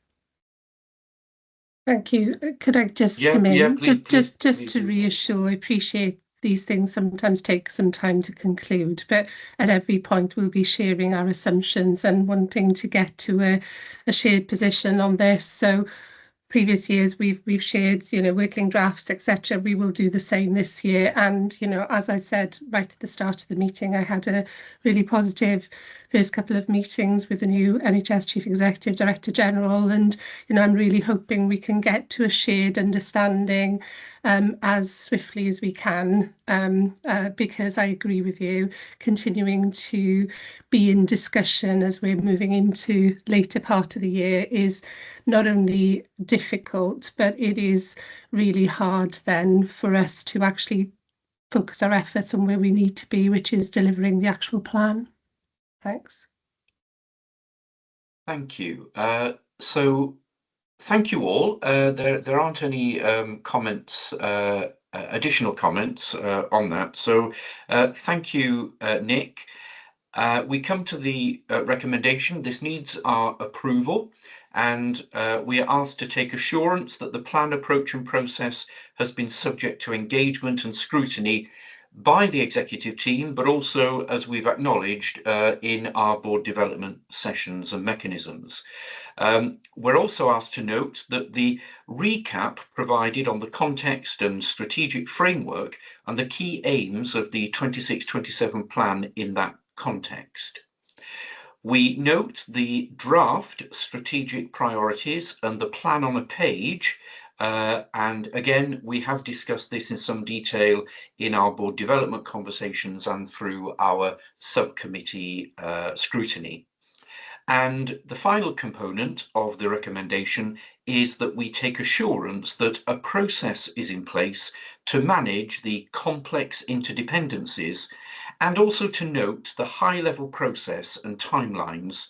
Thank you. Could I just come in? Yeah, please, just to reassure, I appreciate these things sometimes take some time to conclude, but at every point we'll be sharing our assumptions and wanting to get to a shared position on this. So previous years we've shared, working drafts, etc. We will do the same this year. And, as I said right at the start of the meeting, I had a really positive first couple of meetings with the new NHS Chief Executive, Director General, and, I'm really hoping we can get to a shared understanding as swiftly as we can, because I agree with you, continuing to be in discussion as we're moving into later part of the year is not only difficult, but it is really hard then for us to actually focus our efforts on where we need to be, which is delivering the actual plan. Thanks. Thank you. So thank you all. There aren't any comments, additional comments on that. So thank you, Nick. We come to the recommendation. This needs our approval, and we are asked to take assurance that the plan approach and process has been subject to engagement and scrutiny by the executive team, but also, as we've acknowledged, in our board development sessions and mechanisms. We're also asked to note that the recap provided on the context and strategic framework and the key aims of the 26-27 plan in that context. We note the draft strategic priorities and the plan on a page And again, we have discussed this in some detail in our board development conversations and through our subcommittee scrutiny. And the final component of the recommendation is that we take assurance that a process is in place to manage the complex interdependencies, and also to note the high-level process and timelines,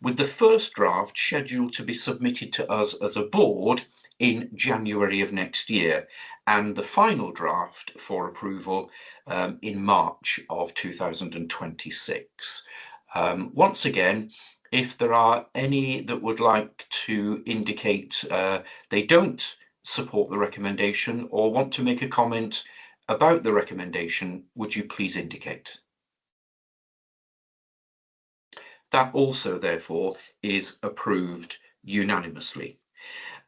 with the first draft scheduled to be submitted to us as a board in January of next year, and the final draft for approval in March of 2026. Once again, if there are any that would like to indicate they don't support the recommendation or want to make a comment about the recommendation, would you please indicate? That also, therefore, is approved unanimously.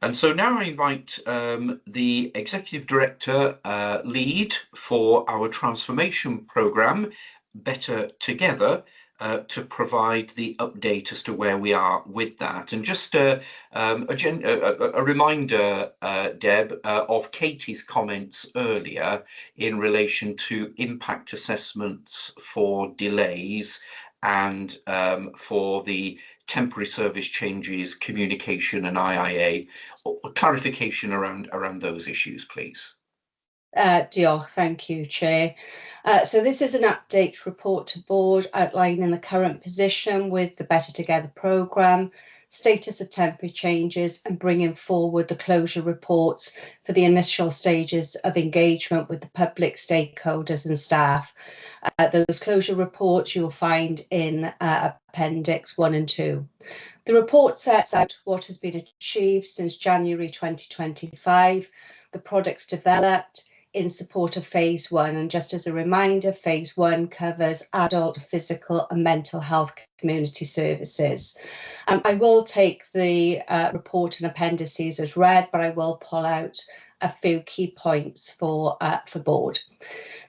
And so now I invite the Executive Director lead for our transformation programme, Better Together, to provide the update as to where we are with that. And just a reminder, Deb, of Katie's comments earlier in relation to impact assessments for delays and for the temporary service changes, communication and IIA, or clarification around those issues, please. Diolch, thank you, Chair. So this is an update report to board outlining the current position with the Better Together programme, status of temporary changes and bringing forward the closure reports for the initial stages of engagement with the public stakeholders and staff. Those closure reports you'll find in Appendix 1 and 2. The report sets out what has been achieved since January 2025, the products developed in support of Phase 1. And just as a reminder, Phase 1 covers adult, physical and mental health community services. I will take the report and appendices as read, but I will pull out a few key points for board.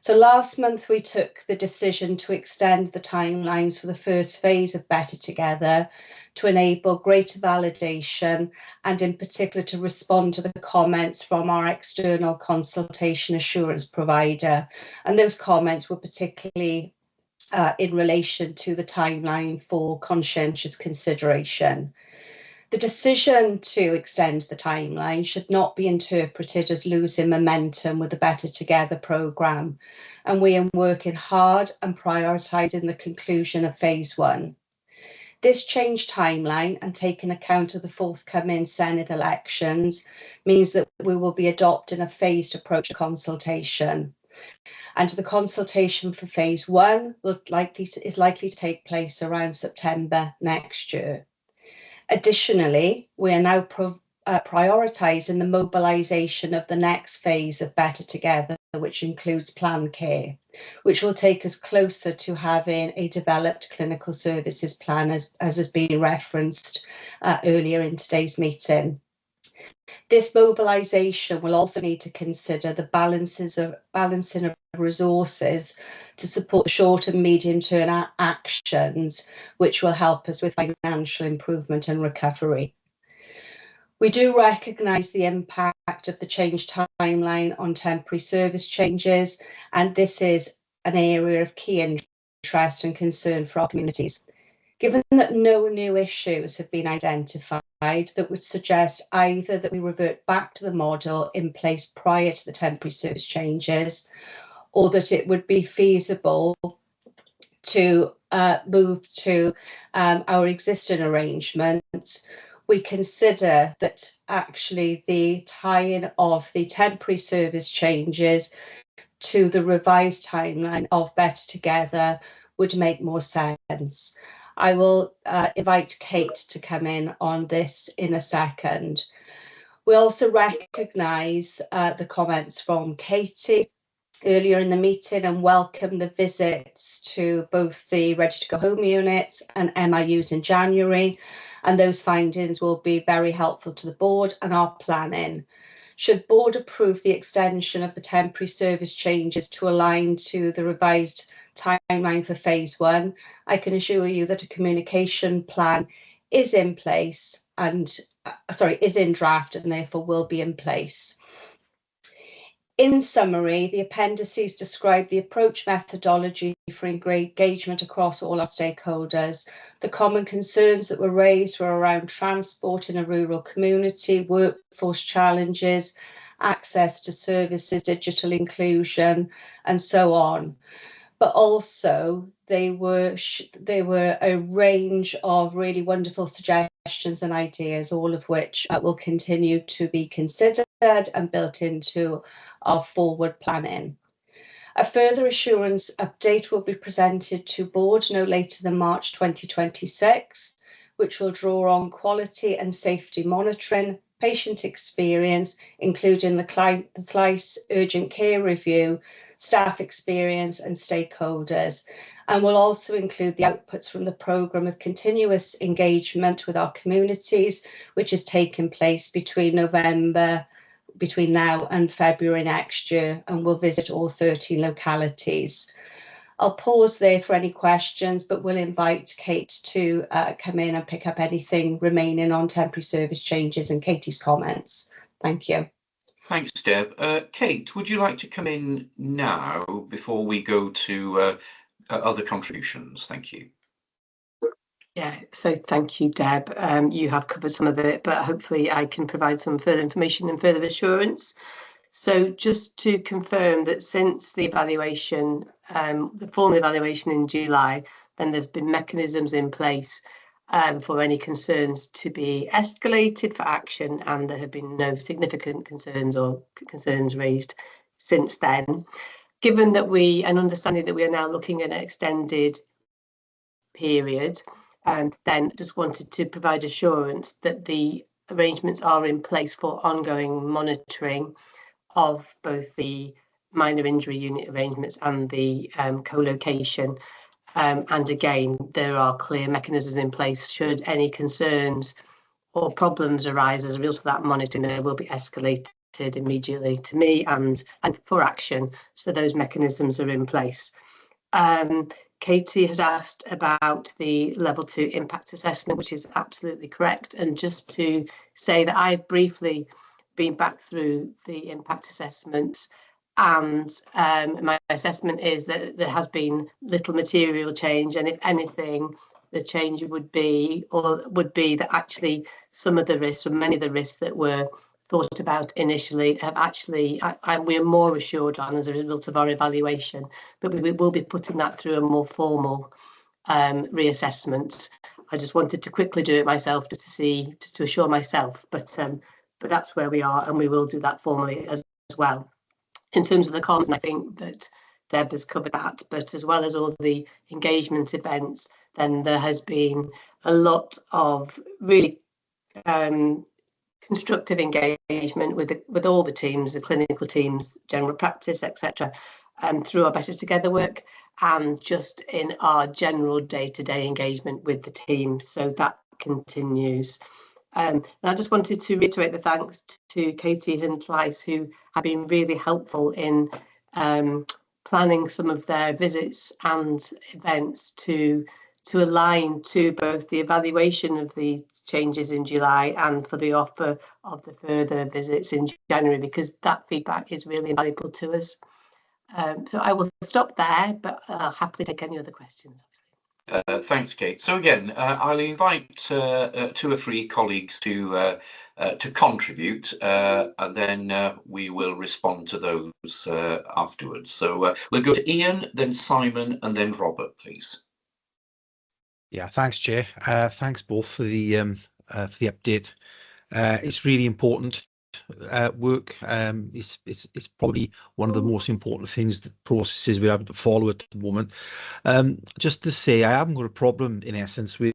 So last month we took the decision to extend the timelines for the first phase of Better Together to enable greater validation and in particular to respond to the comments from our external consultation assurance provider. And those comments were particularly in relation to the timeline for conscientious consideration. The decision to extend the timeline should not be interpreted as losing momentum with the Better Together programme, and we are working hard and prioritising the conclusion of Phase 1. This changed timeline and taking account of the forthcoming Senedd elections means that we will be adopting a phased approach to consultation. And the consultation for Phase 1 is likely to take place around September next year. Additionally, we are now prioritising the mobilisation of the next phase of Better Together, which includes planned care, which will take us closer to having a developed clinical services plan, as has been referenced earlier in today's meeting. This mobilisation will also need to consider the balancing of resources to support short and medium term actions, which will help us with financial improvement and recovery. We do recognise the impact of the changed timeline on temporary service changes, and this is an area of key interest and concern for our communities. Given that no new issues have been identified that would suggest either that we revert back to the model in place prior to the temporary service changes, or that it would be feasible to move to our existing arrangements, we consider that actually the tie-in of the temporary service changes to the revised timeline of Better Together would make more sense. I will invite Kate to come in on this in a second. We also recognise the comments from Katie earlier in the meeting and welcome the visits to both the Ready to Go Home units and MIUs in January, and those findings will be very helpful to the board and our planning. Should board approve the extension of the temporary service changes to align to the revised timeline for Phase 1, I can assure you that a communication plan is in place and is in draft and therefore will be in place. In summary, the appendices describe the approach methodology for engagement across all our stakeholders. The common concerns that were raised were around transport in a rural community, workforce challenges, access to services, digital inclusion, and so on. But also they were a range of really wonderful suggestions and ideas, all of which will continue to be considered and built into our forward planning. A further assurance update will be presented to board no later than March 2026, which will draw on quality and safety monitoring, patient experience, including the CLICE urgent care review, staff experience and stakeholders, and will also include the outputs from the programme of continuous engagement with our communities, which has taken place between now and February next year, and we'll visit all 13 localities. I'll pause there for any questions, but we'll invite Kate to come in and pick up anything remaining on temporary service changes and Katie's comments. Thank you. Thanks, Deb. Kate, would you like to come in now before we go to other contributions? Thank you. Yeah, so thank you, Deb. You have covered some of it, but hopefully I can provide some further information and further assurance. So just to confirm that since the evaluation, the formal evaluation in July, then there's been mechanisms in place for any concerns to be escalated for action, and there have been no significant concerns raised since then. Given that and understanding that we are now looking at an extended period, and then just wanted to provide assurance that the arrangements are in place for ongoing monitoring of both the minor injury unit arrangements and the co-location. And again, there are clear mechanisms in place should any concerns or problems arise as a result of that monitoring. They will be escalated immediately to me and for action. So those mechanisms are in place. Katie has asked about the level 2 impact assessment, which is absolutely correct. And just to say that I've briefly been back through the impact assessments, and my assessment is that there has been little material change, and if anything, the change would be that actually some of the risks, or many of the risks that were thought about initially, have actually we're more assured on as a result of our evaluation, but we will be putting that through a more formal reassessment. I just wanted to quickly do it myself just to assure myself, but that's where we are, and we will do that formally as well. In terms of the comms, and I think that Deb has covered that, but as well as all the engagement events, then there has been a lot of really constructive engagement with all the teams, the clinical teams, general practice, etc., through our Better Together work, and just in our general day-to-day engagement with the team. So that continues. And I just wanted to reiterate the thanks to Katie and CLICE, who have been really helpful in planning some of their visits and events to align to both the evaluation of the changes in July and for the offer of the further visits in January, because that feedback is really valuable to us. So I will stop there, but I'll happily take any other questions. Thanks, Kate. So again, I'll invite 2 or 3 colleagues to contribute, and then we will respond to those afterwards. So we'll go to Ian, then Simon, and then Robert, please. Yeah, thanks, Chair. Thanks both for the update. It's really important work. It's probably one of the most important things, the processes we're having to follow at the moment. Just to say, I haven't got a problem in essence with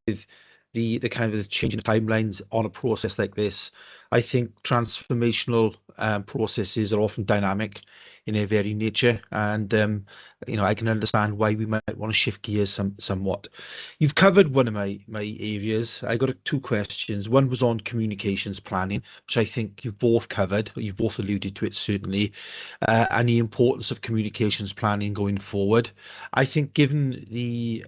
the kind of changing timelines on a process like this. I think transformational processes are often dynamic in their very nature, and I can understand why we might want to shift gears somewhat. You've covered one of my areas. I got 2 questions. One was on communications planning, which I think you've both covered, or you've both alluded to it certainly, and the importance of communications planning going forward. I think given the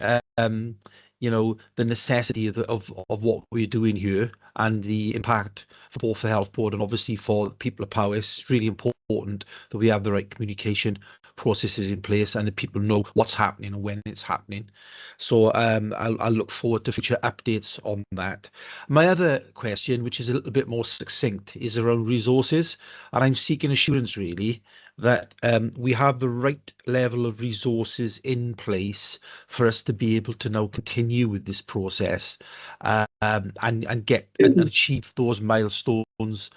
the necessity of what we're doing here and the impact for both the health board and obviously for the people of Powys. It's really important that we have the right communication processes in place and that people know what's happening and when it's happening. So I'll look forward to future updates on that. My other question, which is a little bit more succinct, is around resources, and I'm seeking assurance really that we have the right level of resources in place for us to be able to now continue with this process and get and achieve those milestones,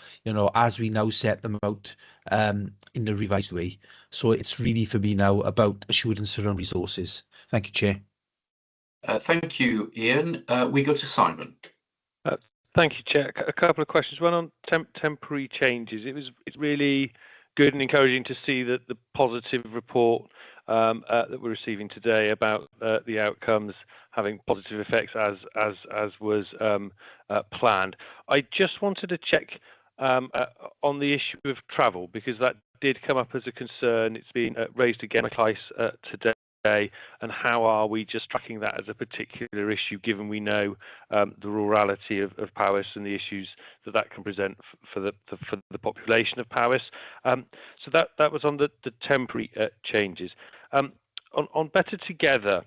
as we now set them out in the revised way. So it's really for me now about assurance around resources. Thank you, Chair. Thank you, Ian. We go to Simon. Thank you, Chair. A couple of questions. One on temporary changes. It's really good and encouraging to see that the positive report that we're receiving today about the outcomes having positive effects as was planned. I just wanted to check on the issue of travel, because that did come up as a concern. It's been raised again twice today. And how are we just tracking that as a particular issue, given we know the rurality of Powys and the issues that can present for the population of Powys? So that was on the temporary changes. On Better Together,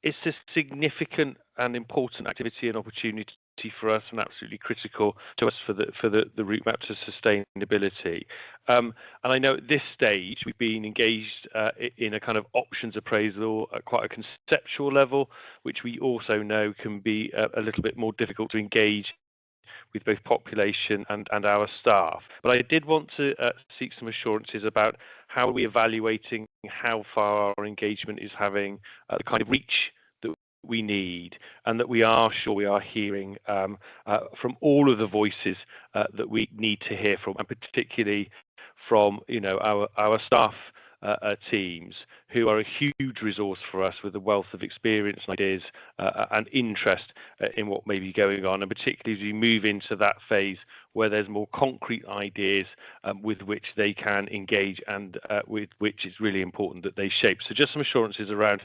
it's a significant and important activity and opportunity for us, and absolutely critical to us for the route map to sustainability. And I know at this stage we've been engaged in a kind of options appraisal at quite a conceptual level, which we also know can be a little bit more difficult to engage with both population and our staff. But I did want to seek some assurances about how are we evaluating how far our engagement is having the kind of reach that we need, and that we are sure we are hearing from all of the voices that we need to hear from, and particularly from our staff teams, who are a huge resource for us with a wealth of experience and ideas and interest in what may be going on, and particularly as we move into that phase where there's more concrete ideas with which they can engage, and with which it's really important that they shape. So just some assurances around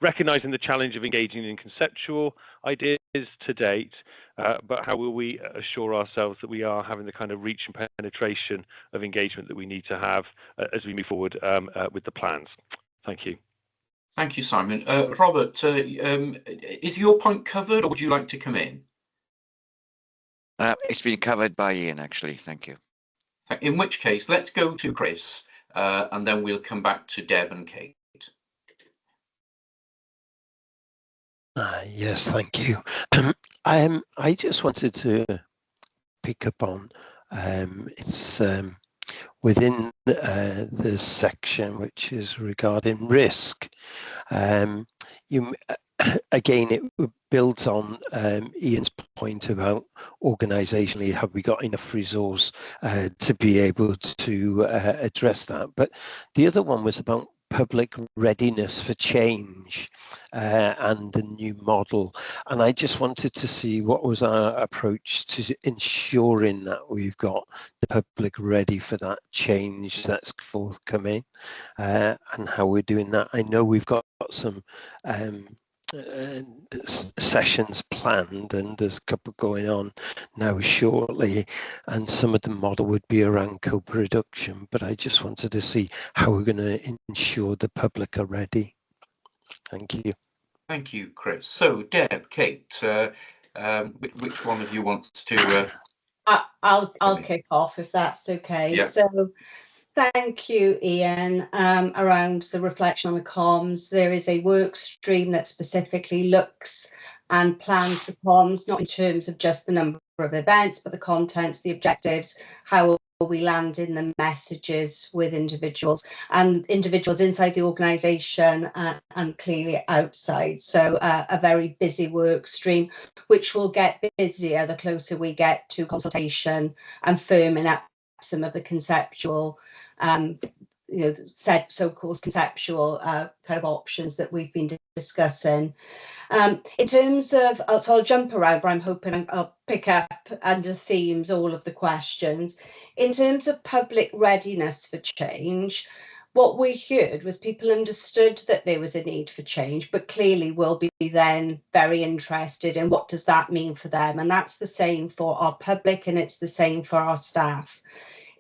recognising the challenge of engaging in conceptual ideas to date, but how will we assure ourselves that we are having the kind of reach and penetration of engagement that we need to have as we move forward with the plans? Thank you. Thank you, Simon. Robert, is your point covered, or would you like to come in? It's been covered by Ian, actually. Thank you. In which case, let's go to Chris, and then we'll come back to Deb and Kate. Yes, thank you. I just wanted to pick up on it's within the section which is regarding risk. Again, it builds on Ian's point about organisationally, have we got enough resource to be able to address that? But the other one was about public readiness for change and the new model. And I just wanted to see what was our approach to ensuring that we've got the public ready for that change that's forthcoming, and how we're doing that. I know we've got some sessions planned, and there's a couple going on now shortly, and some of the model would be around co-production, but I just wanted to see how we're going to ensure the public are ready. Thank you. Thank you, Chris. So Deb, Kate, which one of you wants to I'll kick off if that's okay. Yeah. So thank you, Ian. Around the reflection on the comms, there is a work stream that specifically looks and plans for comms, not in terms of just the number of events, but the contents, the objectives, how we land in the messages with individuals inside the organisation and clearly outside. So a very busy work stream, which will get busier the closer we get to consultation and firming up some of the conceptual so-called conceptual kind of options that we've been discussing. In terms of, so I'll jump around, but I'm hoping I'll pick up under themes all of the questions. In terms of public readiness for change, What we heard was people understood that there was a need for change, but clearly will be then very interested in what does that mean for them. And that's the same for our public, and it's the same for our staff.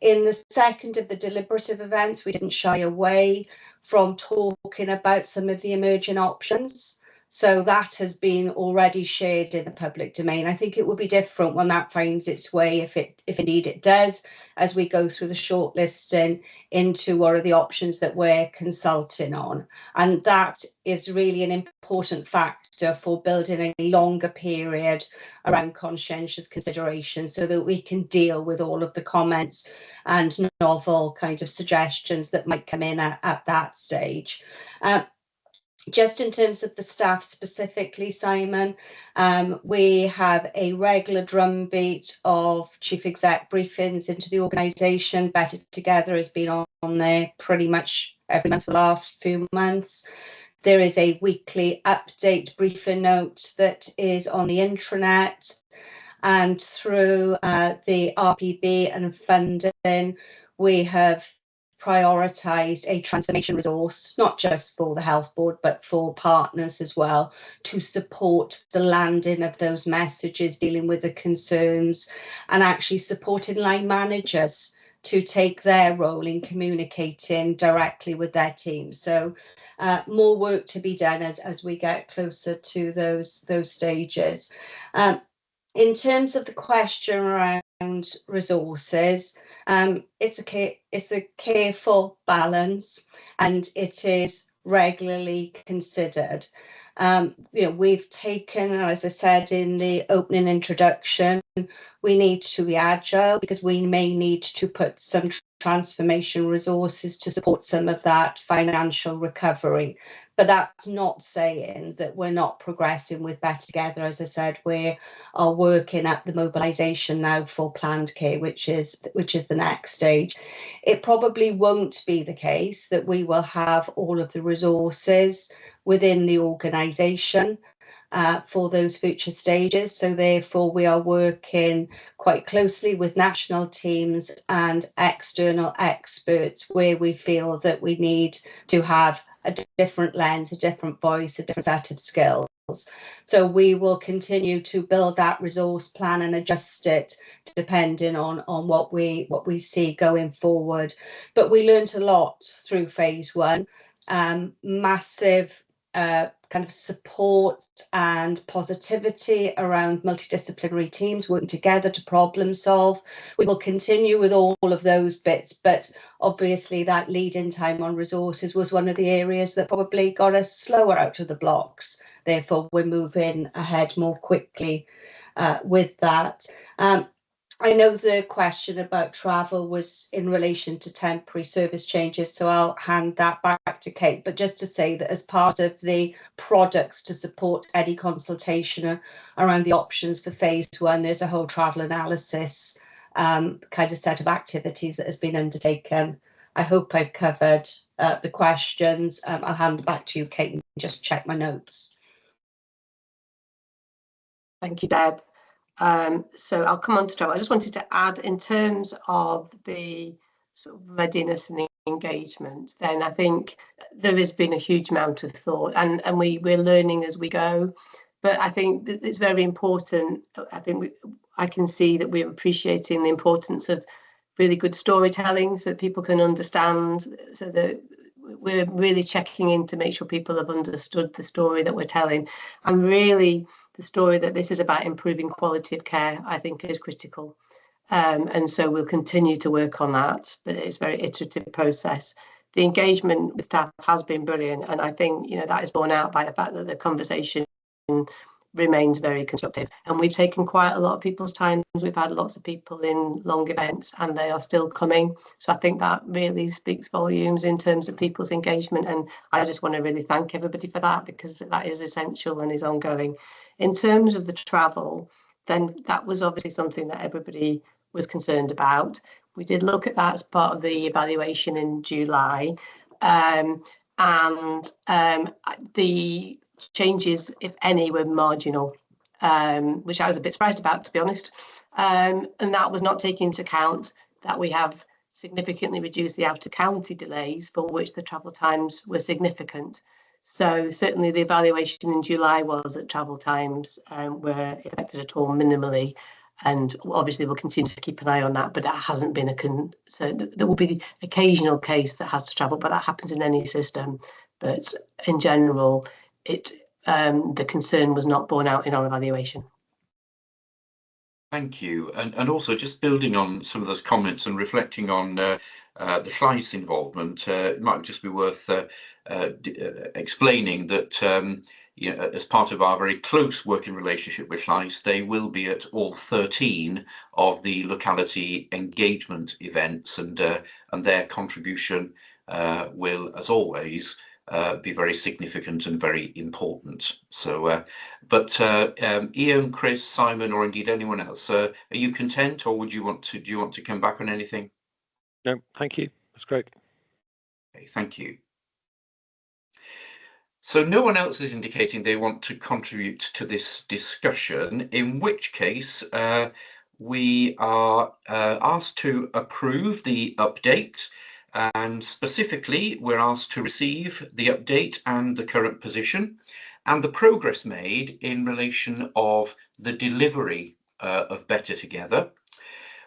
In the second of the deliberative events, we didn't shy away from talking about some of the emerging options. So that has been already shared in the public domain. I think it will be different when that finds its way, if indeed it does, as we go through the shortlisting into what are the options that we're consulting on. And that is really an important factor for building a longer period around conscientious consideration, so that we can deal with all of the comments and novel kind of suggestions that might come in at that stage. Just in terms of the staff specifically, Simon, we have a regular drumbeat of chief exec briefings into the organisation. Better Together has been on there pretty much every month for the last few months. There is a weekly update briefing note that is on the intranet, and through the RPB and funding, we have prioritised a transformation resource, not just for the health board, but for partners as well, to support the landing of those messages, dealing with the concerns, and actually supporting line managers to take their role in communicating directly with their teams. So more work to be done as we get closer to those stages. In terms of the question around resources, it's a careful balance, and it is regularly considered. We've taken, as I said in the opening introduction, we need to be agile because we may need to put some transformation resources to support some of that financial recovery. But that's not saying that we're not progressing with Better Together. As I said, we are working at the mobilisation now for planned care, which is the next stage. It probably won't be the case that we will have all of the resources within the organisation for those future stages. So therefore, we are working quite closely with national teams and external experts where we feel that we need to have a different lens, a different voice, a different set of skills. So we will continue to build that resource plan and adjust it depending on what we see going forward. But we learned a lot through phase one. Massive kind of support and positivity around multidisciplinary teams working together to problem solve. We will continue with all of those bits, but obviously that lead-in time on resources was one of the areas that probably got us slower out of the blocks. Therefore, we're moving ahead more quickly with that. I know the question about travel was in relation to temporary service changes, so I'll hand that back to Kate. But just to say that as part of the products to support any consultation around the options for phase one, there's a whole travel analysis kind of set of activities that has been undertaken. I hope I've covered the questions. I'll hand it back to you, Kate, and just check my notes. Thank you, Deb. So I'll come on to travel. I just wanted to add, in terms of the sort of readiness and the engagement, then I think there has been a huge amount of thought, and we're learning as we go. But I think that it's very important. I think I can see that we're appreciating the importance of really good storytelling so that people can understand, so that we're really checking in to make sure people have understood the story that we're telling. And really, the story that this is about improving quality of care, I think, is critical. And so we'll continue to work on that, but it's a very iterative process. The engagement with staff has been brilliant, and I think that is borne out by the fact that the conversation remains very constructive. And we've taken quite a lot of people's time. We've had lots of people in long events, and they are still coming. So I think that really speaks volumes in terms of people's engagement. And I just want to really thank everybody for that, because that is essential and is ongoing. In terms of the travel, then that was obviously something that everybody was concerned about. We did look at that as part of the evaluation in July. The changes, if any, were marginal, which I was a bit surprised about, to be honest. And that was not taking into account that we have significantly reduced the out-of-county delays for which the travel times were significant. So certainly the evaluation in July was that travel times were affected at all minimally, and obviously we'll continue to keep an eye on that, but that hasn't been so there will be the occasional case that has to travel, but that happens in any system. But in general, the concern was not borne out in our evaluation. Thank you. And also just building on some of those comments and reflecting on the Llais involvement, it might just be worth explaining that as part of our very close working relationship with Llais, they will be at all 13 of the locality engagement events, and their contribution will, as always, be very significant and very important. So, Ian, Chris, Simon, or indeed anyone else, are you content, or do you want to come back on anything? No, thank you. That's great. Okay, thank you. So no one else is indicating they want to contribute to this discussion, in which case we are asked to approve the update, and specifically we're asked to receive the update and the current position and the progress made in relation of the delivery of Better Together.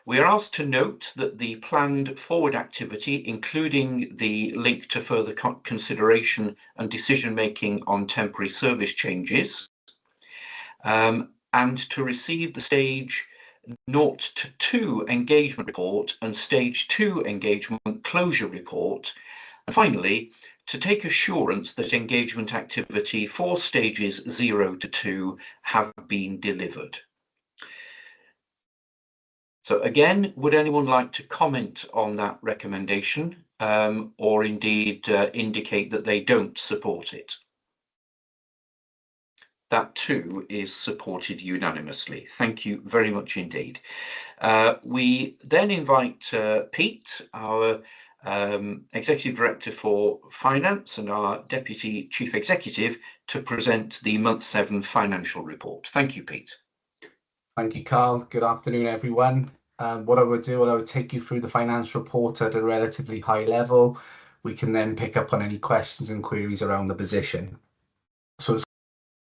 We are asked to note that the planned forward activity, including the link to further consideration and decision-making on temporary service changes, and to receive the stage 0 to 2 engagement report and stage 2 engagement closure report. And finally, to take assurance that engagement activity for stages 0 to 2 have been delivered. So again, would anyone like to comment on that recommendation, or indeed indicate that they don't support it? That too is supported unanimously. Thank you very much indeed. We then invite Pete, our Executive Director for Finance and our Deputy Chief Executive, to present the month 7 financial report. Thank you, Pete. Thank you, Carl. Good afternoon, everyone. What I would take you through the finance report at a relatively high level. We can then pick up on any questions and queries around the position. So as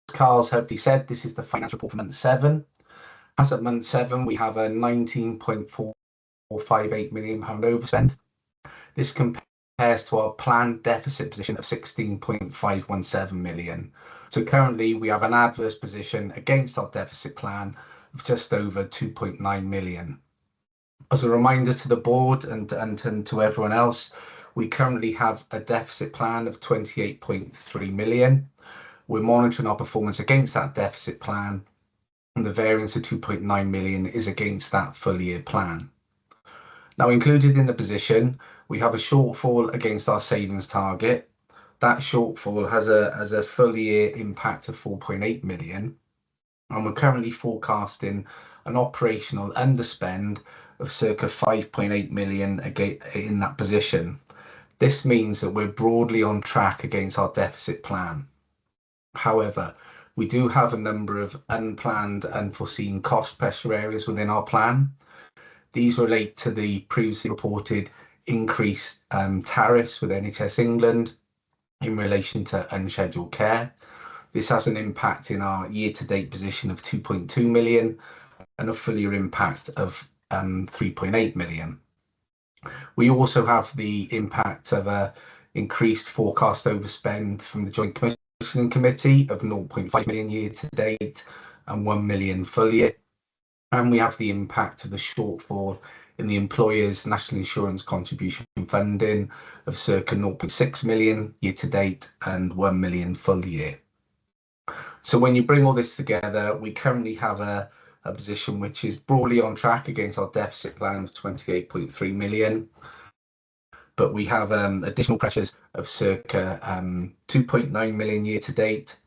Carl's helpfully said, this is the finance report for month 7. As at month 7, we have a £19.458 million overspend. This compares to our planned deficit position of £16.517 million. So currently we have an adverse position against our deficit plan of just over £2.9 million. As a reminder to the board and to everyone else, we currently have a deficit plan of £28.3 million. We're monitoring our performance against that deficit plan, and the variance of £2.9 million is against that full year plan. Now, included in the position, we have a shortfall against our savings target. That shortfall has a full year impact of £4.8 million. And we're currently forecasting an operational underspend of circa £5.8 million in that position. This means that we're broadly on track against our deficit plan. However, we do have a number of unplanned, unforeseen cost pressure areas within our plan. These relate to the previously reported increased tariffs with NHS England in relation to unscheduled care. This has an impact in our year-to-date position of £2.2 million and a full year impact of £3.8 million. We also have the impact of an increased forecast overspend from the Joint Commissioning Committee of £0.5 million year-to-date and £1 million full year. And we have the impact of the shortfall in the employer's national insurance contribution funding of circa £0.6 million year-to-date and £1 million full year. So when you bring all this together, we currently have a position which is broadly on track against our deficit plan of £28.3 million. But we have additional pressures of circa £2.9 million year-to-date,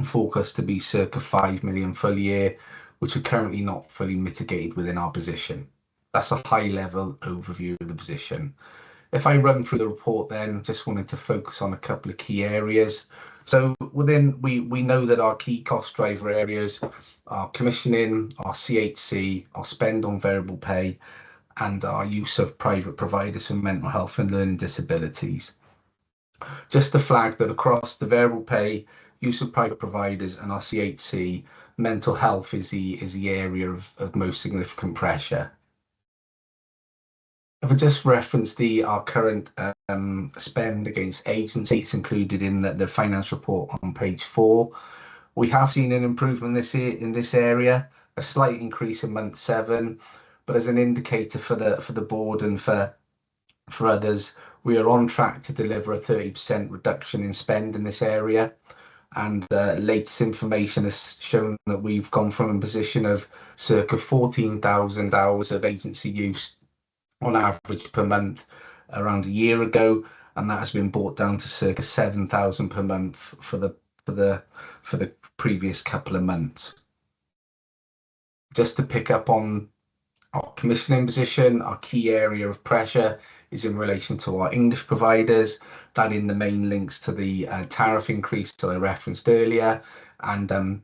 forecast to be circa £5 million full year, which are currently not fully mitigated within our position. That's a high-level overview of the position. If I run through the report then, just wanted to focus on a couple of key areas. So within, we know that our key cost driver areas are commissioning, our CHC, our spend on variable pay, and our use of private providers for mental health and learning disabilities. Just to flag that across the variable pay, use of private providers and our CHC, mental health is the area of most significant pressure. If I just reference our current spend against agency, it's included in the finance report on page 4. We have seen an improvement this year in this area, a slight increase in month 7, but as an indicator for the board and for others, we are on track to deliver a 30% reduction in spend in this area. And latest information has shown that we've gone from a position of circa 14,000 hours of agency use on average per month around a year ago, and that has been brought down to circa 7,000 per month for the previous couple of months. Just to pick up on our commissioning position, our key area of pressure is in relation to our English providers. That in the main links to the tariff increase that I referenced earlier, and an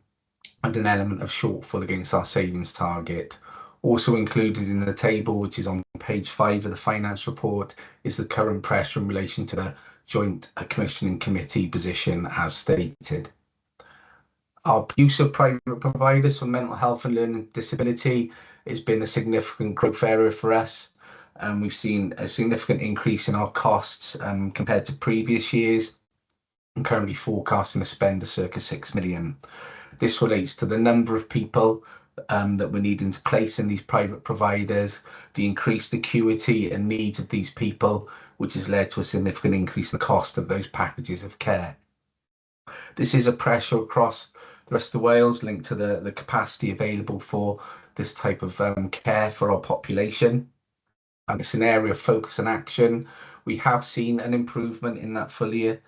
element of shortfall against our savings target. Also included in the table, which is on page 5 of the finance report, is the current pressure in relation to the joint commissioning committee position as stated. Our use of private providers for mental health and learning disability has been a significant growth area for us. We've seen a significant increase in our costs compared to previous years, and currently forecasting a spend of circa 6 million. This relates to the number of people that we're needing to place in these private providers, the increased acuity and needs of these people, which has led to a significant increase in the cost of those packages of care. This is a pressure across the rest of Wales linked to the capacity available for this type of care for our population. And it's an area of focus and action. We have seen an improvement in that full year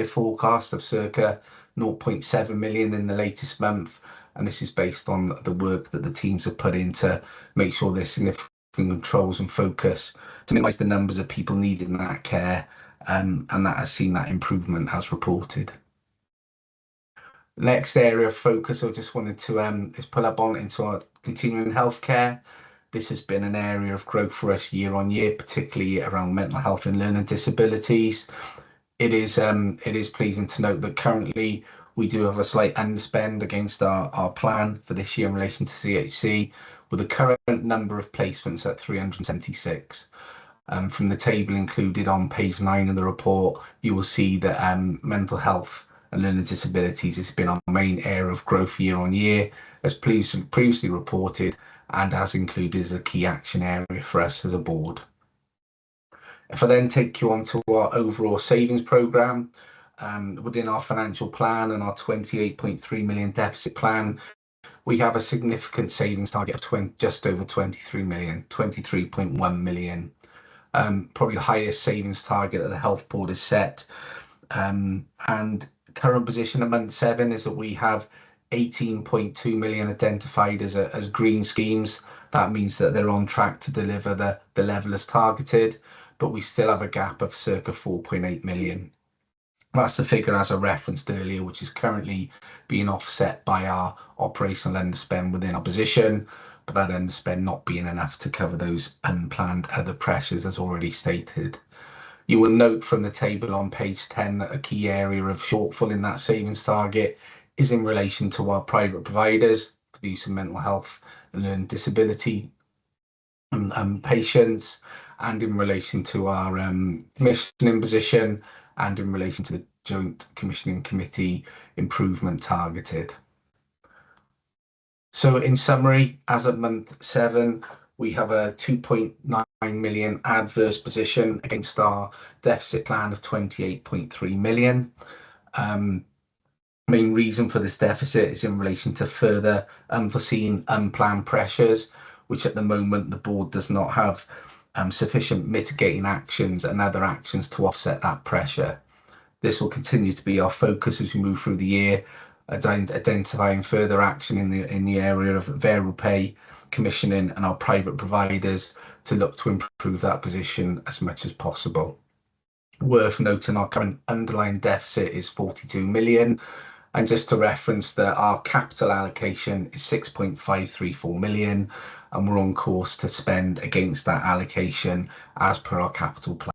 forecast of circa 0.7 million in the latest month, and this is based on the work that the teams have put in to make sure there's significant controls and focus to minimise the numbers of people needing that care, and that has seen that improvement as reported. Next area of focus I just wanted to is pull up on into our continuing healthcare. This has been an area of growth for us year on year, particularly around mental health and learning disabilities. It is pleasing to note that currently we do have a slight underspend against our plan for this year in relation to CHC, with the current number of placements at 376. From the table included on page 9 of the report, you will see that mental health and learning disabilities has been our main area of growth year on year, as previously reported, and as included as a key action area for us as a board. If I then take you on to our overall savings programme, within our financial plan and our 28.3 million deficit plan, we have a significant savings target of just over 23 million, 23.1 million. Probably the highest savings target that the health board has set. And current position at month 7 is that we have 18.2 million identified as green schemes. That means that they're on track to deliver the level as targeted, but we still have a gap of circa 4.8 million. That's the figure as I referenced earlier, which is currently being offset by our operational underspend within our position, but that underspend not being enough to cover those unplanned other pressures as already stated. You will note from the table on page 10 that a key area of shortfall in that savings target is in relation to our private providers for the use of mental health and learning disability patients, and in relation to our commissioning position, and in relation to the joint commissioning committee improvement targeted. So in summary, as of month 7, we have a 2.9 million adverse position against our deficit plan of 28.3 million. Main reason for this deficit is in relation to further unforeseen unplanned pressures, which at the moment the board does not have sufficient mitigating actions and other actions to offset that pressure. This will continue to be our focus as we move through the year, identifying further action in the area of variable pay, commissioning and our private providers to look to improve that position as much as possible. Worth noting, our current underlying deficit is 42 million, and just to reference that our capital allocation is 6.534 million, and we're on course to spend against that allocation as per our capital plan.